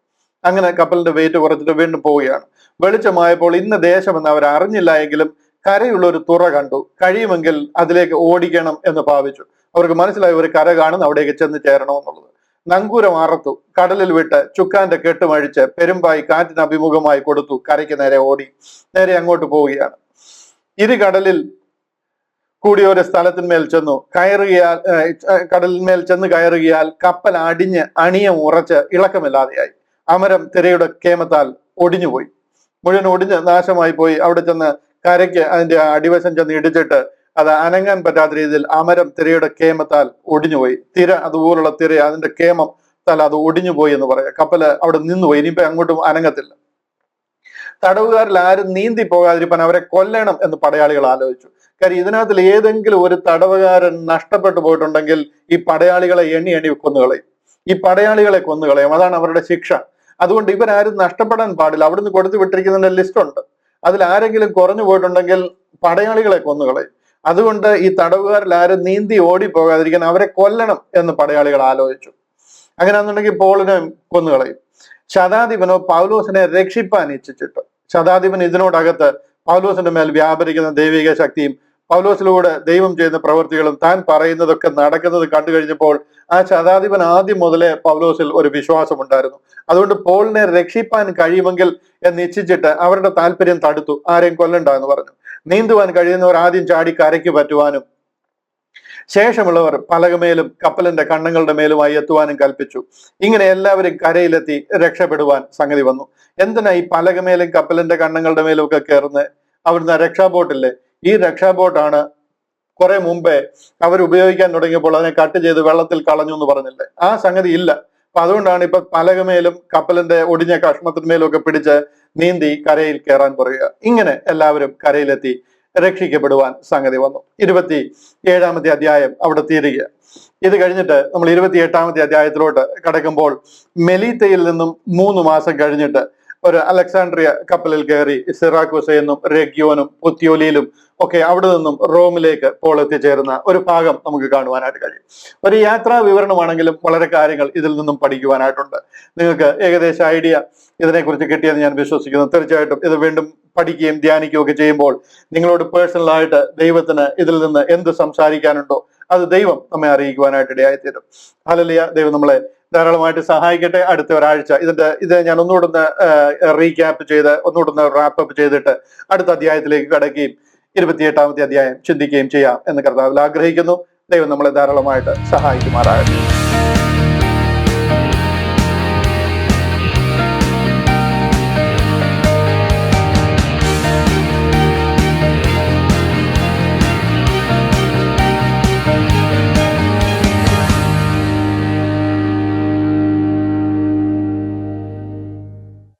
അങ്ങനെ കപ്പലിന്റെ വെയിറ്റ് കുറച്ചിട്ട് വീണ്ടും പോവുകയാണ്. വെളിച്ചമായപ്പോൾ ഇന്ന ദേശമെന്ന് അവർ അറിഞ്ഞില്ല എങ്കിലും കരയുള്ള ഒരു തുറ കണ്ടു. കഴിയുമെങ്കിൽ അതിലേക്ക് ഓടിക്കണം എന്ന് ഭാവിച്ചു. അവർക്ക് മനസ്സിലായി ഒരു കര കാണുന്നു, അവിടേക്ക് ചെന്ന് ചേരണമെന്നുള്ളത്. നങ്കൂരം അറത്തു, കടലിൽ വിട്ട് ചുക്കാന്റെ കെട്ടുമഴിച്ച് പെരുമ്പായി കാറ്റിന് അഭിമുഖമായി കൊടുത്തു. കരയ്ക്ക് നേരെ ഓടി, നേരെ അങ്ങോട്ട് പോവുകയാണ്. കടലിൽ കൂടി ഒരു സ്ഥലത്തിന്മേൽ ചെന്നു കയറുകയാൽ കടലിന്മേൽ ചെന്ന് കയറുകയാൽ കപ്പൽ അടിഞ്ഞ് അണിയം ഉറച്ച് ഇളക്കമില്ലാതെയായി. അമരം തിരയുടെ കേമത്താൽ ഒടിഞ്ഞുപോയി, മുഴുവൻ ഒടിഞ്ഞ് നാശമായി പോയി. അവിടെ ചെന്ന് കരയ്ക്ക് അതിന്റെ അടിവശം ചെന്ന് ഇടിച്ചിട്ട് അത് അനങ്ങാൻ പറ്റാത്ത രീതിയിൽ അമരം തിരയുടെ കേമത്താൽ ഒടിഞ്ഞുപോയി. തിര അതുപോലുള്ള തിര, അതിന്റെ കേമത്താൽ അത് ഒടിഞ്ഞുപോയി എന്ന് പറയാം. കപ്പല് അവിടെ നിന്നുപോയി, ഇനിയിപ്പോ അങ്ങോട്ടും അനങ്ങത്തില്ല. തടവുകാരിൽ ആരും നീന്തി പോകാതിരിക്കാൻ അവരെ കൊല്ലണം എന്ന് പടയാളികൾ ആലോചിച്ചു. കാര്യം ഇതിനകത്തിൽ ഏതെങ്കിലും ഒരു തടവുകാരൻ നഷ്ടപ്പെട്ടു പോയിട്ടുണ്ടെങ്കിൽ ഈ പടയാളികളെ എണ്ണി കൊന്നുകളയും. ഈ പടയാളികളെ കൊന്നുകളയും, അതാണ് അവരുടെ ശിക്ഷ. അതുകൊണ്ട് ഇവരാരും നഷ്ടപ്പെടാൻ പാടില്ല. അവിടുന്ന് കൊടുത്തു വിട്ടിരിക്കുന്നതിന്റെ ലിസ്റ്റ് ഉണ്ട്. അതിൽ ആരെങ്കിലും കുറഞ്ഞു പോയിട്ടുണ്ടെങ്കിൽ പടയാളികളെ കൊന്നുകളയും. അതുകൊണ്ട് ഈ തടവുകാരിൽ ആരും നീന്തി ഓടി പോകാതിരിക്കാൻ അവരെ കൊല്ലണം എന്ന് പടയാളികൾ ആലോചിച്ചു. അങ്ങനെയാണെന്നുണ്ടെങ്കിൽ പോളിനെ കൊന്നുകളയും. ശതാധിപനോ പൗലോസിനെ രക്ഷിപ്പാൻ ഇച്ഛിച്ചിട്ട്, ശതാധിപൻ ഇതിനോടകത്ത് പൗലോസിന്റെ മേൽ വ്യാപരിക്കുന്ന ദൈവിക ശക്തിയും പൗലോസിലൂടെ ദൈവം ചെയ്യുന്ന പ്രവൃത്തികളും താൻ പറയുന്നതൊക്കെ നടക്കുന്നത് കണ്ടു കഴിഞ്ഞപ്പോൾ ആ ശതാധിപൻ ആദ്യം മുതലേ പൗലോസിൽ ഒരു വിശ്വാസം ഉണ്ടായിരുന്നു. അതുകൊണ്ട് പോളിനെ രക്ഷിപ്പാൻ കഴിയുമെങ്കിൽ എന്ന് ഇച്ഛിച്ചിട്ട് അവരുടെ താല്പര്യം തടുത്തു. ആരെയും കൊല്ലണ്ട എന്ന് പറഞ്ഞു. നീന്തുവാൻ കഴിയുന്നവർ ആദ്യം ചാടി കരയ്ക്ക് പറ്റുവാനും ശേഷമുള്ളവർ പലകമേലും കപ്പലിന്റെ കണ്ണങ്ങളുടെ മേലുമായി എത്തുവാനും കൽപ്പിച്ചു. ഇങ്ങനെ എല്ലാവരും കരയിലെത്തി രക്ഷപ്പെടുവാൻ സംഗതി വന്നു. എന്തിനാ ഈ പലകമേലും കപ്പലിന്റെ കണ്ണങ്ങളുടെ മേലും ഒക്കെ കയറുന്നത്? അവിടുന്ന് രക്ഷാബോട്ടില്ലേ, ഈ രക്ഷാബോട്ടാണ് കുറെ മുമ്പേ അവർ ഉപയോഗിക്കാൻ തുടങ്ങിയപ്പോൾ അതിനെ കട്ട് ചെയ്ത് വെള്ളത്തിൽ കളഞ്ഞു എന്ന് പറഞ്ഞില്ലേ, ആ സംഗതി ഇല്ല. അപ്പൊ അതുകൊണ്ടാണ് ഇപ്പൊ പലകമേലും കപ്പലിന്റെ ഒടിഞ്ഞ കഷ്ണത്തിന്മേലും ഒക്കെ പിടിച്ച് നീന്തി കരയിൽ കയറാൻ പറയുക. ഇങ്ങനെ എല്ലാവരും കരയിലെത്തി രക്ഷിക്കപ്പെടുവാൻ സംഗതി വന്നു. 27-ാമത്തെ അധ്യായം അവിടെ തീരുക. ഇത് കഴിഞ്ഞിട്ട് നമ്മൾ 28-ാമത്തെ അധ്യായത്തിലോട്ട് കടക്കുമ്പോൾ മെലീത്തയിൽ നിന്നും 3 മാസം കഴിഞ്ഞിട്ട് ഒരു അലക്സാണ്ട്രിയ കപ്പലിൽ കയറി സിറാക്കൂസെന്നും റെഗ്യോനും പുത്യോലിയിലും ഒക്കെ അവിടെ നിന്നും റോമിലേക്ക് പോൾ എത്തിച്ചേരുന്ന ഒരു ഭാഗം നമുക്ക് കാണുവാനായിട്ട് കഴിയും. ഒരു യാത്രാ വിവരണമാണെങ്കിലും വളരെ കാര്യങ്ങൾ ഇതിൽ നിന്നും പഠിക്കുവാനായിട്ടുണ്ട്. നിങ്ങൾക്ക് ഏകദേശ ഐഡിയ ഇതിനെക്കുറിച്ച് കിട്ടിയെന്ന് ഞാൻ വിശ്വസിക്കുന്നു. തീർച്ചയായിട്ടും ഇത് വീണ്ടും പഠിക്കുകയും ധ്യാനിക്കുകയും ഒക്കെ ചെയ്യുമ്പോൾ നിങ്ങളോട് പേഴ്സണലായിട്ട് ദൈവത്തിന് ഇതിൽ നിന്ന് എന്ത് സംസാരിക്കാനുണ്ടോ അത് ദൈവം നമ്മെ അറിയിക്കുവാനായിട്ട് ഇടയായിത്തീരും. ഹല്ലേലൂയ. ദൈവം നമ്മളെ ധാരാളമായിട്ട് സഹായിക്കട്ടെ. അടുത്ത ഒരാഴ്ച ഇത് ഞാൻ ഒന്നുകൂടെ റീക്യാപ്പ് ചെയ്ത് ഒന്നുകൂടെ റാപ്പപ്പ് ചെയ്തിട്ട് അടുത്ത അധ്യായത്തിലേക്ക് കടക്കുകയും 28-ാമത്തെ അധ്യായം ചിന്തിക്കുകയും ചെയ്യാം എന്ന് കർത്താവിൽ ആഗ്രഹിക്കുന്നു. ദൈവം നമ്മളെ ധാരാളമായിട്ട് സഹായിക്കുമാറാകട്ടെ.